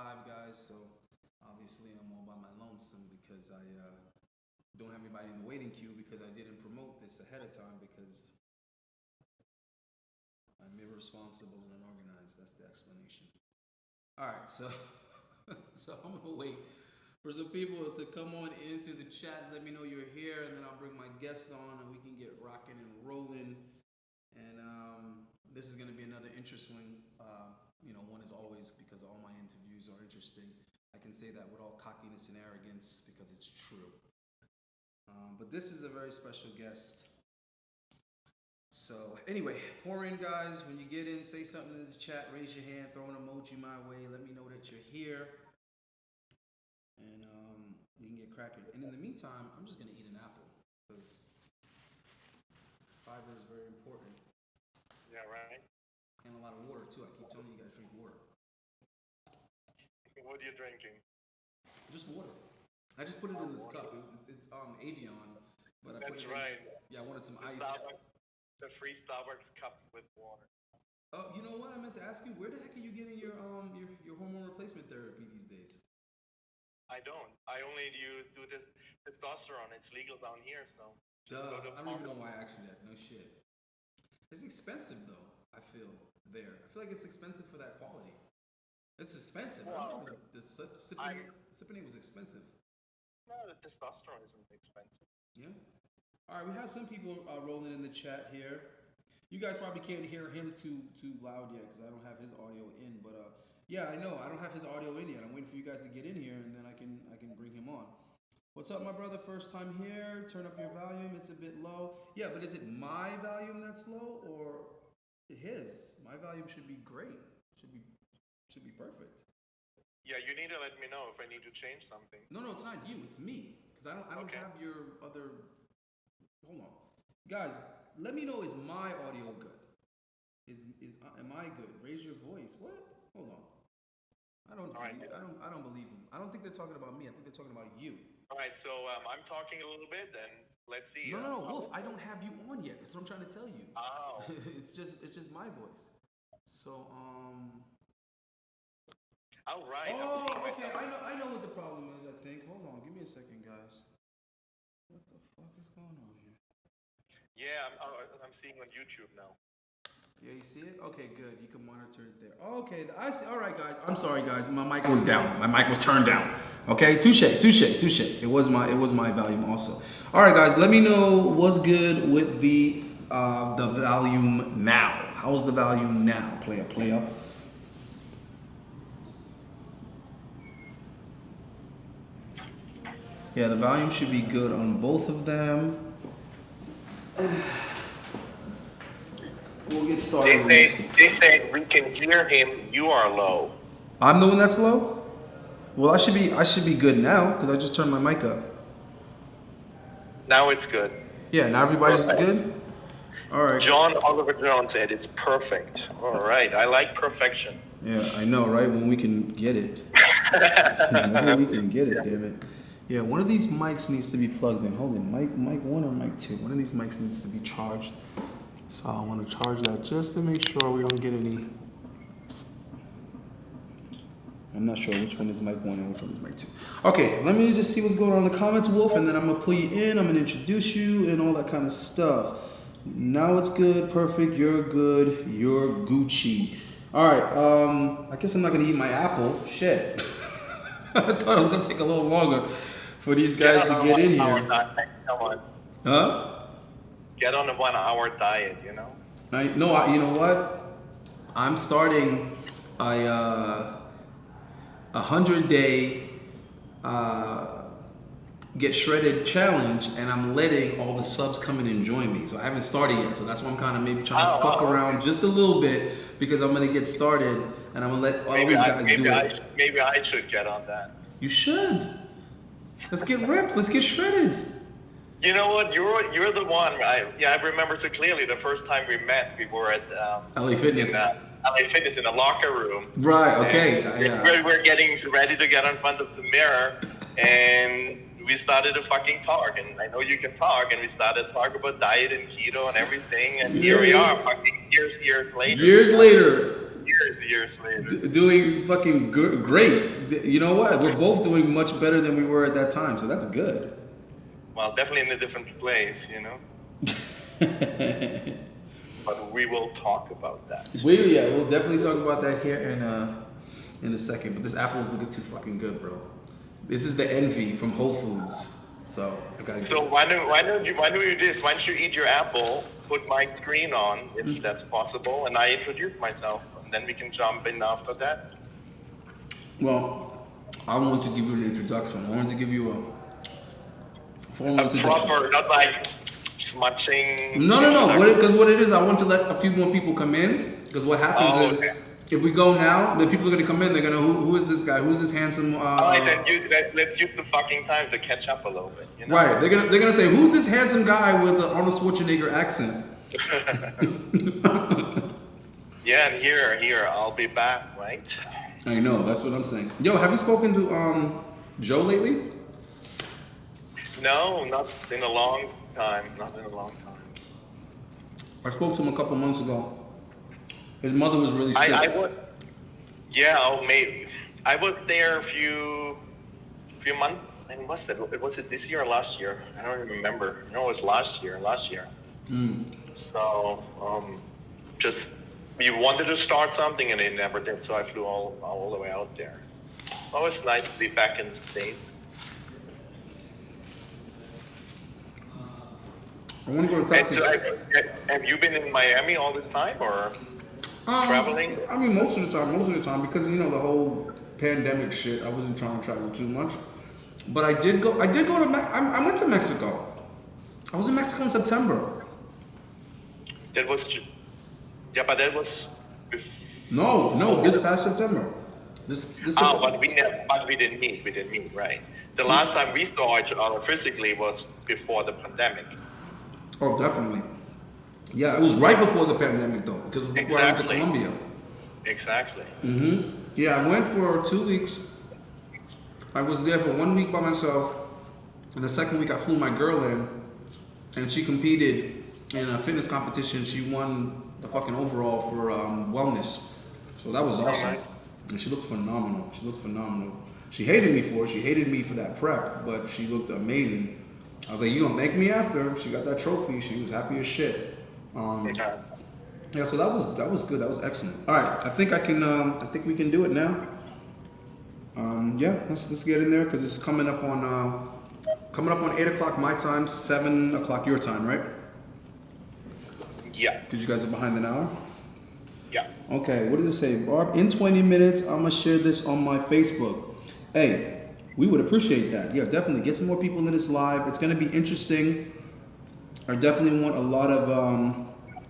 live, guys. So obviously I'm all by my lonesome because I don't have anybody in the waiting queue because I didn't promote this ahead of time because I'm irresponsible and unorganized. That's the explanation. All right, so so I'm gonna wait for some people to come on into the chat. Let me know you're here, and then I'll bring my guest on, and we can get rocking and rolling. And this is going to be another interesting, one as always, because all my interviews are interesting. I can say that with all cockiness and arrogance because it's true. But this is a very special guest. So anyway, pour in, guys. When you get in, say something in the chat, raise your hand, throw an emoji my way. Let me know that you're here. And we can get cracking. And in the meantime, I'm just going to eat an apple because fiber is very important. Yeah, right. And a lot of water too. I keep telling you guys drink water. What are you drinking? Just water. I just put it in this cup. It's Avion, but I That's put it right. Yeah, I wanted some ice. The free Starbucks cups with water. Oh, you know what? I meant to ask you. Where the heck are you getting your hormone replacement therapy these days? I don't. I only do this testosterone. It's legal down here, so. Duh. I don't even know why I asked you that. No shit. It's expensive though. I feel like it's expensive for that quality. It's expensive. Well, the Sipinate was expensive. No, the testosterone isn't expensive. Yeah. All right, we have some people rolling in the chat here. You guys probably can't hear him too loud yet because I don't have his audio in. But yeah, I know I don't have his audio in yet. I'm waiting for you guys to get in here and then I can bring him on. What's up, my brother? First time here. Turn up your volume. It's a bit low. Yeah, but is it my volume that's low or his? My volume should be great. Should be perfect. Yeah, you need to let me know if I need to change something. No, it's not you. It's me. Because I don't Okay. have your other. Hold on, guys. Let me know. Is my audio good? Am I good? Raise your voice. What? Hold on. I don't believe them. I don't think they're talking about me. I think they're talking about you. All right, so I'm talking a little bit, and let's see. No, Wolf. I don't have you on yet. That's what I'm trying to tell you. Oh. it's just my voice. So All right. Oh, I'm okay. I know what the problem is. I think. Hold on. Give me a second, guys. What the fuck is going on here? Yeah, I'm seeing on YouTube now. Yeah, you see it? Okay, good. You can monitor it there. Okay, I see. All right, guys. I'm sorry, guys. My mic was down. My mic was turned down. Okay, touche. It was my volume also. All right, guys. Let me know what's good with the volume now. How's the volume now? Play up. Yeah, the volume should be good on both of them. We'll get started. They say we can hear him. You are low. I'm the one that's low? Well, I should be good now because I just turned my mic up. Now it's good. Yeah, now everybody's good? All right. John Oliver Jones said it's perfect. All right. I like perfection. Yeah, I know, right? When we can get it. When we can get it, damn it. Yeah, one of these mics needs to be plugged in. Hold on, mic 1 or mic 2? One of these mics needs to be charged. So I want to charge that just to make sure we don't get any. I'm not sure which one is mic 1 and which one is mic 2. Okay, let me just see what's going on in the comments, Wolf, and then I'm going to pull you in. I'm going to introduce you and all that kind of stuff. Now it's good, perfect, you're good, you're Gucci. All right, I guess I'm not going to eat my apple. Shit. I thought it was going to take a little longer for these guys to get in here. Come on. Huh? Get on a 1 hour diet, you know? You know what? I'm starting a 100-day get shredded challenge, and I'm letting all the subs come in and join me. So I haven't started yet, so that's why I'm kind of maybe trying to fuck around just a little bit because I'm gonna get started and I'm gonna let all these guys do it. Maybe I should get on that. You should. Let's get ripped. Let's get shredded. You know what? You're the one. I remember so clearly the first time we met. We were at LA Fitness. LA Fitness in the locker room. Right. Okay. Yeah. We're getting ready to get in front of the mirror, and we started to fucking talk. And I know you can talk, and we started to talk about diet and keto and everything. And here we are, fucking years later. Years later. years later. Doing fucking great. You know what? We're both doing much better than we were at that time, so that's good. Well, definitely in a different place, you know. But we will talk about that. We'll definitely talk about that here in a second. But this apple is looking too fucking good, bro. This is the envy from Whole Foods. So I gotta. So why don't you do this? Why don't you eat your apple? Put my screen on if that's possible, and I introduce myself, and then we can jump in after that. Well, I wanted to give you an introduction. I wanted to give you a proper, not like smudging. No. Because what it is, I want to let a few more people come in. Because what happens is, if we go now, then people are gonna come in. They're gonna, who is this guy? Who's this handsome? All right, then let's use the fucking time to catch up a little bit. You know? Right. They're gonna say, who's this handsome guy with the Arnold Schwarzenegger accent? Yeah, and here, I'll be back, right? I know. That's what I'm saying. Yo, have you spoken to Joe lately? No, not in a long time. I spoke to him a couple months ago. His mother was really sick. I worked there a few months. And was it this year or last year? I don't even remember. No, it was last year. So, just we wanted to start something and they never did. So I flew all the way out there. Always nice to be back in the States. I want to go to Texas. So have you been in Miami all this time, or traveling? I mean, most of the time, because you know the whole pandemic shit. I wasn't trying to travel too much, but I did go. I went to Mexico. I was in Mexico in September. That was No, this past September. This but we didn't meet. Right. The last time we saw each other physically was before the pandemic. Oh, definitely. Yeah, it was right before the pandemic though, because before I went to Colombia. Exactly. Yeah, I went for 2 weeks. I was there for 1 week by myself. And the second week I flew my girl in, and she competed in a fitness competition. She won the fucking overall for wellness. So that was awesome. Right. And she looked phenomenal. She hated me for it. She hated me for that prep, but she looked amazing. I was like, you gonna thank me after? She got that trophy. She was happy as shit. Yeah, so that was good. That was excellent. All right, I think we can do it now. Yeah, let's get in there because it's coming up on 8 o'clock my time, 7 o'clock your time, right? Yeah. Because you guys are behind an hour. Yeah. Okay, what does it say, Barb? In 20 minutes, I'm gonna share this on my Facebook. Hey, we would appreciate that. Yeah, definitely get some more people in this live. It's gonna be interesting. I definitely want a lot of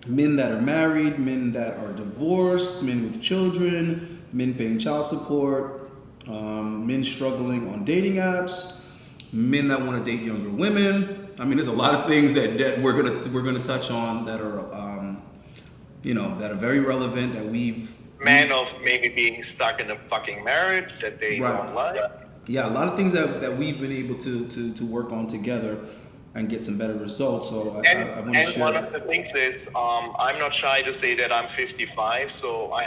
men that are married, men that are divorced, men with children, men paying child support, men struggling on dating apps, men that want to date younger women. I mean, there's a lot of things that we're gonna touch on that are that are very relevant that we've. Men of maybe being stuck in a fucking marriage that they don't like. Yeah, a lot of things that we've been able to work on together and get some better results. So I want to share. One of the things is I'm not shy to say that I'm 55, so I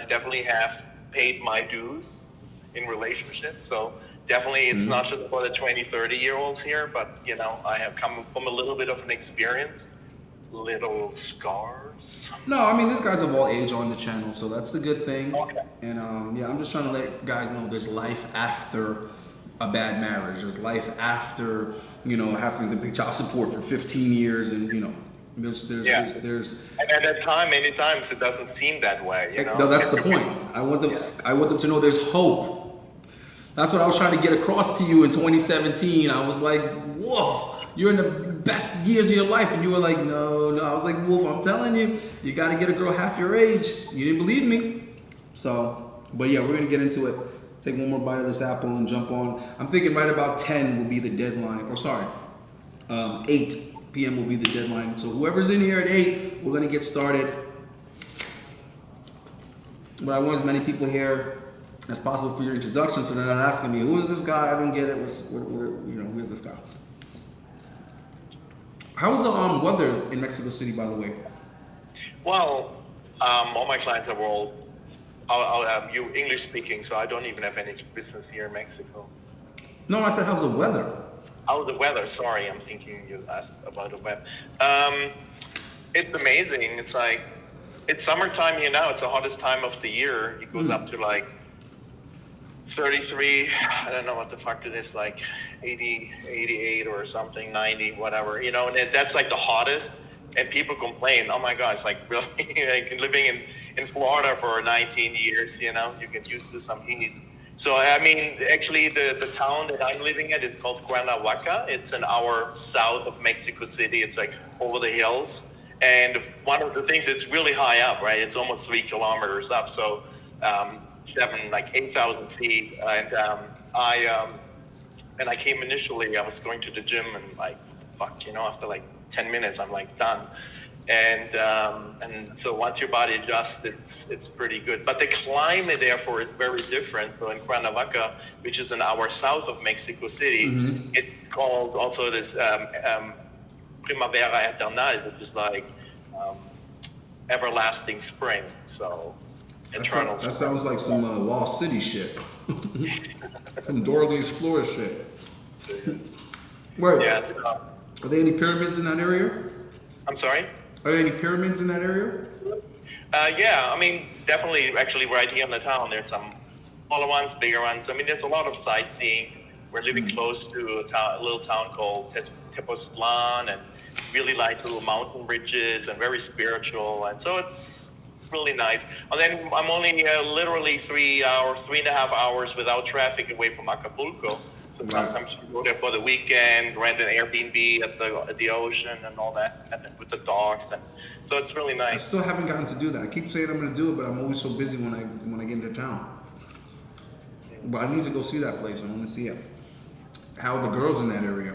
definitely have paid my dues in relationships. So definitely it's not just for the 20, 30-year-olds here, but I have come from a little bit of an experience, little scars. No, I mean, there's guys of all age on the channel, so that's the good thing. Okay. And I'm just trying to let guys know there's life after a bad marriage. There's life after having to pay child support for 15 years, and there's. And at that time, many times it doesn't seem that way. No, that's the point. I want them to know there's hope. That's what I was trying to get across to you in 2017. I was like, woof, you're in the best years of your life. And you were like, no. I was like, Wolf, I'm telling you, you got to get a girl half your age. You didn't believe me. So, but yeah, we're going to get into it. Take one more bite of this apple and jump on. I'm thinking right about 10 will be the deadline. 8 p.m. will be the deadline. So whoever's in here at 8, we're going to get started. But I want as many people here as possible for your introduction, so they're not asking me, who is this guy? I don't get it. Who is this guy? How's the weather in Mexico City, by the way? Well, all my clients are all You English speaking, so I don't even have any business here in Mexico. No, I said, how's the weather? Oh, the weather. Sorry, I'm thinking you asked about the weather. It's amazing. It's like, it's summertime here now. It's the hottest time of the year. It goes up to like 33, I don't know what the fuck it is, like 80, 88 or something, 90, whatever, you know, and that's like the hottest. And people complain, oh my God, it's like really, like living in Florida for 19 years, you know, you get used to some heat. So, I mean, actually, the town that I'm living at is called Cuernavaca. It's an hour south of Mexico City. It's like over the hills. And one of the things, it's really high up, right? It's almost 3 kilometers up. So, 8,000 feet. And I came initially, I was going to the gym and like, fuck, you know, after like 10 minutes, I'm like done. And so once your body adjusts, it's pretty good. But the climate, therefore, is very different. So in Cuernavaca, which is an hour south of Mexico City, it's called also this Primavera Eternal, which is like everlasting spring. So eternal. That sounds like some Lost City shit. Some Dora the Explorer shit. Wait. Yeah, are there any pyramids in that area? I'm sorry? Are there any pyramids in that area? Yeah, I mean, definitely, actually, right here in the town, there's some smaller ones, bigger ones. I mean, there's a lot of sightseeing. We're living close to a little town called Tepoztlan, and really like little mountain ridges and very spiritual. And so it's really nice. And then I'm only literally 3.5 hours without traffic away from Acapulco. So sometimes you go there for the weekend, rent an Airbnb at the ocean and all that, and then with the dogs, and so it's really nice. I still haven't gotten to do that. I keep saying I'm going to do it, but I'm always so busy when I get into town. But I need to go see that place. I want to see it. How are the girls in that area?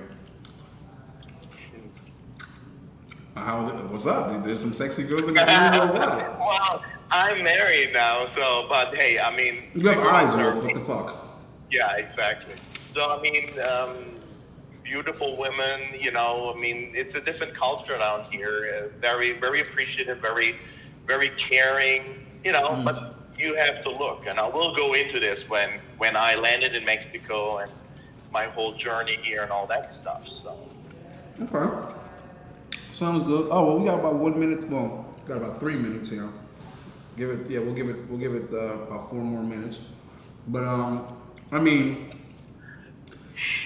What's up? There's some sexy girls in that area or what? Well, I'm married now, so, but hey, I mean... You have eyes, Wolf. What the fuck? Yeah, exactly. So, I mean, beautiful women, you know, I mean, it's a different culture down here. Very, very appreciative, very, very caring, you know, but you have to look. And I will go into this when I landed in Mexico and my whole journey here and all that stuff, so. Okay. Sounds good. Oh, well, we got about 1 minute. Well, got about 3 minutes here. We'll give it about 4 more minutes. But, I mean,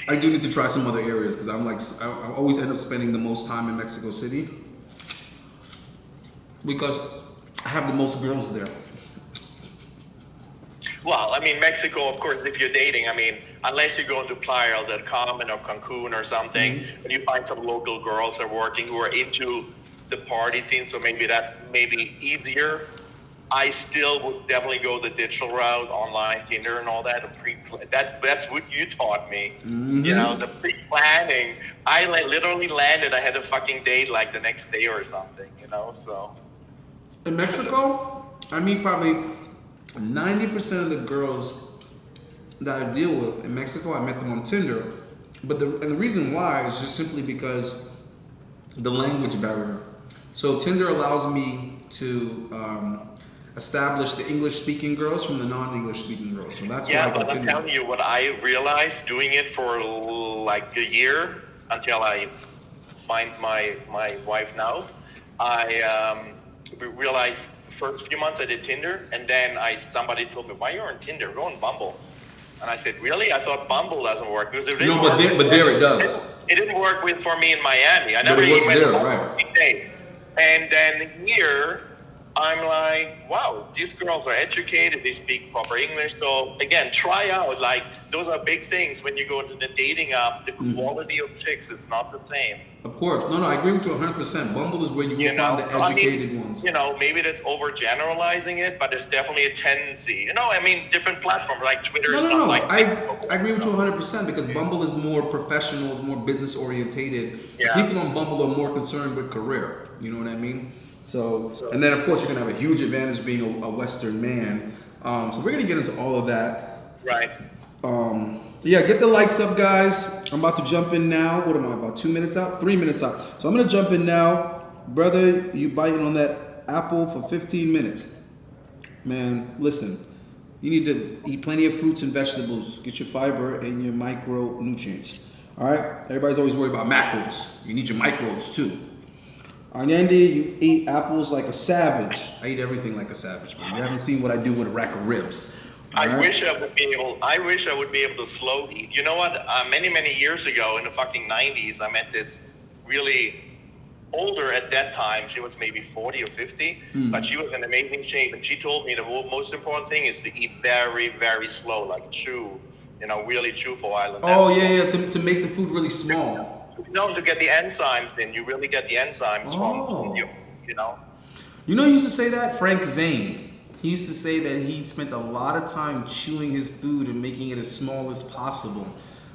I do need to try some other areas because I always end up spending the most time in Mexico City because I have the most girls there. Well, I mean, Mexico, of course, if you're dating, I mean, unless you go into Playa del Carmen or Cancun or something, and you find some local girls that are working who are into the party scene, so maybe that may be easier. I still would definitely go the digital route, online, Tinder and all that, and that's what you taught me. You know, the pre-planning. I literally landed, I had a fucking date like the next day or something, you know, so. In Mexico, I meet probably 90% of the girls that I deal with in Mexico, I met them on Tinder. But the reason why is just simply because the language barrier. So Tinder allows me to establish the English-speaking girls from the non-English speaking girls. So that's why I but I'm telling you what I realized doing it for like a year until I find my wife now. I realized the first few months I did Tinder, and then somebody told me, why are you on Tinder? Go on Bumble. And I said, really? I thought Bumble doesn't work. Because it didn't but there it does. It didn't work for me in Miami. I never even went there, right. Date. And then here, I'm like, wow, these girls are educated, they speak proper English. So again, try out, like, those are big things when you go to the dating app. The quality of chicks is not the same. Of course. No, I agree with you 100%. Bumble is where you will find the educated ones. You know, maybe that's overgeneralizing it, but there's definitely a tendency. You know, I mean, different platforms like Twitter is not like... I agree with you 100% because Bumble is more professional, it's more business orientated. Yeah. People on Bumble are more concerned with career. You know what I mean? So, and then of course you're gonna have a huge advantage being a Western man. So we're gonna get into all of that. Right. Yeah, get the likes up, guys. I'm about to jump in now. What am I, about 2 minutes out? 3 minutes out. So I'm gonna jump in now. Brother, you biting on that apple for 15 minutes. Man, listen, you need to eat plenty of fruits and vegetables. Get your fiber and your micronutrients. All right? Everybody's always worried about macros. You need your micros too. On Andy, you eat apples like a savage. I eat everything like a savage, but you haven't seen what I do with a rack of ribs. I wish I would be able to slow eat. You know what? Many years ago, in the fucking 90s, I met this really older at that time. She was maybe 40 or 50, but she was in amazing shape. And she told me the most important thing is to eat very, very slow, like chew. Really chew for a while. And to make the food really small. No, to get the enzymes in. You really get the enzymes from you. You know, he used to say that? Frank Zane. He used to say that he spent a lot of time chewing his food and making it as small as possible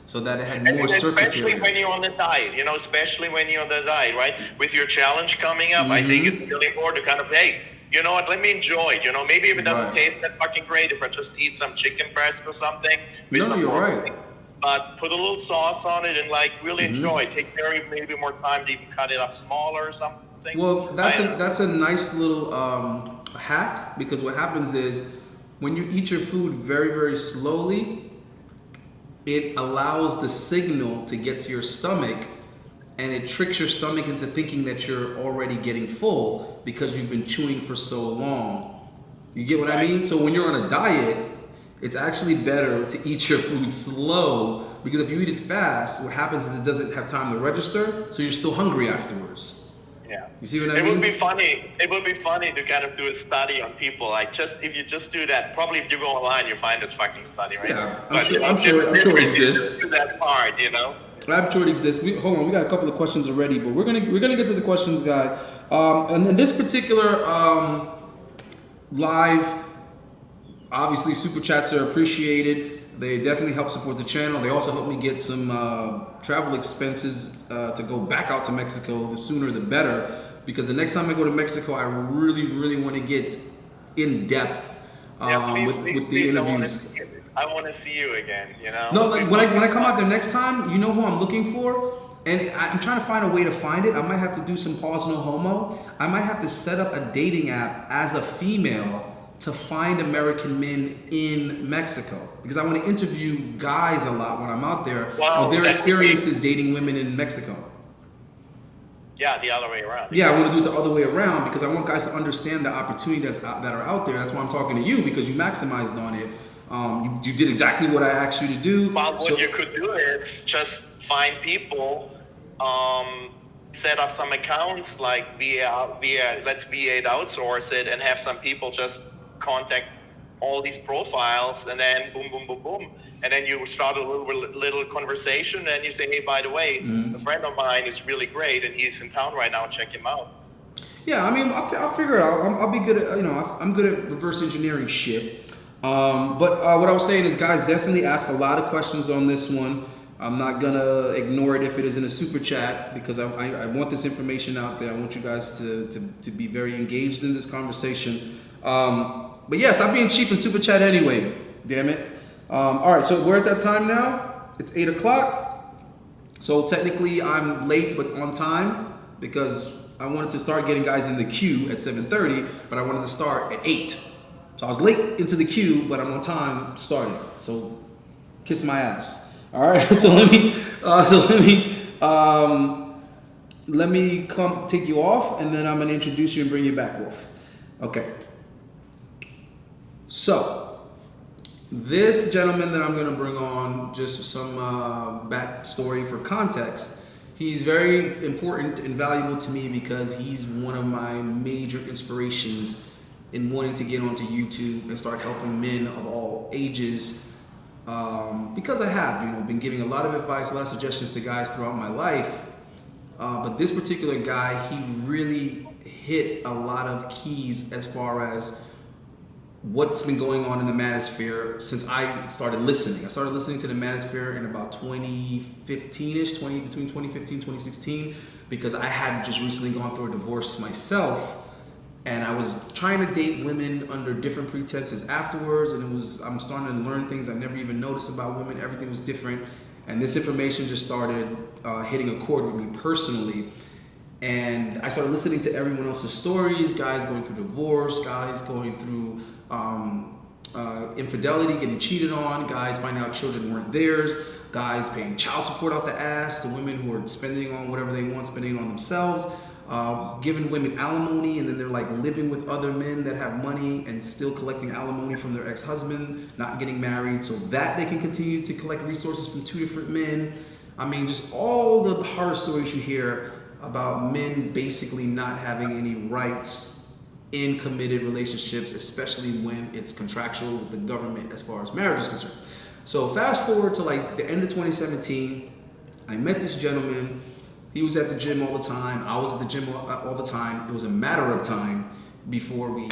so that it had more surface area. Especially when you're on the diet, especially when you're on the diet, right? With your challenge coming up, I think it's really important to kind of, hey, you know what, let me enjoy it. Maybe if it doesn't taste that fucking great, if I just eat some chicken breast or something. No, you're right. But put a little sauce on it and really enjoy it. Take maybe more time to even cut it up smaller or something. Well, that's a nice little hack, because what happens is when you eat your food very, very slowly, it allows the signal to get to your stomach, and it tricks your stomach into thinking that you're already getting full because you've been chewing for so long. You get what I mean? So when you're on a diet, it's actually better to eat your food slow, because if you eat it fast, what happens is it doesn't have time to register, so you're still hungry afterwards. Yeah. You see what I mean? It would be funny to kind of do a study on people. If you just do that, probably if you go online, you find this fucking study, right? Yeah, I'm sure it exists. Do that part, I'm sure it exists. Hold on, we got a couple of questions already, but we're gonna get to the questions, guy. And then this particular live, obviously super chats are appreciated. They definitely help support the channel. They also help me get some travel expenses to go back out to Mexico. The sooner the better, because the next time I go to Mexico, I really, really want to get in depth with the interviews. I want to see you again. No, like when I come out there next time, you know who I'm looking for, and I'm trying to find a way to find it. I might have to do some pause no homo. I might have to set up a dating app as a female to find American men in Mexico, because I want to interview guys a lot when I'm out there on their experiences dating women in Mexico. Yeah, the other way around. Yeah, I want to do it the other way around, because I want guys to understand the opportunities that are out there. That's why I'm talking to you, because you maximized on it. You did exactly what I asked you to do. Well, what you could do is just find people, set up some accounts like via let's V8 outsource it, and have some people just contact all these profiles, and then boom, boom, boom, boom, and then you start a little conversation, and you say, hey, by the way, a friend of mine is really great, and he's in town right now. Check him out. Yeah, I mean, I'll figure it out. I'll be good at I'm good at reverse engineering shit. But what I was saying is, guys, definitely ask a lot of questions on this one. I'm not gonna ignore it if it is in a super chat, because I want this information out there. I want you guys to be very engaged in this conversation. But yes, I'm being cheap in super chat anyway. Damn it. All right, so we're at that time now. It's 8 o'clock. So technically I'm late, but on time, because I wanted to start getting guys in the queue at 7:30, but I wanted to start at 8. So I was late into the queue, but I'm on time starting. So kiss my ass. All right. So let me come take you off, and then I'm gonna introduce you and bring you back, Wolf. Okay. So this gentleman that I'm gonna bring on, just some backstory for context. He's very important and valuable to me, because he's one of my major inspirations in wanting to get onto YouTube and start helping men of all ages, because I have, been giving a lot of advice, a lot of suggestions to guys throughout my life. But this particular guy, he really hit a lot of keys as far as what's been going on in the manosphere since I started listening. I started listening to the manosphere in about 2015-ish, between 2015 and 2016, because I had just recently gone through a divorce myself. And I was trying to date women under different pretenses afterwards, and I'm starting to learn things I never even noticed about women. Everything was different, and this information just started hitting a chord with me personally. And I started listening to everyone else's stories, guys going through divorce, guys going through infidelity, getting cheated on, guys finding out children weren't theirs, guys paying child support out the ass to women who are spending on whatever they want, spending on themselves, giving women alimony, and then they're like living with other men that have money and still collecting alimony from their ex-husband, not getting married so that they can continue to collect resources from two different men. I mean, just all the horror stories you hear about men basically not having any rights in committed relationships, especially when it's contractual with the government as far as marriage is concerned. So fast forward to like the end of 2017, I met this gentleman. He was at the gym all the time. I was at the gym all the time. It was a matter of time before we,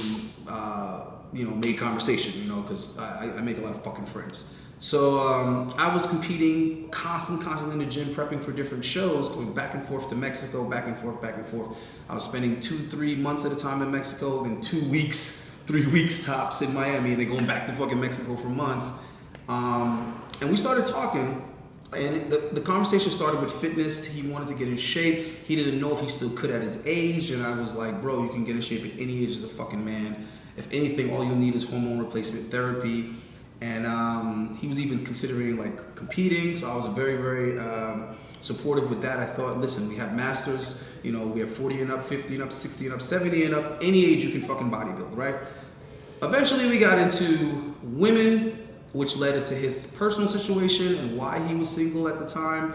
made conversation, because I make a lot of fucking friends. So I was competing constantly in the gym, prepping for different shows, going back and forth to Mexico, back and forth. I was spending 2-3 months at a time in Mexico, then 2 weeks, 3 weeks tops in Miami, and then going back to fucking Mexico for months. And we started talking, and the conversation started with fitness. He wanted to get in shape. He didn't know if he still could at his age, and I was like, bro, you can get in shape at any age as a fucking man. If anything, all you'll need is hormone replacement therapy. And he was even considering like competing, so I was very, very supportive with that. I thought, listen, we have masters, we have 40 and up, 50 and up, 60 and up, 70 and up, any age you can fucking bodybuild, right? Eventually we got into women, which led into his personal situation and why he was single at the time,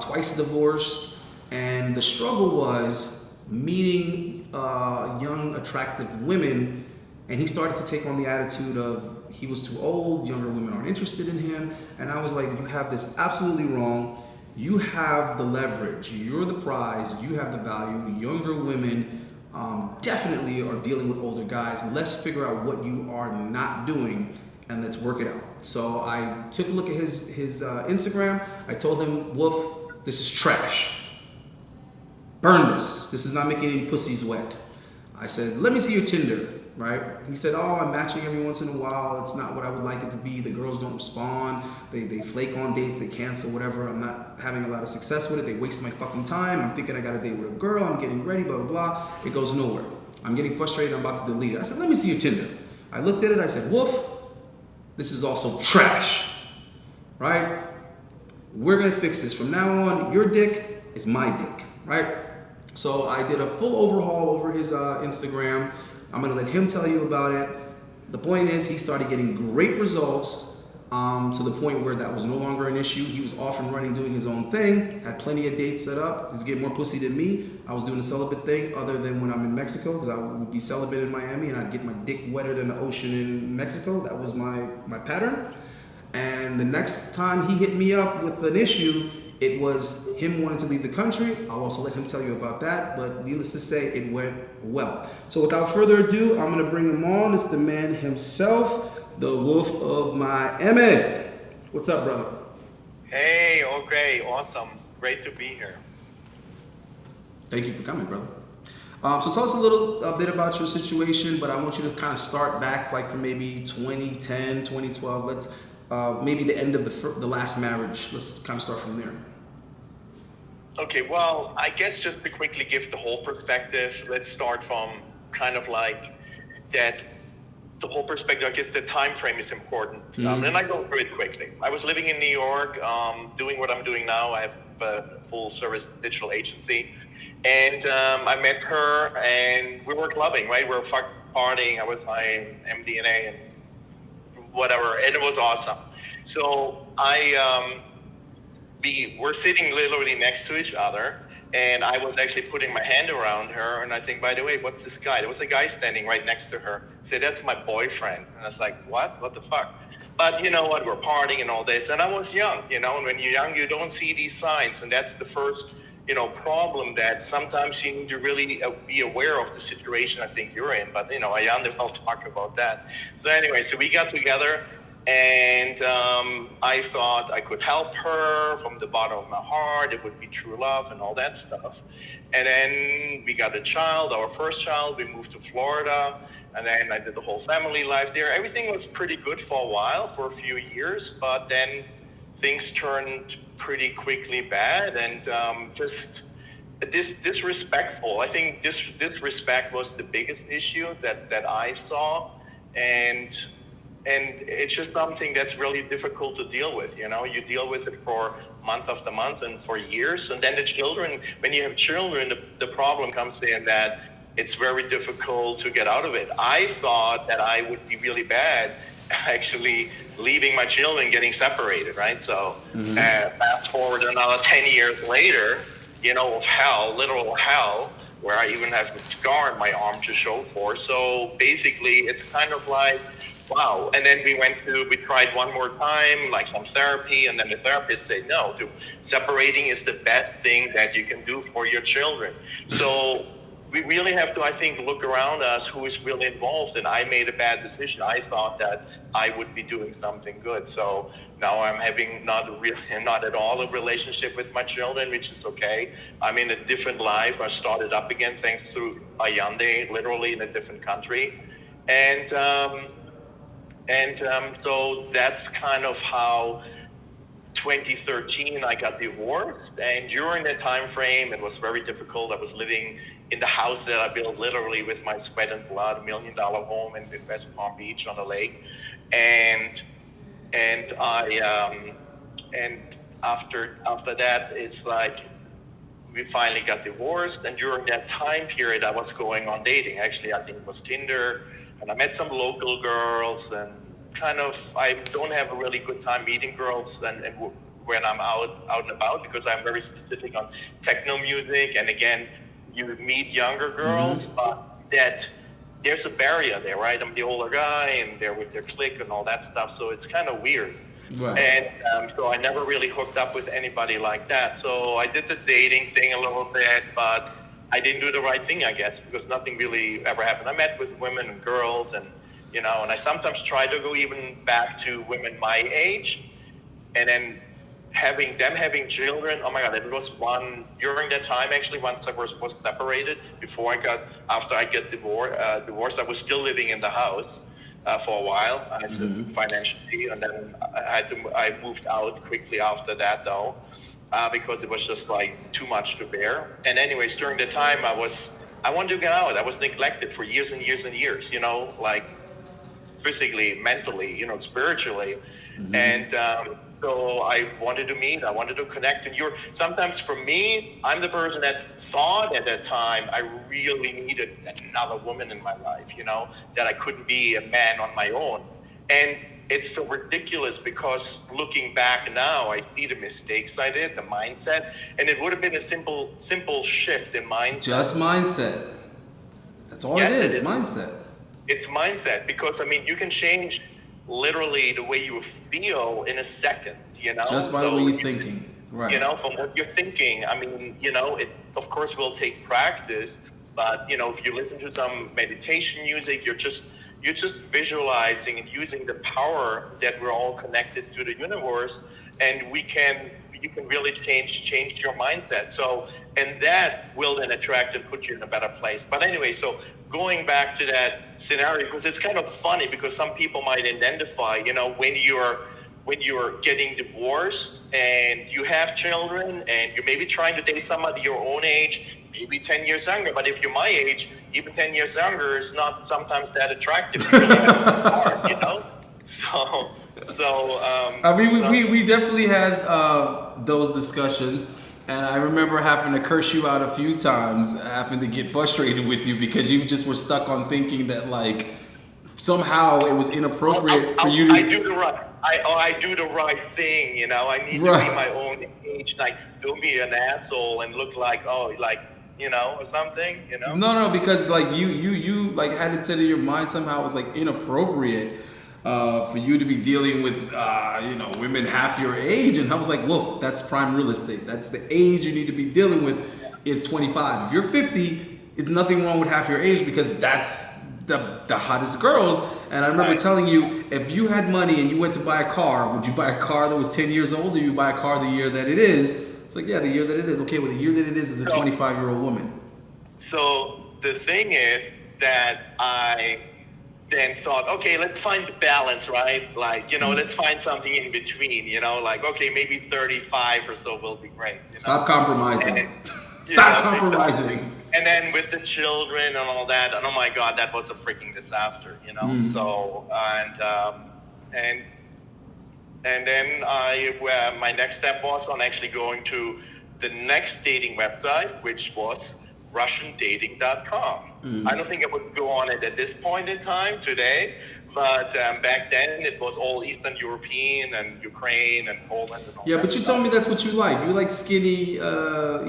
twice divorced, and the struggle was meeting young, attractive women, and he started to take on the attitude of he was too old, younger women aren't interested in him, and I was like, you have this absolutely wrong. You have the leverage, you're the prize, you have the value. Younger women definitely are dealing with older guys. Let's figure out what you are not doing and let's work it out. So I took a look at his Instagram. I told him, Wolf, this is trash. Burn this. This is not making any pussies wet. I said, let me see your Tinder. Right? He said, oh, I'm matching every once in a while. It's not what I would like it to be. The girls don't respond. They flake on dates. They cancel, whatever. I'm not having a lot of success with it. They waste my fucking time. I'm thinking I got a date with a girl. I'm getting ready, blah, blah, blah. It goes nowhere. I'm getting frustrated. I'm about to delete it. I said, let me see your Tinder. I looked at it. I said, Wolf, this is also trash. Right? We're going to fix this. From now on, your dick is my dick. Right? So I did a full overhaul over his Instagram. I'm going to let him tell you about it. The point is, he started getting great results to the point where that was no longer an issue. He was off and running, doing his own thing, had plenty of dates set up. He's getting more pussy than me. I was doing the celibate thing other than when I'm in Mexico, because I would be celibate in Miami and I'd get my dick wetter than the ocean in Mexico. That was my pattern. And the next time he hit me up with an issue, it was him wanting to leave the country. I'll also let him tell you about that, but needless to say, it went well. So without further ado, I'm gonna bring him on. It's the man himself, the Wolf of Miami. What's up, brother? Hey, okay, awesome. Great to be here. Thank you for coming, brother. So tell us a bit about your situation, but I want you to kind of start back like from maybe 2010, 2012. Let's maybe the end of the last marriage. Let's kind of start from there. Okay, well, I guess just to quickly give the whole perspective, let's start from kind of like that, the whole perspective. I guess the time frame is important. Mm-hmm. And I go through it quickly. I was living in New York, doing what I'm doing now. I have a full service digital agency. And I met her and we were clubbing, right? We were partying. I was my MDNA and whatever. And it was awesome. So we were sitting literally next to each other, and I was actually putting my hand around her, and I think, by the way, what's this guy? There was a guy standing right next to her. I said, that's my boyfriend. And I was like, what the fuck? But you know what, we're partying and all this, and I was young, and when you're young, you don't see these signs, and that's the first, problem that sometimes you need to really be aware of the situation I think you're in, but I'll talk about that. So anyway, so we got together, and I thought I could help her from the bottom of my heart. It would be true love and all that stuff. And then we got a child, our first child. We moved to Florida, and then I did the whole family life there. Everything was pretty good for a while, for a few years, but then things turned pretty quickly bad, and just disrespectful. I think disrespect was the biggest issue that I saw. and it's just something that's really difficult to deal with. You know, you deal with it for month after month and for years, and then the children. When you have children, the problem comes in that it's very difficult to get out of it. I thought that I would be really bad actually leaving my children, getting separated, right? So fast forward another 10 years later, you know, of hell, literal hell, where I even have a scar on my arm to show for. So basically, it's kind of like, wow. And then we tried one more time, like some therapy, and then the therapist said, no, separating is the best thing that you can do for your children. So we really have to, I think, look around us who is really involved. And I made a bad decision. I thought that I would be doing something good. So now I'm having not at all a relationship with my children, which is okay. I'm in a different life. I started up again thanks to Allende, literally in a different country. And so that's kind of how 2013 I got divorced, and during that time frame it was very difficult. I was living in the house that I built literally with my sweat and blood, $1 million home in West Palm Beach on the lake, and after that it's like we finally got divorced. And during that time period I was going on dating. Actually, I think it was Tinder, and I met some local girls, and kind of, I don't have a really good time meeting girls and when I'm out and about, because I'm very specific on techno music. And again, you meet younger girls, but that there's a barrier there, right? I'm the older guy, and they're with their clique and all that stuff, so it's kind of weird. Right. And so I never really hooked up with anybody like that. So I did the dating thing a little bit, but I didn't do the right thing, I guess, because nothing really ever happened. I met with women and girls, and you know, and I sometimes try to go even back to women my age, and then having children. Oh my God, it was one during that time. Actually, once I was separated, after I got divorced, I was still living in the house for a while, financially, and then I moved out quickly after that, though, because it was just like too much to bear. And anyways, during the time I wanted to get out. I was neglected for years and years and years. You know, like physically, mentally, you know, spiritually. And so I wanted to meet, I wanted to connect. And sometimes for me, I'm the person that thought at that time I really needed another woman in my life, you know, that I couldn't be a man on my own. And it's so ridiculous, because looking back now, I see the mistakes I did, the mindset, and it would have been a simple shift in mindset. Just mindset. That's all it is, mindset. It's mindset, because I mean, you can change literally the way you feel in a second, you know? Just by the way you're thinking, right? You know, from what you're thinking. I mean, you know, it of course will take practice, but you know, if you listen to some meditation music, you're just visualizing and using the power that we're all connected to the universe, and you can really change your mindset. So, and that will then attract and put you in a better place. But anyway, so going back to that scenario, because it's kind of funny, because some people might identify, you know, when you're getting divorced and you have children and you're maybe trying to date somebody your own age, maybe 10 years younger. But if you're my age, even 10 years younger is not sometimes that attractive. You really have to work hard, you know? I mean, we definitely had those discussions, and I remember having to curse you out a few times, having to get frustrated with you because you just were stuck on thinking that like somehow it was inappropriate for you to. I do the right thing, you know. I need to be my own age, like don't be an asshole and look like you know, or something, you know. No, because like you like had it set in your mind somehow it was like inappropriate. For you to be dealing with, you know, women half your age. And I was like, woof, that's prime real estate. That's the age you need to be dealing with is 25. If you're 50, it's nothing wrong with half your age, because that's the hottest girls. And I remember telling you, if you had money and you went to buy a car, would you buy a car that was 10 years old, or you buy a car the year that it is? It's like, yeah, the year that it is. Okay, well, the year that it is a 25-year-old woman. So the thing is that I then thought, okay, let's find the balance, right? Like, you know, let's find something in between, you know, like, okay, maybe 35 or so will be great. You know? Stop compromising. Stop compromising. And then with the children and all that, and oh my God, that was a freaking disaster, you know. So and then my next step was on actually going to the next dating website, which was RussianDating.com. I don't think I would go on it at this point in time today, but back then it was all Eastern European and Ukraine and Poland and all that. Yeah, but you told me that's what you like. You like skinny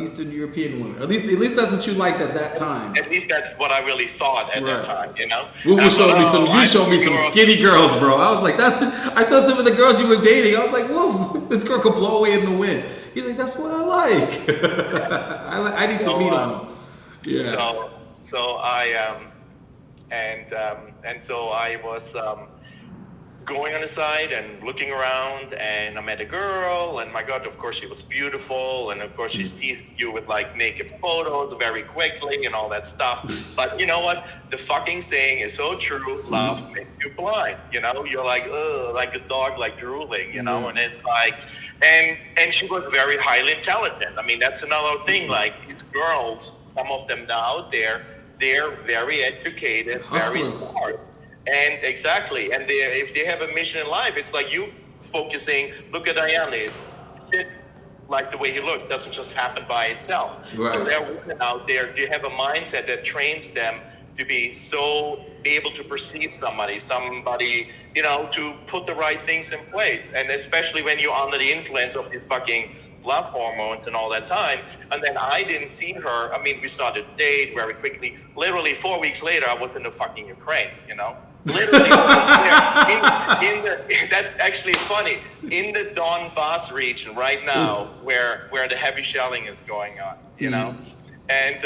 Eastern European women. At least that's what you liked at that time. At least that's what I really thought at that time, you know. You showed me some skinny girls, bro. I was like, I saw some of the girls you were dating. I was like, whoa, this girl could blow away in the wind. He's like, that's what I like. I need to meet on him. Yeah. So I so I was going on the site and looking around, and I met a girl, and my God, of course she was beautiful, and of course she's teasing you with like naked photos very quickly and all that stuff. But you know what? The fucking saying is so true: love makes you blind. You know, you're like, ugh, like a dog, like drooling. You know, and it's like, and she was very highly intelligent. I mean, that's another thing. Like these girls, some of them out there, they're very educated, very smart. And exactly, and if they have a mission in life, it's like you focusing. Look at Diane. Shit, like the way he looks, doesn't just happen by itself. Right. So there are women out there. They have a mindset that trains them to be so able to perceive somebody, you know, to put the right things in place. And especially when you're under the influence of these fucking love hormones and all that time. And then I didn't see her. I mean, we started to date very quickly. Literally 4 weeks later, I was in the fucking Ukraine, you know. Literally, that's actually funny. In the Donbass region right now, where the heavy shelling is going on, you know, and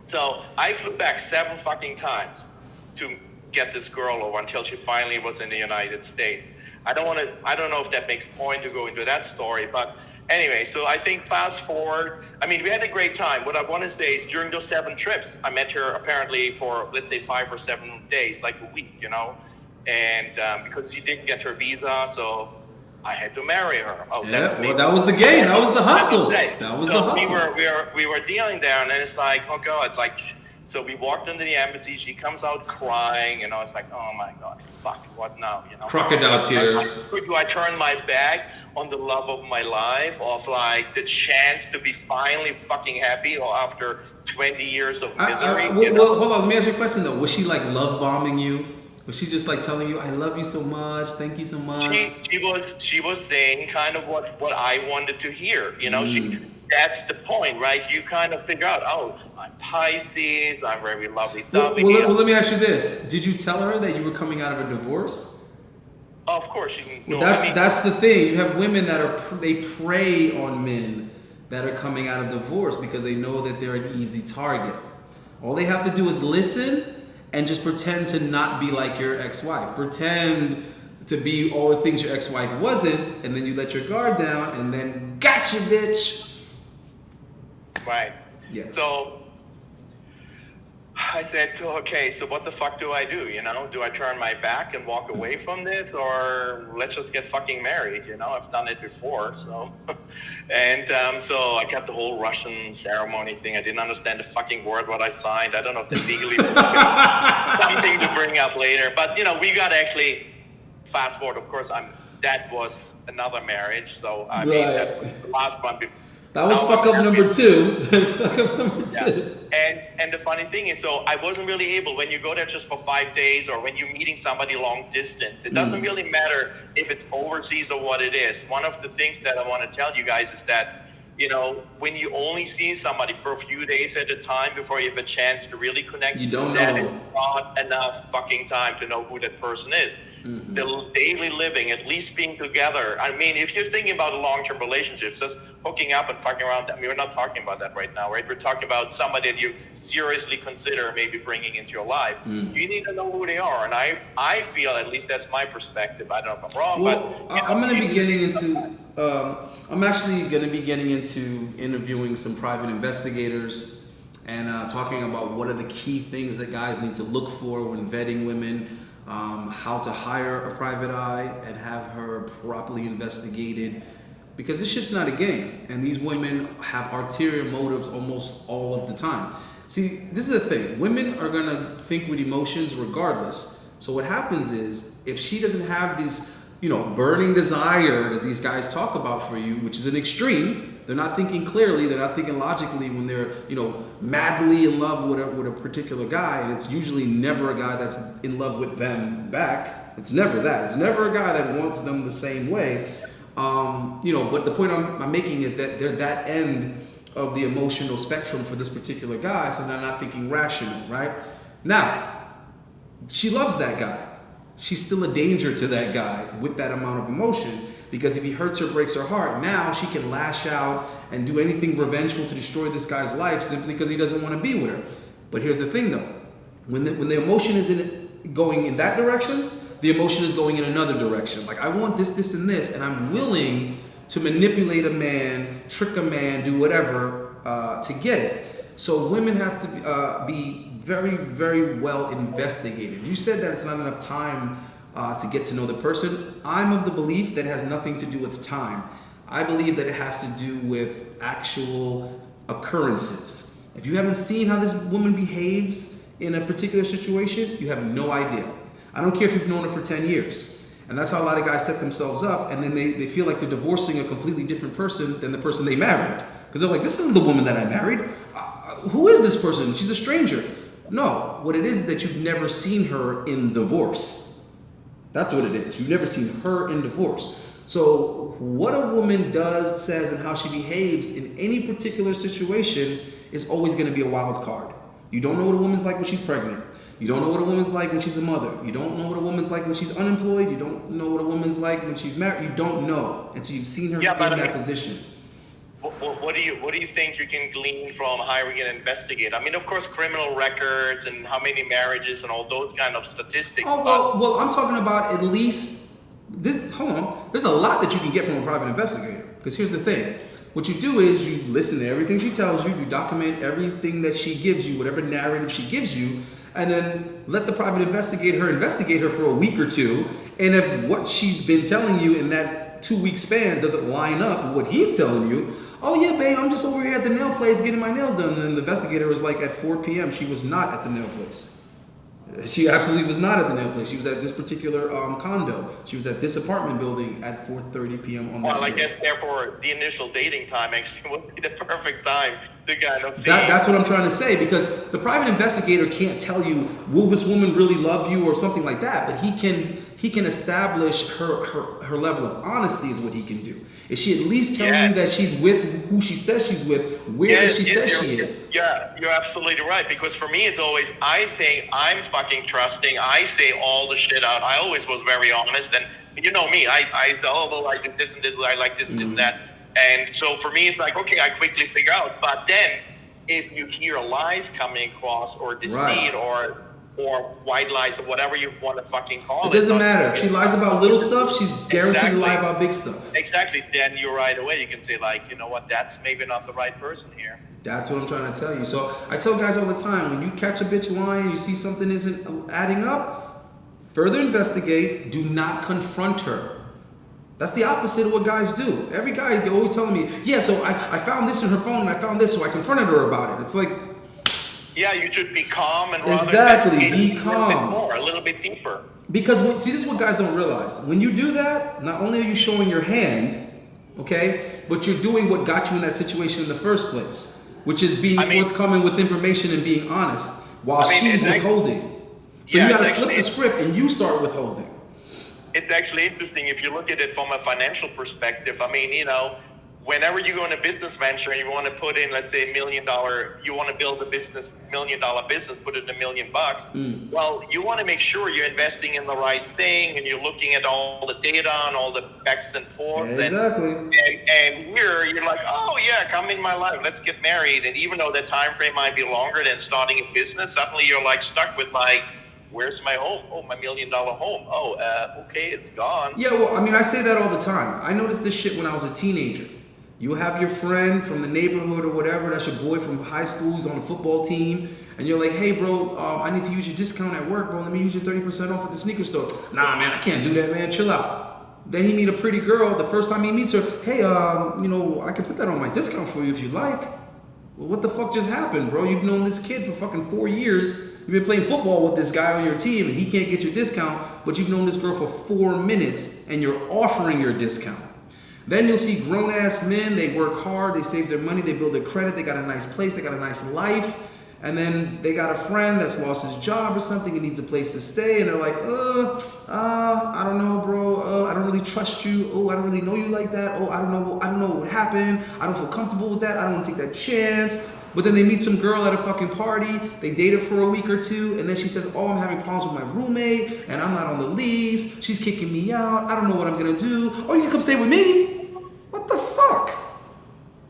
so I flew back 7 fucking times to get this girl over until she finally was in the United States. I don't know if that makes point to go into that story, but anyway, so I think fast forward, I mean, we had a great time. What I want to say is during those 7 trips, I met her apparently for, let's say, 5 or 7 days, like a week, you know, and because she didn't get her visa, so I had to marry her. Oh, yeah, well, that was the game. That was the hustle. That was the hustle. We were dealing there, and then it's like, oh God, like, so we walked into the embassy. She comes out crying, and I was like, oh my God, fuck, what now? You know, crocodile tears. Do I turn my back on the love of my life, of like the chance to be finally fucking happy, or after 20 years of misery? Well, hold on. Let me ask you a question though. Was she like love bombing you? Was she just like telling you, "I love you so much, thank you so much"? She was saying kind of what I wanted to hear. You know, that's the point, right? You kind of figure out, oh, I'm Pisces, I'm very lovely. Well, let me ask you this: did you tell her that you were coming out of a divorce? Oh, of course. That's the thing. You have women that they prey on men that are coming out of divorce because they know that they're an easy target. All they have to do is listen and just pretend to not be like your ex-wife. Pretend to be all the things your ex-wife wasn't, and then you let your guard down, and then gotcha, bitch. Right. Yeah. So I said, okay, so what the fuck do I do? You know, do I turn my back and walk away from this, or let's just get fucking married? You know, I've done it before, so. And so I got the whole Russian ceremony thing. I didn't understand the fucking word what I signed. I don't know if that's legally something to bring up later. But you know, we got to actually fast forward. Of course, that was another marriage, so I mean that was the last one before. That was fuck up number 2. That's fuck up number 2. And the funny thing is, so I wasn't really able, when you go there just for 5 days, or when you're meeting somebody long distance, it doesn't really matter if it's overseas or what it is. One of the things that I want to tell you guys is that, you know, when you only see somebody for a few days at a time before you have a chance to really connect, you don't know. That is not enough fucking time to know who that person is. The daily living, at least being together. I mean, if you're thinking about a long-term relationship, just hooking up and fucking around, I mean, we're not talking about that right now, right? We're talking about somebody that you seriously consider maybe bringing into your life. You need to know who they are. And I feel, at least that's my perspective. I don't know if I'm wrong, well, but... I'm going to be getting into... I'm actually going to be getting into interviewing some private investigators and talking about what are the key things that guys need to look for when vetting women, how to hire a private eye and have her properly investigated because this shit's not a game, and these women have ulterior motives almost all of the time. See, this is the thing. Women are gonna think with emotions regardless. So what happens is, if she doesn't have this, burning desire that these guys talk about for you, which is an extreme, they're not thinking clearly, they're not thinking logically when they're, madly in love with a particular guy, and it's usually never a guy that's in love with them back. It's never that. It's never a guy that wants them the same way. But the point I'm making is that they're that end of the emotional spectrum for this particular guy, so they're not thinking rational, right? Now, she loves that guy. She's still a danger to that guy with that amount of emotion, because if he hurts her, breaks her heart, now she can lash out and do anything revengeful to destroy this guy's life simply because he doesn't want to be with her. But here's the thing though, when the emotion isn't going in that direction, the emotion is going in another direction. Like, I want this, this, and this, and I'm willing to manipulate a man, trick a man, do whatever to get it. So women have to be very, very well investigated. You said that it's not enough time to get to know the person. I'm of the belief that it has nothing to do with time. I believe that it has to do with actual occurrences. If you haven't seen how this woman behaves in a particular situation, you have no idea. I don't care if you've known her for 10 years. And that's how a lot of guys set themselves up, and then they feel like they're divorcing a completely different person than the person they married. Because they're like, this isn't the woman that I married. Who is this person? She's a stranger. No, what it is that you've never seen her in divorce. That's what it is. You've never seen her in divorce. So what a woman does, says, and how she behaves in any particular situation is always going to be a wild card. You don't know what a woman's like when she's pregnant. You don't know what a woman's like when she's a mother. You don't know what a woman's like when she's unemployed. You don't know what a woman's like when she's married. You don't know until you've seen her in that position. What do you think you can glean from hiring an investigator? I mean, of course, criminal records and how many marriages and all those kind of statistics. Oh, well, I'm talking about at least this. Hold on, there's a lot that you can get from a private investigator. Because here's the thing: what you do is you listen to everything she tells you, you document everything that she gives you, whatever narrative she gives you, and then let the private investigator investigate her for a week or two. And if what she's been telling you in that 2-week span doesn't line up with what he's telling you, oh yeah, babe, I'm just over here at the nail place getting my nails done. And the investigator was like, at 4 p.m., she was not at the nail place. She absolutely was not at the nail place. She was at this particular condo. She was at this apartment building at 4:30 p.m. on that day. Well, I guess therefore the initial dating time actually would be the perfect time to kind of see. That's what I'm trying to say, because the private investigator can't tell you, will this woman really love you or something like that, but he can establish her level of honesty is what he can do. Is she at least telling you that she's with who she says she's with, where she says she is? Yeah, you're absolutely right. Because for me, it's always, I think I'm fucking trusting. I say all the shit out. I always was very honest. And you know me, I did this and did, I like this and did that. And so for me, it's like, okay, I quickly figure out. But then if you hear lies coming across, or deceit, or white lies, or whatever you want to fucking call it. It doesn't matter. If she lies about little stuff, she's guaranteed to lie about big stuff. Exactly. Then you right away, you can say like, you know what, that's maybe not the right person here. That's what I'm trying to tell you. So I tell guys all the time, when you catch a bitch lying, you see something isn't adding up, further investigate, do not confront her. That's the opposite of what guys do. Every guy, they're always telling me, yeah, so I found this in her phone and I found this, so I confronted her about it. It's like, yeah, you should be calm and exactly, be calm. A little bit more, a little bit deeper. Because, see, this is what guys don't realize. When you do that, not only are you showing your hand, okay, but you're doing what got you in that situation in the first place, which is being forthcoming with information and being honest while she's withholding. So you got to flip the script and you start withholding. It's actually interesting if you look at it from a financial perspective. I mean, you know, whenever you go in a business venture and you want to put in, let's say, $1 million, you want to build a $1 million business, put in $1 million. Well, you want to make sure you're investing in the right thing, and you're looking at all the data and all the backs and forth. Yeah, exactly. And you're like, oh yeah, come in my life, let's get married. And even though the time frame might be longer than starting a business, suddenly you're like stuck with like, where's my home? Oh, my $1 million home. Oh, okay, it's gone. Yeah, well, I mean, I say that all the time. I noticed this shit when I was a teenager. You have your friend from the neighborhood or whatever, that's your boy from high school, who's on the football team, and you're like, hey, bro, I need to use your discount at work, bro. Let me use your 30% off at the sneaker store. Nah, man, I can't do that, man. Chill out. Then he meet a pretty girl. The first time he meets her, hey, I can put that on my discount for you if you like. Well, what the fuck just happened, bro? You've known this kid for fucking 4 years. You've been playing football with this guy on your team, and he can't get your discount, but you've known this girl for 4 minutes, and you're offering your discount. Then you'll see grown-ass men, they work hard, they save their money, they build their credit, they got a nice place, they got a nice life, and then they got a friend that's lost his job or something and needs a place to stay, and they're like, I don't know, bro, I don't really trust you, I don't really know you like that, I don't know what happened, I don't feel comfortable with that, I don't want to take that chance. But then they meet some girl at a fucking party, they date her for a week or two, and then she says, I'm having problems with my roommate, and I'm not on the lease, she's kicking me out, I don't know what I'm gonna do. Oh, you can come stay with me? What the fuck?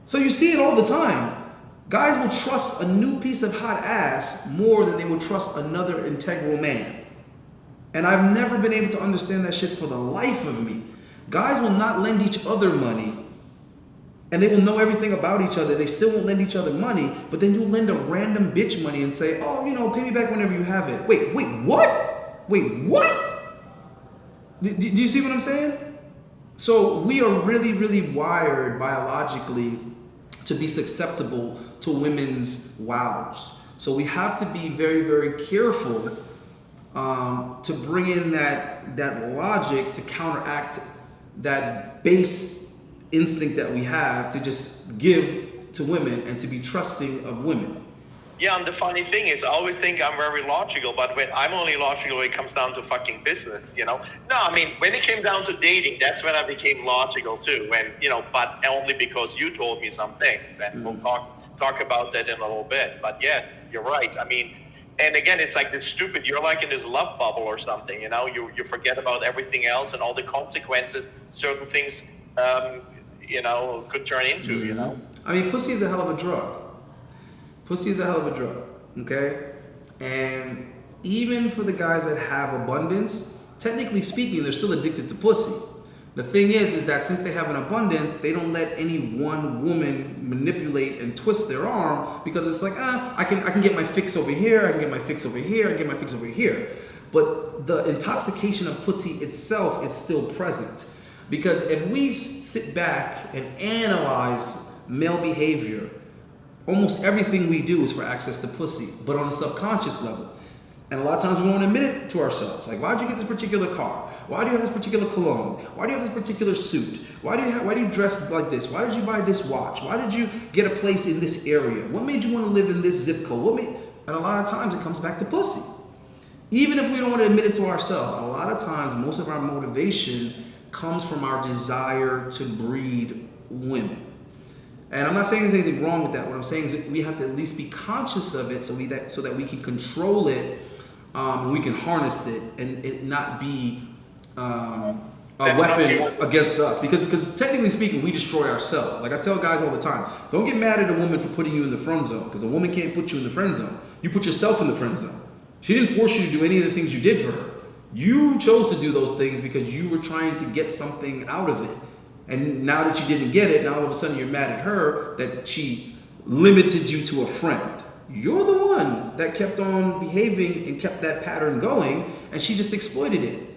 So you see it all the time. Guys will trust a new piece of hot ass more than they will trust another integral man. And I've never been able to understand that shit for the life of me. Guys will not lend each other money, and they will know everything about each other. They still won't lend each other money, but then you'll lend a random bitch money and say, pay me back whenever you have it. Wait, what? Wait, what? Do you see what I'm saying? So we are really, really wired biologically to be susceptible to women's wows. So we have to be very, very careful to bring in that logic to counteract that base instinct that we have to just give to women and to be trusting of women. Yeah, and the funny thing is, I always think I'm very logical, but when I'm only logical when it comes down to fucking business, No, I mean, when it came down to dating, that's when I became logical too. But only because you told me some things, and we'll talk about that in a little bit. But yes, you're right. I mean, and again, it's like this stupid. You're like in this love bubble or something. You forget about everything else and all the consequences certain things, could turn into. I mean, pussy is a hell of a drug. Pussy is a hell of a drug, okay? And even for the guys that have abundance, technically speaking, they're still addicted to pussy. The thing is that since they have an abundance, they don't let any one woman manipulate and twist their arm, because it's like, I can get my fix over here, I can get my fix over here, I can get my fix over here. But the intoxication of pussy itself is still present. Because if we sit back and analyze male behavior, almost everything we do is for access to pussy, but on a subconscious level. And a lot of times we won't admit it to ourselves. Like, why'd you get this particular car? Why do you have this particular cologne? Why do you have this particular suit? Why do you dress like this? Why did you buy this watch? Why did you get a place in this area? What made you want to live in this zip code? And a lot of times it comes back to pussy. Even if we don't want to admit it to ourselves, a lot of times most of our motivation comes from our desire to breed women. And I'm not saying there's anything wrong with that. What I'm saying is that we have to at least be conscious of it so that we can control it, and we can harness it, and it not be a weapon against us. Because technically speaking, we destroy ourselves. Like I tell guys all the time, don't get mad at a woman for putting you in the friend zone, because a woman can't put you in the friend zone. You put yourself in the friend zone. She didn't force you to do any of the things you did for her. You chose to do those things because you were trying to get something out of it. And now that you didn't get it, now all of a sudden you're mad at her that she limited you to a friend. You're the one that kept on behaving and kept that pattern going, and she just exploited it.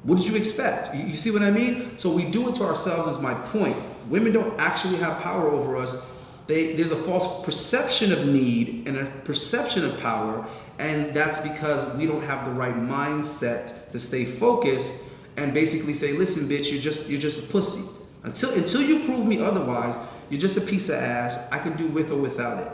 What did you expect? You see what I mean? So we do it to ourselves is my point. Women don't actually have power over us. There's a false perception of need and a perception of power, and that's because we don't have the right mindset to stay focused and basically say, listen, bitch, you're just a pussy. Until you prove me otherwise, you're just a piece of ass. I can do with or without it.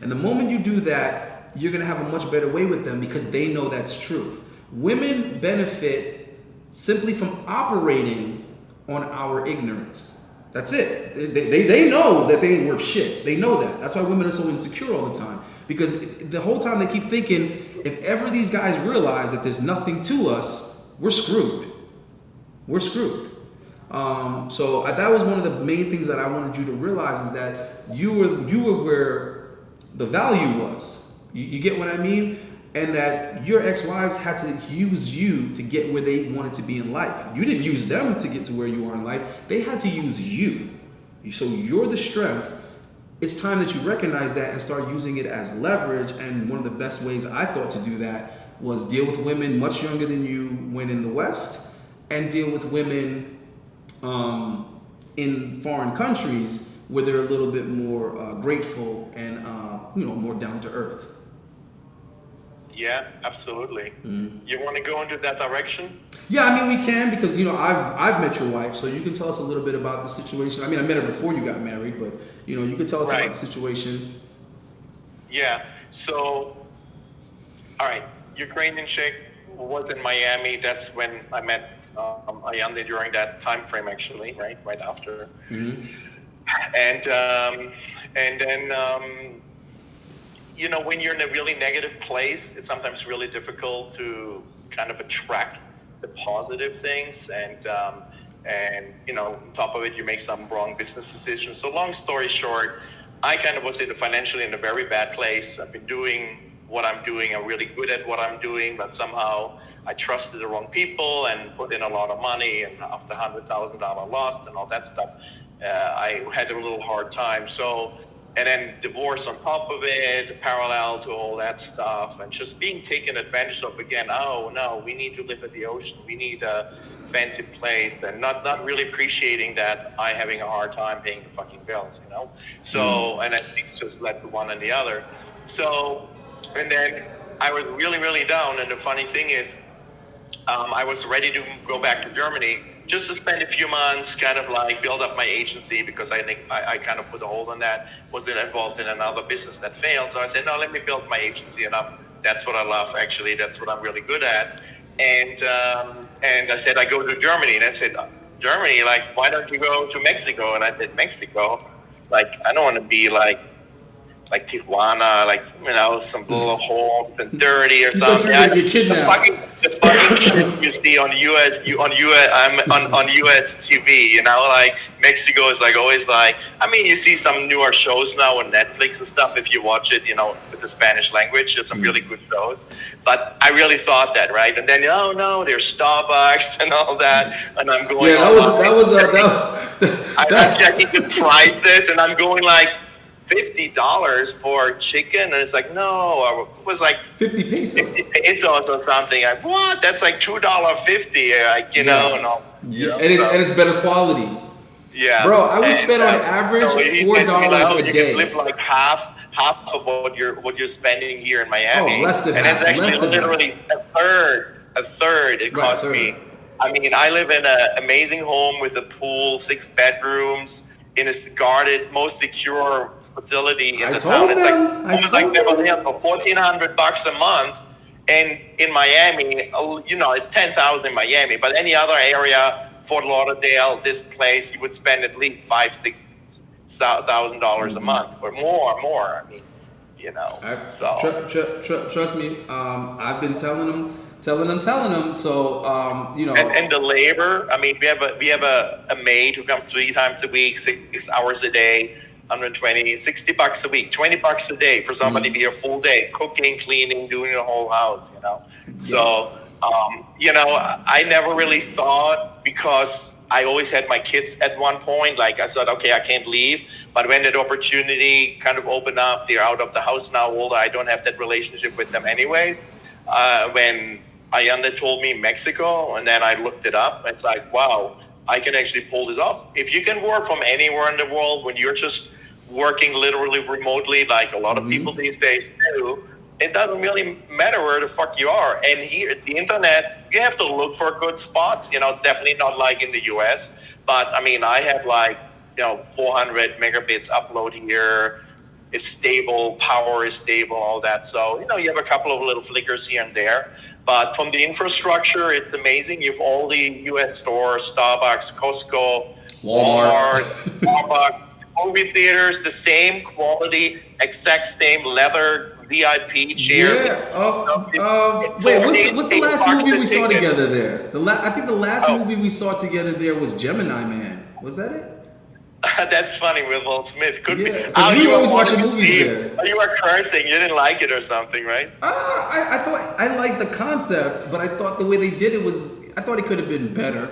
And the moment you do that, you're going to have a much better way with them because they know that's true. Women benefit simply from operating on our ignorance. That's it. They know that they ain't worth shit. They know that. That's why women are so insecure all the time. Because the whole time they keep thinking, if ever these guys realize that there's nothing to us, we're screwed. We're screwed. So that was one of the main things that I wanted you to realize, is that you were where the value was. You get what I mean? And that your ex-wives had to use you to get where they wanted to be in life. You didn't use them to get to where you are in life. They had to use you. So you're the strength. It's time that you recognize that and start using it as leverage. And one of the best ways I thought to do that was deal with women much younger than you when in the West, and deal with women in foreign countries where they're a little bit more grateful and more down to earth. Yeah, absolutely. You want to go into that direction? Yeah, I mean we can, because I've met your wife, so you can tell us a little bit about the situation. I mean, I met her before you got married, but you could tell us about the situation. Yeah. So, all right, Ukrainian chick was in Miami. That's when I met Ayande during that time frame, actually, right after. And then when you're in a really negative place, it's sometimes really difficult to kind of attract the positive things, and on top of it, you make some wrong business decisions. So long story short, I kind of was financially in a very bad place. I've been doing what I'm doing. I'm really good at what I'm doing, but somehow I trusted the wrong people and put in a lot of money, and after $100,000 loss and all that stuff, I had a little hard time. So, and then divorce on top of it, parallel to all that stuff, and just being taken advantage of again. Oh no, we need to live at the ocean. We need a fancy place, and not really appreciating that I having a hard time paying the fucking bills, So, and I think it just led to one and the other. So, and then I was really, really down. And the funny thing is, I was ready to go back to Germany just to spend a few months, kind of like build up my agency, because I think I kind of put a hold on that. Was involved in another business that failed. So I said, no, let me build my agency up. That's what I love, actually. That's what I'm really good at. And I said, I go to Germany. And I said, Germany, like, why don't you go to Mexico? And I said, Mexico? Like, I don't want to be like Tijuana, some little homes and dirty or something. The fucking shit you see on US TV, like Mexico is always you see some newer shows now on Netflix and stuff if you watch it, with the Spanish language. There's some really good shows. But I really thought that, right? And then no, there's Starbucks and all that, and I'm going. I'm checking the prices, and I'm going $50 for chicken, and it's no, it was 50 pesos. 50 pesos or something. What? That's $2.50. No. Yeah, and it's better quality. Yeah, bro. I would spend on average $4 a day. You can live half of what you're spending here in Miami. Oh, less than half. And it's actually literally a third. It cost me. I mean, I live in an amazing home with a pool, 6 bedrooms, in a guarded, most secure facility in the town. It's Beverly Hills for $1,400 a month, and in Miami, it's $10,000 in Miami, but any other area, Fort Lauderdale, this place, you would spend at least $5,000-$6,000 a month, or more. I mean, So trust me, I've been telling them. So and the labor. I mean, we have a maid who comes 3 times a week, 6 hours a day, 120, $60 a week, $20 a day for somebody to be a full day, cooking, cleaning, doing the whole house. So I never really thought, because I always had my kids at one point. I thought, okay, I can't leave. But when that opportunity kind of opened up, they're out of the house now, older. I don't have that relationship with them anyways. When Ayanda told me Mexico, and then I looked it up, it's wow, I can actually pull this off. If you can work from anywhere in the world, when you're just working literally remotely, like a lot of people these days do, it doesn't really matter where the fuck you are. And here at the internet, you have to look for good spots. It's definitely not like in the US, but I mean, I have 400 megabits upload here. It's stable, power is stable, all that. So, you have a couple of little flickers here and there. But from the infrastructure, it's amazing. You have all the U.S. stores, Starbucks, Costco, Walmart, Starbucks, movie theaters, the same quality, exact same leather VIP chair. Yeah. Wait, what's the last movie we saw together there? I think the last movie we saw together there was Gemini Man. Was that it? That's funny with Will Smith. Could be. We always watching movies there. You were cursing. You didn't like it or something, right? I thought I liked the concept, but I thought the way they did it I thought it could have been better.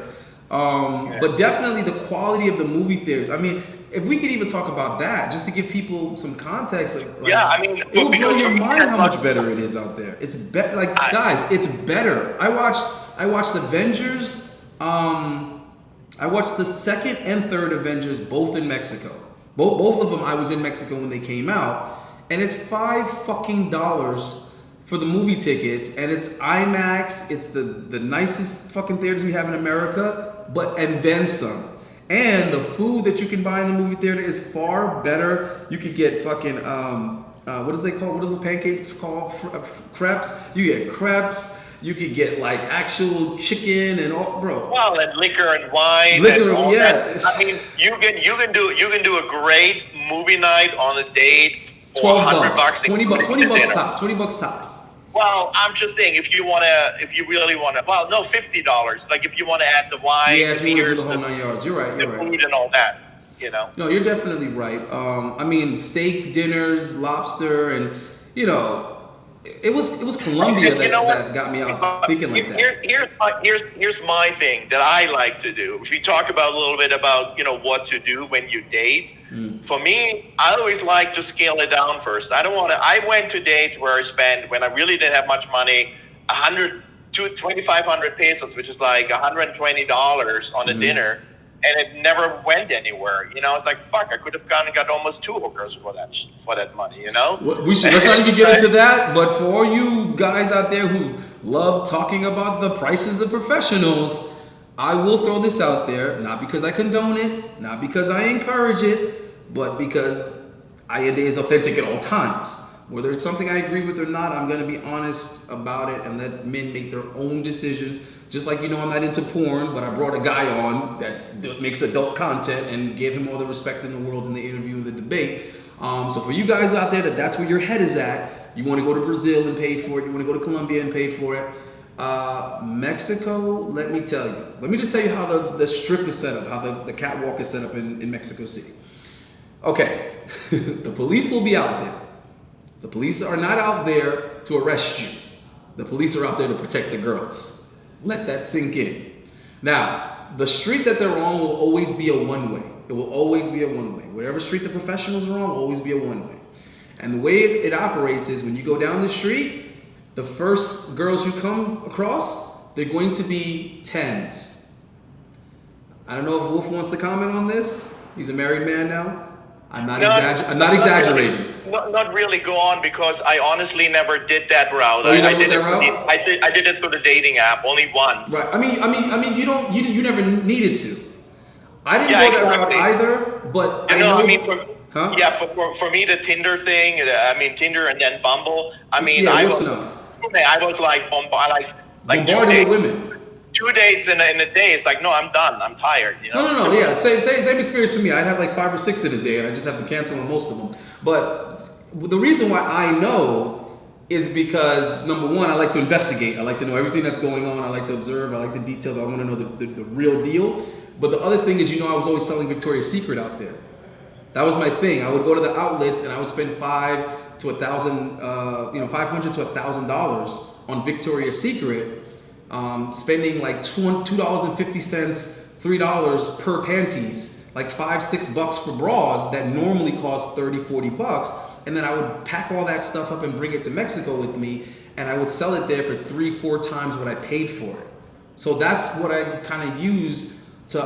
But definitely the quality of the movie theaters. I mean, if we could even talk about that, just to give people some context. It would blow your mind how much better it is out there. It's guys, it's better. I watched Avengers. I watched the second and third Avengers both in Mexico. Both of them, I was in Mexico when they came out, and it's $5 for the movie tickets, and it's IMAX. It's the nicest fucking theaters we have in America, and then some. And the food that you can buy in the movie theater is far better. You could get fucking what is they called? What is the pancakes called? Crepes. You get crepes. You could get like actual chicken and all, bro. Well, and liquor and wine. Liquor, and all yeah. That. I mean, you can do a great movie night on a date for $12, $100. $20 top. $20 tops. Well, I'm just saying, if you really wanna, well, no, $50. Like if you want to add the wine, yeah, the if you want to beers, do the whole 9 yards, you're right. the food and all that. You know. No, you're definitely right. I mean, steak dinners, lobster, and you know, it was Colombia that got me out thinking like that. Here's my thing that I like to do. If we talk about a little bit about what to do when you date. For me, I always like to scale it down first. I went to dates where I spent, when I really didn't have much money, 2,500 pesos, which is like $120 on a dinner, and it never went anywhere. It's like, fuck, I could have gone and got almost 2 hookers for that money, Let's not even get into that, but for all you guys out there who love talking about the prices of professionals, I will throw this out there, not because I condone it, not because I encourage it, but because Ayade is authentic at all times. Whether it's something I agree with or not, I'm going to be honest about it and let men make their own decisions. Just like, I'm not into porn, but I brought a guy on that makes adult content and gave him all the respect in the world in the interview and the debate. So for you guys out there that's where your head is at, you want to go to Brazil and pay for it, you want to go to Colombia and pay for it. Mexico, let me just tell you how the strip is set up, how the catwalk is set up in Mexico City. Okay, the police will be out there. The police are not out there to arrest you. The police are out there to protect the girls. Let that sink in. Now, the street that they're on will always be a one-way. It will always be a one-way. Whatever street the professionals are on will always be a one-way. And the way it operates is when you go down the street, the first girls you come across, they're going to be 10s. I don't know if Wolf wants to comment on this. He's a married man now. I'm not exaggerating. Not really. Go on, because I honestly never did that route. Oh, you never did that route? I did it through the dating app only once. Right. I mean, you never needed to. I didn't go that route either, but for me, the Tinder thing. Tinder and then Bumble. I was like bombarding with women. 2 dates in a day. It's like, no, I'm done. I'm tired. No. Yeah, same experience for me. I'd have like 5 or 6 in a day, and I just have to cancel on most of them. But the reason why I know is because, number one, I like to investigate. I like to know everything that's going on. I like to observe. I like the details. I want to know the real deal. But the other thing is, I was always selling Victoria's Secret out there. That was my thing. I would go to the outlets and I would spend $500 to $1,000 on Victoria's Secret. Spending like $2.50, $3 per panties, like $5-6 for bras that normally cost $30-40, and then I would pack all that stuff up and bring it to Mexico with me, and I would sell it there for 3-4 times what I paid for it. So that's what I kind of use to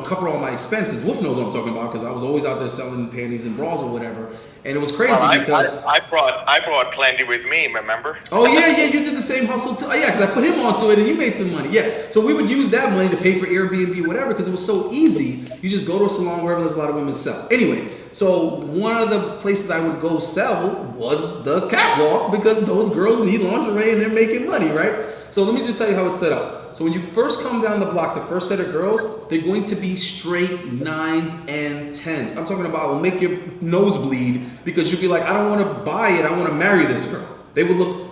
cover all my expenses. Wolf knows what I'm talking about because I was always out there selling panties and bras or whatever. And it was crazy because I brought plenty with me, remember? Oh yeah, you did the same hustle too. Oh yeah, because I put him onto it and you made some money. Yeah, so we would use that money to pay for Airbnb, whatever, because it was so easy. You just go to a salon wherever there's a lot of women sell. Anyway, so one of the places I would go sell was the catwalk because those girls need lingerie and they're making money, right? So let me just tell you how it's set up. So when you first come down the block, the first set of girls, they're going to be straight 9s and 10s. I'm talking about will make your nose bleed because you'll be like, I don't want to buy it, I want to marry this girl. They would look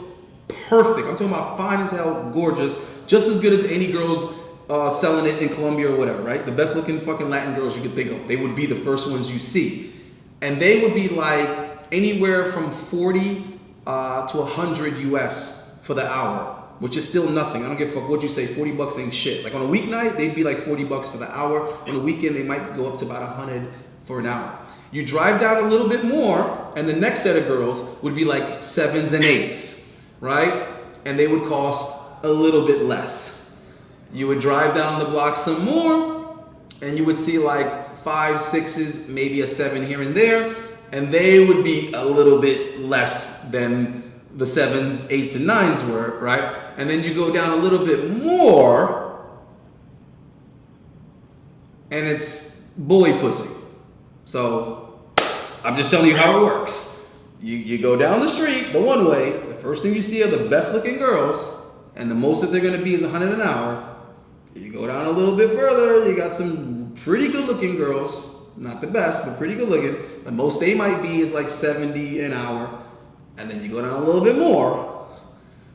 perfect. I'm talking about fine as hell, gorgeous, just as good as any girls selling it in Colombia or whatever, right? The best looking fucking Latin girls you could think of. They would be the first ones you see. And they would be like anywhere from 40 to 100 US for the hour, which is still nothing. I don't give a fuck what you say, $40 ain't shit. Like on a weeknight, they'd be like $40 for the hour. On a weekend, they might go up to about 100 for an hour. You drive down a little bit more, and the next set of girls would be like 7s and 8s, right? And they would cost a little bit less. You would drive down the block some more, and you would see like 5, 6s, maybe a 7 here and there, and they would be a little bit less than the 7s, 8s, and 9s were, right? And then you go down a little bit more, and it's boy pussy. So I'm just telling you how it works. You go down the street, the one way, the first thing you see are the best looking girls, and the most that they're gonna be is 100 an hour. You go down a little bit further, you got some pretty good looking girls, not the best, but pretty good looking. The most they might be is like 70 an hour. And then you go down a little bit more.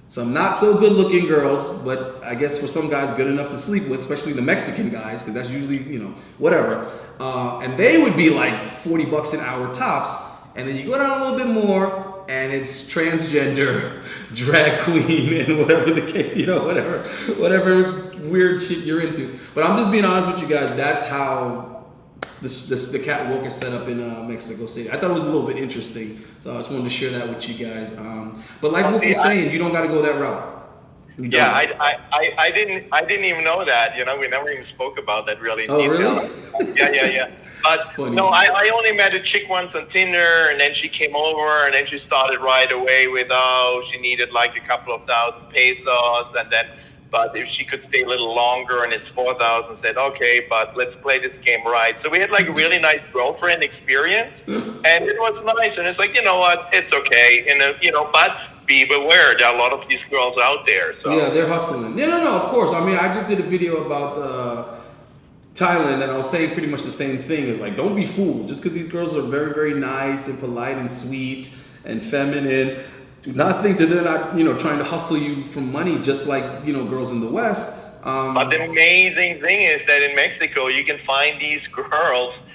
Some not so good looking girls, but I guess for some guys good enough to sleep with, especially the Mexican guys, because that's usually, whatever. And they would be like 40 bucks an hour tops. And then you go down a little bit more, and it's transgender, drag queen, and whatever the case, whatever weird shit you're into. But I'm just being honest with you guys. That's how the catwalk is set up in Mexico City. I thought it was a little bit interesting, so I just wanted to share that with you guys. But like Wolf was saying, you don't got to go that route. Yeah, I didn't even know that. We never even spoke about that really. Oh, really? Yeah. But no, I only met a chick once on Tinder, and then she came over, and then she started right away with, she needed like a couple of thousand pesos, and then, but if she could stay a little longer, and it's 4,000, said, okay, but let's play this game right. So we had like a really nice girlfriend experience, and it was nice. And it's like, you know what, it's okay, but be beware, there are a lot of these girls out there. So yeah, they're hustling. No, of course. I mean, I just did a video about Thailand, and I was saying pretty much the same thing. It's like, don't be fooled. Just because these girls are very, very nice and polite and sweet and feminine, do not think that they're not, trying to hustle you for money, just like, girls in the West. But the amazing thing is that in Mexico, you can find these girls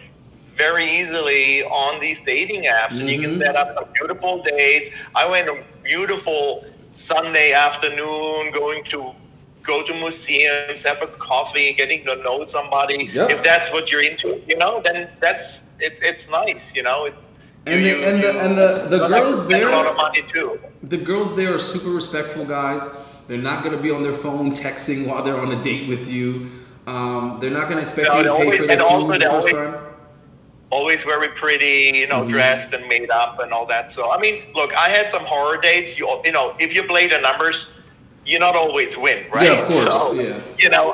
very easily on these dating apps, and you can set up some beautiful dates. I went a beautiful Sunday afternoon go to museums, have a coffee, getting to know somebody. Yep. If that's what you're into, then that's it. It's nice, It's the girls there, a lot of money too. The girls there are super respectful guys. They're not going to be on their phone texting while they're on a date with you. They're not going to expect you to pay for their food the first time. Always very pretty, dressed and made up and all that. So I mean, look, I had some horror dates. If you play the numbers, you not always win, right? Yeah, of course. So, yeah.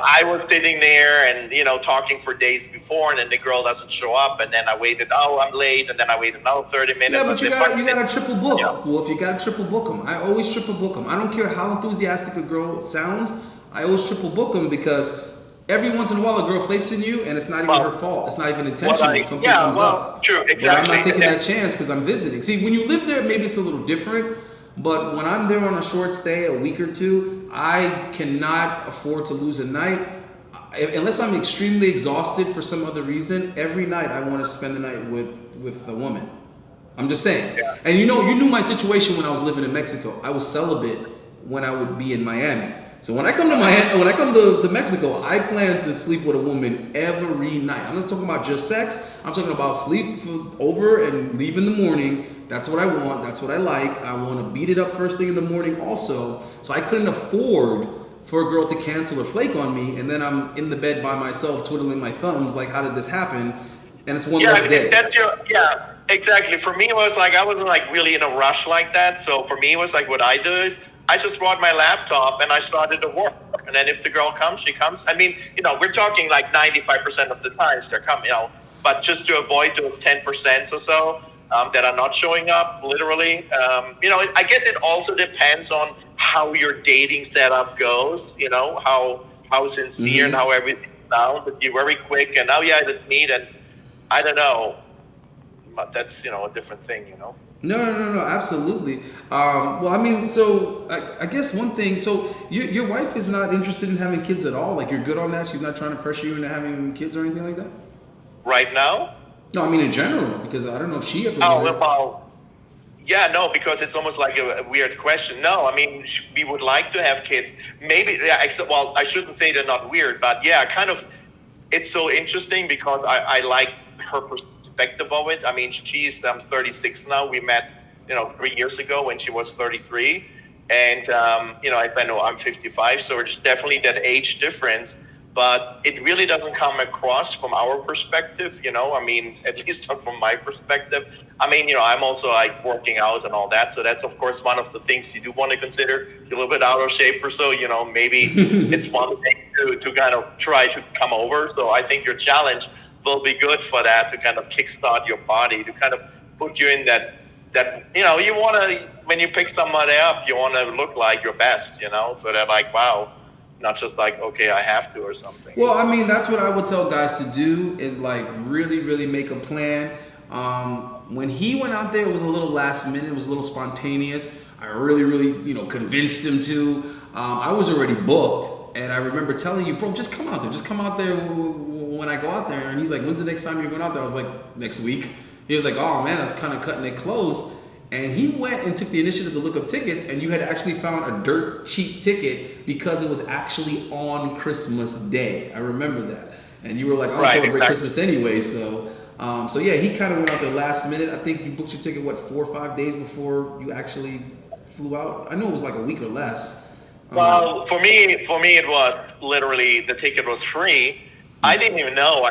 I was sitting there and, talking for days before, and then the girl doesn't show up, and then I waited, I'm late, and then I waited another 30 minutes. Yeah, but you got to triple book. Yeah. Well, if you got to triple book them, I always triple book them. I don't care how enthusiastic a girl sounds, I always triple book them, because every once in a while a girl flakes on you, and it's not even her fault. It's not even intentional. Something comes up. True, exactly. But I'm not taking that chance because I'm visiting. See, when you live there, maybe it's a little different. But when I'm there on a short stay, a week or two, I cannot afford to lose a night. Unless I'm extremely exhausted for some other reason, every night I want to spend the night with a woman. I'm just saying. Yeah. And you knew my situation when I was living in Mexico. I was celibate when I would be in Miami. So when I come to Mexico, I plan to sleep with a woman every night. I'm not talking about just sex. I'm talking about sleep over and leave in the morning. That's what I want. That's what I like. I want to beat it up first thing in the morning also. So I couldn't afford for a girl to cancel or flake on me, and then I'm in the bed by myself twiddling my thumbs like, how did this happen? And it's one less day. Exactly. For me, it was like, I wasn't like really in a rush like that. So for me, it was like, what I do is I just brought my laptop and I started to work. And then if the girl comes, she comes. I mean, we're talking like 95% of the times they're coming, but just to avoid those 10% or so that are not showing up, literally. I guess it also depends on how your dating setup goes, how sincere and how everything sounds. If you're very quick and, let's meet, and I don't know. But that's, a different thing, No, absolutely. Well, I mean, so I guess one thing, so your wife is not interested in having kids at all? Like, you're good on that? She's not trying to pressure you into having kids or anything like that? Right now? No, I mean in general, because I don't know if she ever... No, because it's almost like a weird question. No, I mean, we would like to have kids. Maybe, I shouldn't say they're not weird, but kind of, it's so interesting because I like her perspective of it. I mean, she's 36 now. We met, 3 years ago when she was 33. And, I know I'm 55, so there's definitely that age difference. but it really doesn't come across from our perspective, I mean, at least not from my perspective. I mean, I'm also like working out and all that. So that's, of course, one of the things you do want to consider. You're a little bit out of shape or so, maybe it's one thing to kind of try to come over. So I think your challenge will be good for that, to kind of kickstart your body, to kind of put you in that you want to, when you pick somebody up, you want to look like your best, so they're like, wow, not just like, okay, I have to or something. Well, I mean, that's what I would tell guys to do, is like really, really make a plan. When he went out there, it was a little last minute, it was a little spontaneous. I really, really, convinced him to. I was already booked, and I remember telling you, bro, just come out there when I go out there. And he's like, when's the next time you're going out there? I was like, next week. He was like, oh man, that's kind of cutting it close. And he went and took the initiative to look up tickets, and you had actually found a dirt cheap ticket because it was actually on Christmas Day. I remember that. And you were like, I don't celebrate Christmas anyway. So yeah, he kind of went out there last minute. I think you booked your ticket, 4 or 5 days before you actually flew out? I know it was like a week or less. Well, for me, it was literally, the ticket was free. I didn't even know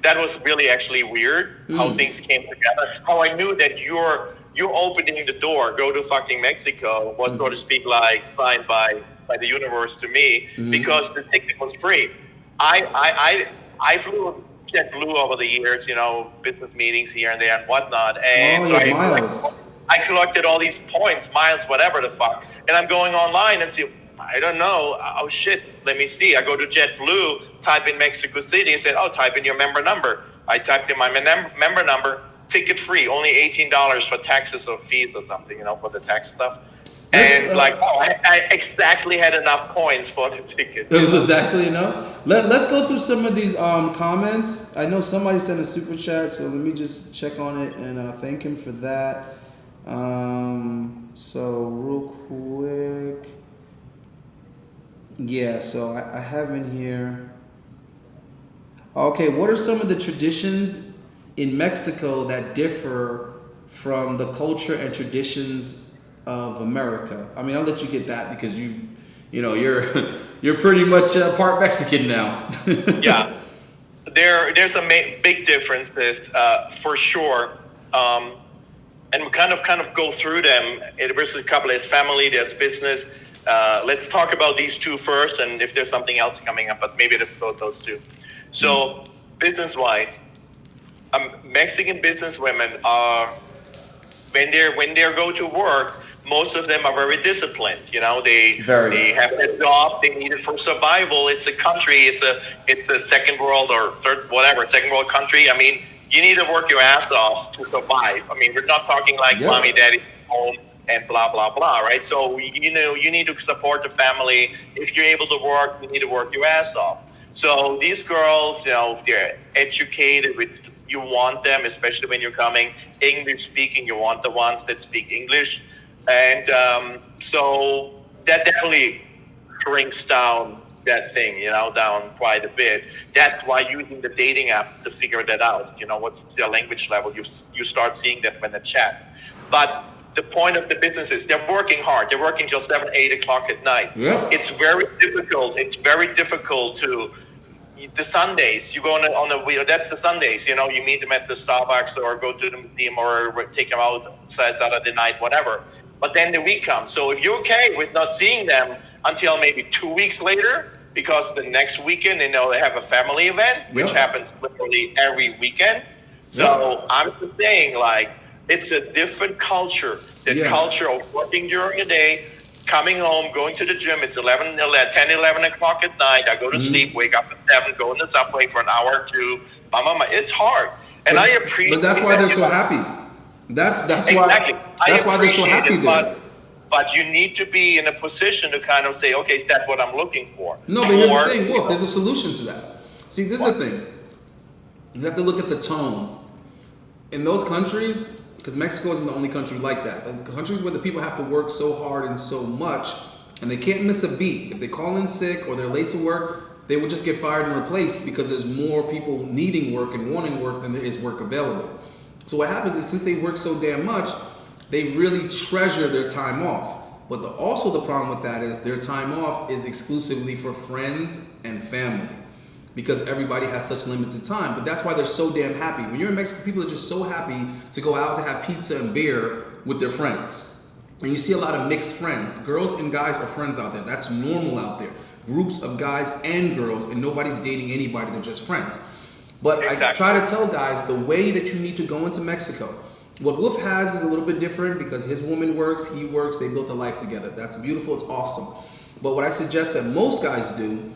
that was really actually weird how things came together. How I knew that you're opening the door, go to fucking Mexico, was, so to speak, like signed by the universe to me, because the ticket was free. I flew JetBlue over the years, business meetings here and there and whatnot, and I collected all these points, miles, whatever the fuck, and I'm going online and see, I don't know, oh shit, let me see. I go to JetBlue, type in Mexico City, and said, oh, type in your member number. I typed in my member number, ticket free, only $18 for taxes or fees or something, for the tax stuff. And I exactly had enough points for the ticket. It was exactly enough. Let's go through some of these comments. I know somebody sent a super chat, so let me just check on it and thank him for that. So real quick. Yeah, so I have in here. Okay, what are some of the traditions in Mexico that differ from the culture and traditions of America? I mean, I'll let you get that because you're pretty much part Mexican now. Yeah, there's a big differences for sure, and we kind of go through them. There's a couple. There's family, there's business. Let's talk about these two first, and if there's something else coming up, but maybe let's throw those two. So, business-wise, Mexican business women are, when they go to work, most of them are very disciplined. They have their job, they need it for survival. It's a country, it's a second world or second world country. I mean, you need to work your ass off to survive. I mean, we're not talking like mommy, daddy, home, and blah, blah, blah, right? So, you need to support the family. If you're able to work, you need to work your ass off. So these girls, if they're educated, you want them, especially when you're coming English speaking, you want the ones that speak English. And so that definitely shrinks down that thing, down quite a bit. That's why using the dating app to figure that out, what's their language level, you start seeing that when they chat. But the point of the business is they're working hard. They're working till 7, 8 o'clock at night. Yeah. It's very difficult. to, the Sundays, you go on a that's the Sundays, you meet them at the Starbucks or go to the museum or take them out Saturday night, whatever. But then the week comes. So if you're okay with not seeing them until maybe 2 weeks later, because the next weekend, they have a family event, which happens literally every weekend. So I'm just saying, it's a different culture. The culture of working during the day, coming home, going to the gym. It's 10, 11 o'clock at night. I go to sleep, wake up at 7, go in the subway for an hour or two. It's hard. And I appreciate But that's why they're so happy. That's exactly. why they're so happy there. But you need to be in a position to kind of say, okay, is that what I'm looking for? No, but here's the thing, Wolf, there's a solution to that. See, this is the thing. You have to look at the tone. In those countries, because Mexico isn't the only country like that. The countries where the people have to work so hard and so much, and they can't miss a beat. If they call in sick or they're late to work, they will just get fired and replaced because there's more people needing work and wanting work than there is work available. So what happens is since they work so damn much, they really treasure their time off. But also the problem with that is their time off is exclusively for friends and family. because everybody has such limited time. But that's why they're so damn happy. When you're in Mexico, people are just so happy to go out to have pizza and beer with their friends. And you see a lot of mixed friends. Girls and guys are friends out there. That's normal out there. Groups of guys and girls, and nobody's dating anybody. They're just friends. But exactly. I try to tell guys the way that you need to go into Mexico. What Wolf has is a little bit different because his woman works, he works, they built a life together. That's beautiful, it's awesome. But what I suggest that most guys do,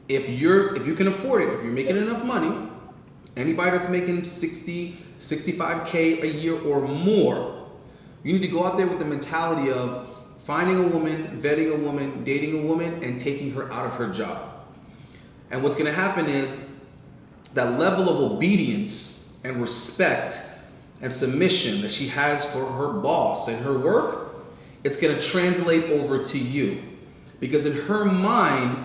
if you can afford it, if you're making enough money, anybody that's making 60, 65K a year or more, you need to go out there with the mentality of finding a woman, vetting a woman, dating a woman, and taking her out of her job. And what's gonna happen is that level of obedience and respect and submission that she has for her boss and her work, it's gonna translate over to you. Because in her mind,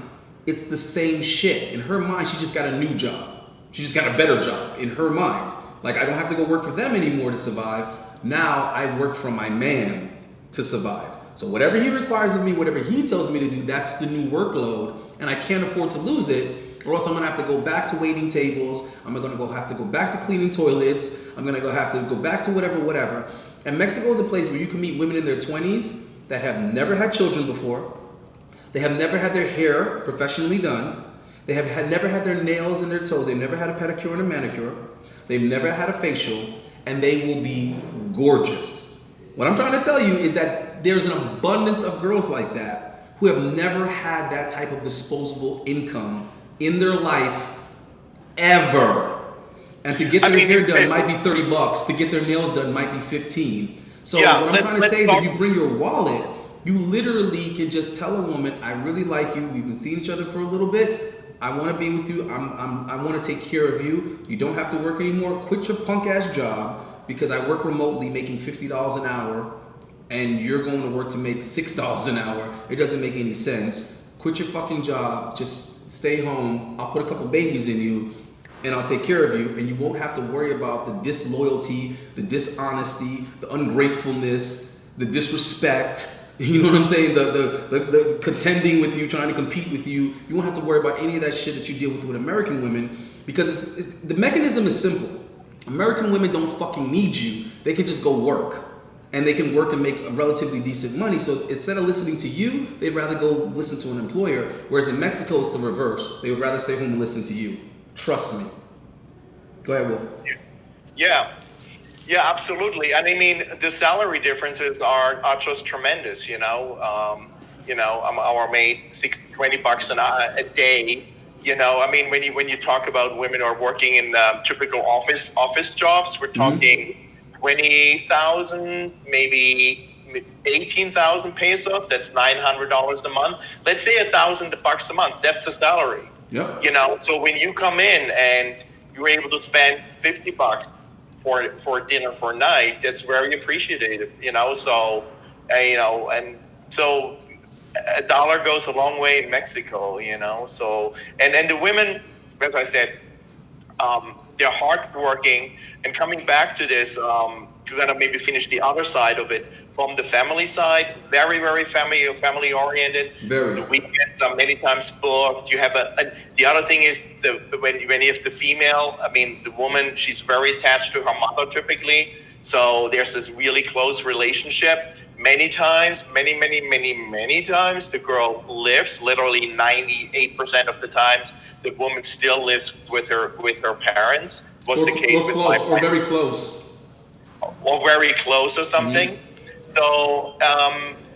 it's the same shit. In her mind, she just got a new job. She just got a better job in her mind. Like, I don't have to go work for them anymore to survive. Now I work for my man to survive. So whatever he requires of me, whatever he tells me to do, that's the new workload. And I can't afford to lose it, or else I'm gonna have to go back to waiting tables. I'm gonna have to go back to cleaning toilets. I'm gonna have to go back to whatever. And Mexico is a place where you can meet women in their 20s that have never had children before. They have never had their hair professionally done. They have never had their nails and their toes. They've never had a pedicure and a manicure. They've never had a facial, and they will be gorgeous. What I'm trying to tell you is that there's an abundance of girls like that who have never had that type of disposable income in their life ever. And to get their hair done might be $30. To get their nails done might be 15. So what I'm trying to say is if you bring your wallet, you literally can just tell a woman, I really like you. We've been seeing each other for a little bit. I want to be with you. I want to take care of you. You don't have to work anymore. Quit your punk ass job because I work remotely making $50 an hour and you're going to work to make $6 an hour. It doesn't make any sense. Quit your fucking job. Just stay home. I'll put a couple babies in you and I'll take care of you. And you won't have to worry about the disloyalty, the dishonesty, the ungratefulness, the disrespect. You know what I'm saying? The contending with you, trying to compete with you. You won't have to worry about any of that shit that you deal with American women because the mechanism is simple. American women don't fucking need you. They can just go work. And they can work and make a relatively decent money. So instead of listening to you, they'd rather go listen to an employer. Whereas in Mexico, it's the reverse. They would rather stay home and listen to you. Trust me. Go ahead, Wolf. Yeah, absolutely. And I mean, the salary differences are just tremendous. Our maid, $20 a day. I mean, when you talk about women who are working in typical office jobs, we're talking 20,000, maybe 18,000 pesos. That's $900 a month. Let's say $1,000 a month. That's the salary. Yep. So when you come in and you're able to spend $50 for dinner for a night, that's very appreciated. So a dollar goes a long way in Mexico. So and the women, as I said, they're hardworking. And coming back to this, you're gonna maybe finish the other side of it. From the family side, very, very family oriented. Very. The weekends are many times booked. You have the other thing is when you have the female, I mean the woman, she's very attached to her mother typically. So there's this really close relationship. Many times, many times, the girl lives. Literally 98% of the times, the woman still lives with her parents. Was the case with my or very close. Or very close or something. Mm-hmm. So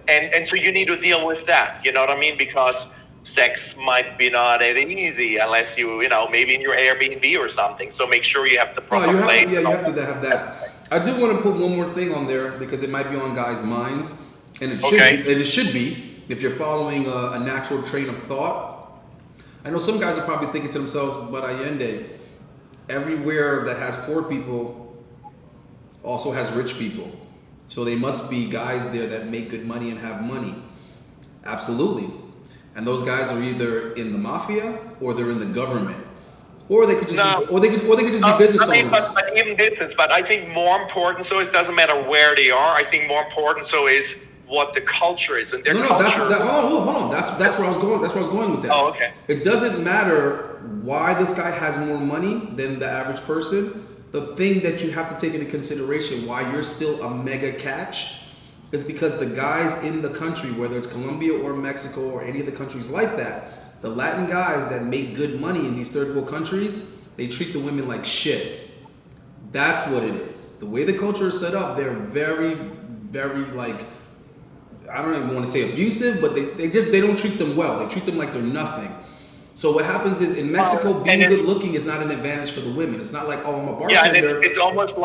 and so you need to deal with that, you know what I mean? Because sex might be not that easy unless you maybe in your Airbnb or something. So make sure you have the proper place. You have to have that. I do want to put one more thing on there because it might be on guys' minds, and it should be if you're following a natural train of thought. I know some guys are probably thinking to themselves, but Allende, everywhere that has poor people also has rich people. So they must be guys there that make good money and have money. Absolutely. And those guys are either in the mafia or they're in the government. Or they could just be business owners. But even business. But I think more important so it doesn't matter where they are. I think more important so is what the culture is and their culture. Hold on. That's where I was going. That's where I was going with that. Oh, okay. It doesn't matter why this guy has more money than the average person, the thing that you have to take into consideration why you're still a mega catch is because the guys in the country, whether it's Colombia or Mexico or any of the countries like that, the Latin guys that make good money in these third world countries, they treat the women like shit. That's what it is. The way the culture is set up, they're very, very like, I don't even want to say abusive, but they don't treat them well. They treat them like they're nothing. So what happens is in Mexico, being good looking is not an advantage for the women. It's not like, oh, I'm a bartender. Yeah, and it's almost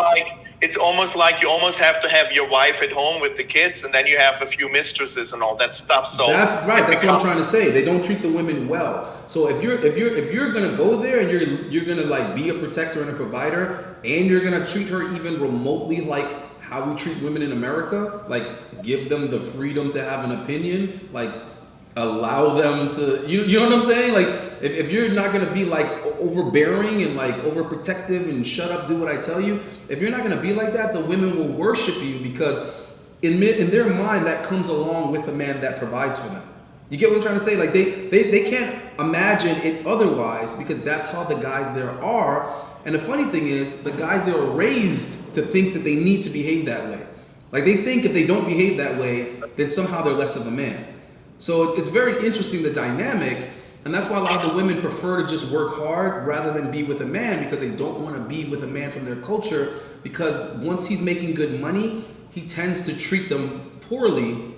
like you almost have to have your wife at home with the kids, and then you have a few mistresses and all that stuff. So that's right. That's what I'm trying to say. They don't treat the women well. So if you're gonna go there and you're gonna like be a protector and a provider, and you're gonna treat her even remotely like how we treat women in America, like give them the freedom to have an opinion, like allow them to, you know what I'm saying? Like if you're not gonna be like overbearing and like overprotective and shut up, do what I tell you. If you're not gonna be like that, the women will worship you because in their mind that comes along with a man that provides for them. You get what I'm trying to say? Like they can't imagine it otherwise because that's how the guys there are. And the funny thing is, the guys there are raised to think that they need to behave that way. Like they think if they don't behave that way, then somehow they're less of a man. So it's very interesting, the dynamic, and that's why a lot of the women prefer to just work hard rather than be with a man because they don't want to be with a man from their culture because once he's making good money, he tends to treat them poorly,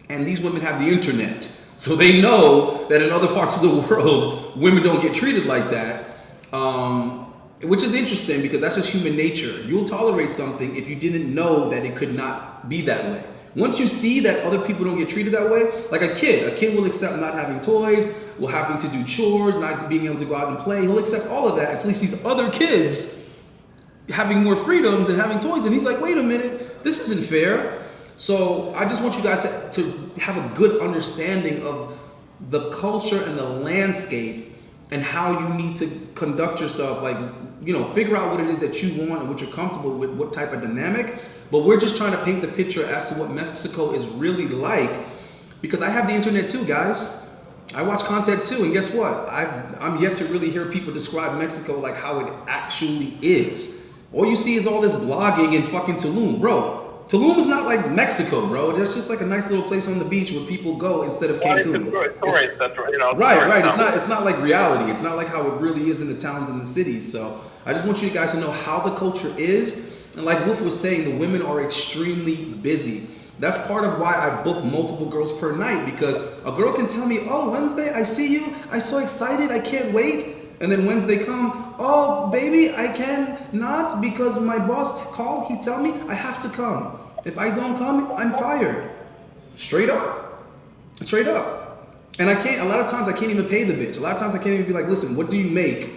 and these women have the internet. So they know that in other parts of the world, women don't get treated like that, which is interesting because that's just human nature. You'll tolerate something if you didn't know that it could not be that way. Once you see that other people don't get treated that way, like a kid will accept not having toys, will having to do chores, not being able to go out and play. He'll accept all of that until he sees other kids having more freedoms and having toys, and he's like, wait a minute, this isn't fair. So I just want you guys to have a good understanding of the culture and the landscape and how you need to conduct yourself, like, figure out what it is that you want and what you're comfortable with, what type of dynamic. But we're just trying to paint the picture as to what Mexico is really like, because I have the internet too, guys. I watch content too, and guess what? I'm yet to really hear people describe Mexico like how it actually is. All you see is all this blogging in fucking Tulum, bro. Tulum is not like Mexico, bro. It's just like a nice little place on the beach where people go instead of Cancun. Right. It's not like reality. It's not like how it really is in the towns and the cities. So I just want you guys to know how the culture is. And like Wolf was saying, the women are extremely busy. That's part of why I book multiple girls per night, because a girl can tell me, oh, Wednesday, I see you. I'm so excited. I can't wait. And then Wednesday come, oh, baby, I cannot because my boss called. He tell me I have to come. If I don't come, I'm fired. Straight up. And a lot of times I can't even pay the bitch. A lot of times I can't even be like, listen, what do you make?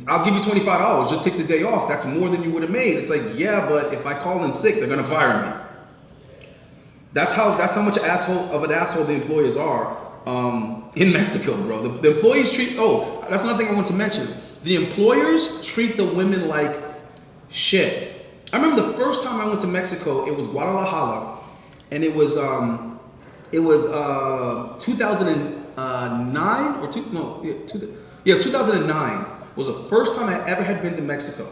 I'll give you $25. Just take the day off. That's more than you would have made. It's like, yeah, but if I call in sick, they're gonna fire me. That's how much an asshole the employers are in Mexico, bro. The employees treat. Oh, that's another thing I want to mention. The employers treat the women like shit. I remember the first time I went to Mexico. It was Guadalajara, and it was 2009 or Yes, 2009 was the first time I ever had been to Mexico.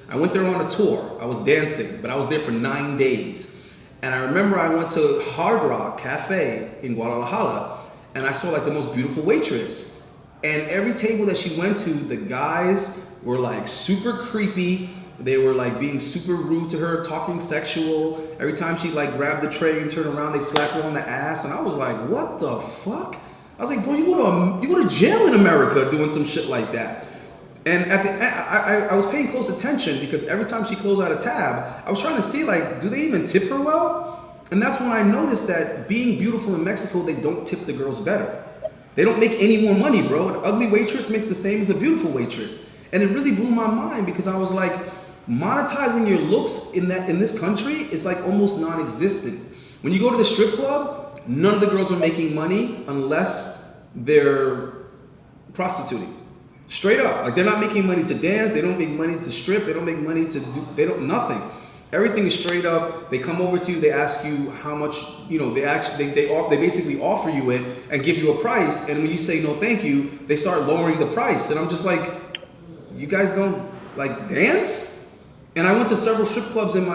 I went there on a tour. I was dancing, but I was there for 9 days. And I remember I went to Hard Rock Cafe in Guadalajara, and I saw like the most beautiful waitress. And every table that she went to, the guys were like super creepy. They were like being super rude to her, talking sexual. Every time she like grabbed the tray and turned around, they'd slap her on the ass. And I was like, what the fuck? I was like, bro, you go to jail in America doing some shit like that. And at the end, I was paying close attention because every time she closed out a tab, I was trying to see like, do they even tip her well? And that's when I noticed that being beautiful in Mexico, they don't tip the girls better. They don't make any more money, bro. An ugly waitress makes the same as a beautiful waitress. And it really blew my mind because I was like, monetizing your looks in this country is like almost non-existent. When you go to the strip club, none of the girls are making money unless they're prostituting. Straight up. Like they're not making money to dance, they don't make money to strip, they don't make money to do, nothing. Everything is straight up. They come over to you. They ask you how much. They basically offer you it and give you a price. And when you say no, thank you, they start lowering the price. And I'm just like, you guys don't like dance? And I went to several strip clubs in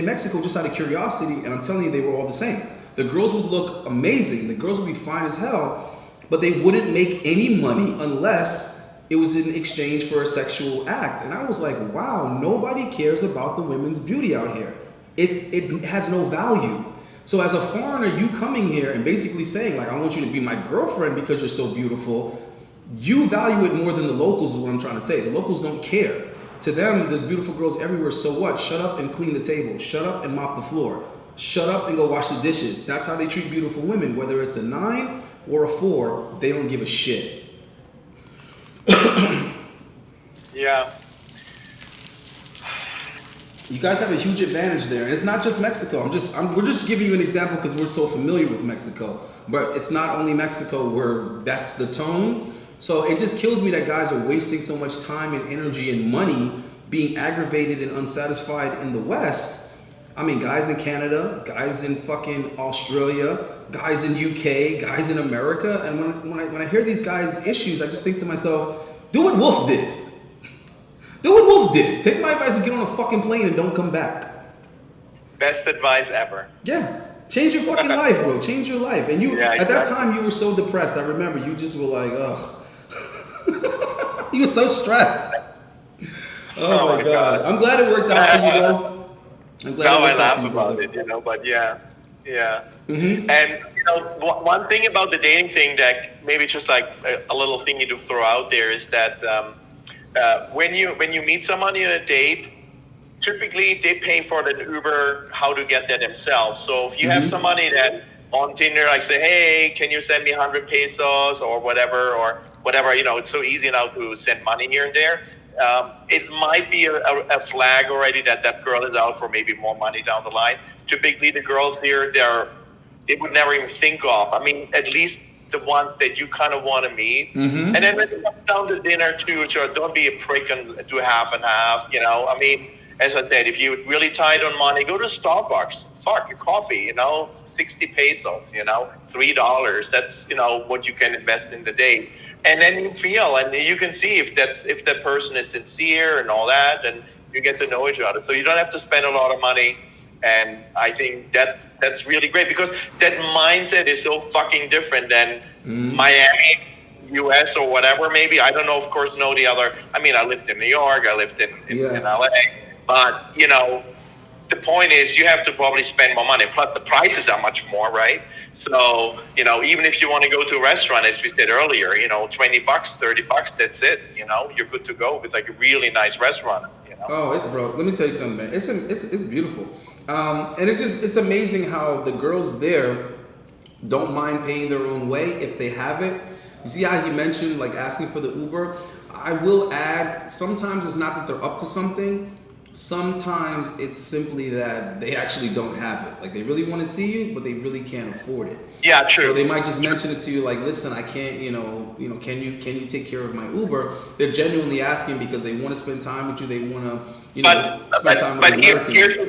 Mexico just out of curiosity, and I'm telling you, they were all the same. The girls would look amazing. The girls would be fine as hell, but they wouldn't make any money unless it was in exchange for a sexual act. And I was like, wow, nobody cares about the women's beauty out here. It has no value. So as a foreigner, you coming here and basically saying, like, I want you to be my girlfriend because you're so beautiful, you value it more than the locals is what I'm trying to say. The locals don't care. To them, there's beautiful girls everywhere, so what? Shut up and clean the table. Shut up and mop the floor. Shut up and go wash the dishes. That's how they treat beautiful women. Whether it's a 9 or a 4, they don't give a shit. Yeah. You guys have a huge advantage there. And it's not just Mexico. We're just giving you an example because we're so familiar with Mexico. But it's not only Mexico where that's the tone. So it just kills me that guys are wasting so much time and energy and money being aggravated and unsatisfied in the West. I mean, guys in Canada, guys in fucking Australia, guys in UK, guys in America. And when I hear these guys' issues, I just think to myself, do what Wolf did. Do what Wolf did. Take my advice and get on a fucking plane and don't come back. Best advice ever. Yeah. Change your fucking life, bro. Change your life. And you, Yeah, at that time, you were so depressed. I remember you just were like, ugh. You were so stressed. Oh my God. I'm glad it worked out for you, though. I'm glad Now it I worked out laugh for you, about brother. it, but yeah. Mm-hmm. And one thing about the dating thing that maybe just like a little thing you to throw out there is that when you meet somebody on a date, typically they pay for the Uber, how to get there themselves. So if you have somebody that on Tinder like say, hey, can you send me 100 pesos or whatever, it's so easy now to send money here and there. It might be a flag already that girl is out for maybe more money down the line. Typically the girls here, they would never even think of. I mean, at least the ones that you kind of want to meet. And then when it comes down to dinner too, so don't be a prick and do half and half, I mean, as I said, if you're really tight on money, go to Starbucks. Fuck your coffee, 60 pesos, $3. That's, what you can invest in the day. And then you feel, and you can see if that person is sincere and all that, and you get to know each other. So you don't have to spend a lot of money. And I think that's really great because that mindset is so fucking different than Miami, US or whatever. Maybe I don't know. Of course, know the other. I mean, I lived in New York. I lived in LA. But the point is, you have to probably spend more money. Plus, the prices are much more, right? So even if you want to go to a restaurant, as we said earlier, $20, $30, that's it. You're good to go with like a really nice restaurant. Oh, bro, let me tell you something, man. It's beautiful. And it's amazing how the girls there don't mind paying their own way if they have it. You see how he mentioned like asking for the Uber? I will add, sometimes it's not that they're up to something. Sometimes it's simply that they actually don't have it. Like they really want to see you, but they really can't afford it. Yeah, true. So they might just mention it to you like, listen, I can't, can you take care of my Uber? They're genuinely asking because they want to spend time with you. They want to, spend time with But here's the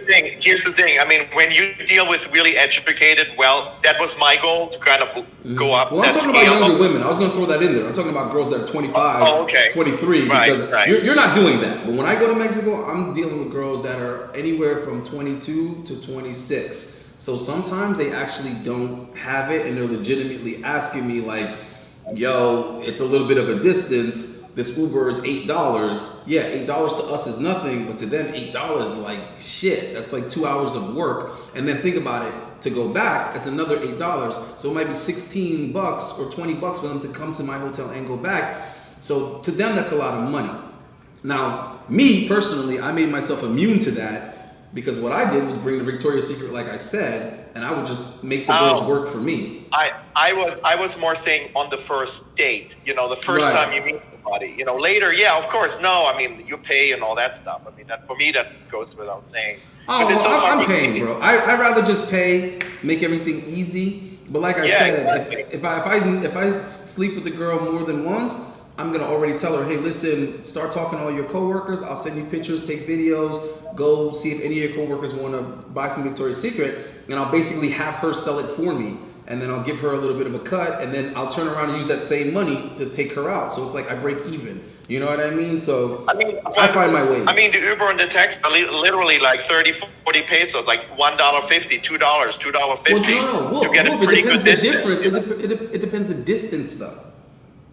thing. I mean, when you deal with really educated, that was my goal to kind of go up. Well, I'm talking about younger women. I was going to throw that in there. I'm talking about girls that are 25, 23, because you're not doing that. But when I go to Mexico, I'm dealing with girls that are anywhere from 22 to 26. So sometimes they actually don't have it, and they're legitimately asking me like, yo, it's a little bit of a distance. This Uber is $8. Yeah, $8 to us is nothing, but to them, $8 is like shit. That's like 2 hours of work. And then think about it, to go back, it's another $8. So it might be $16 or $20 for them to come to my hotel and go back. So to them, that's a lot of money. Now, me personally, I made myself immune to that because what I did was bring the Victoria's Secret, like I said, and I would just make the girls work for me. I was more saying on the first date, the first time you meet somebody. Later, yeah, of course, no. I mean, you pay and all that stuff. I mean, for me, that goes without saying. I'm paying, bro. I'd rather just pay, make everything easy. But like I said, exactly. if I sleep with the girl more than once, I'm gonna already tell her, hey, listen, start talking to all your coworkers. I'll send you pictures, take videos, go see if any of your coworkers want to buy some Victoria's Secret, and I'll basically have her sell it for me, and then I'll give her a little bit of a cut, and then I'll turn around and use that same money to take her out. So it's like I break even. You know what I mean? So I find my ways. I mean, the Uber and the taxi are literally like 30, 40 pesos, like $1.50, $2, $2.50. Well, no, Wolf, it depends the difference. It depends the distance, though.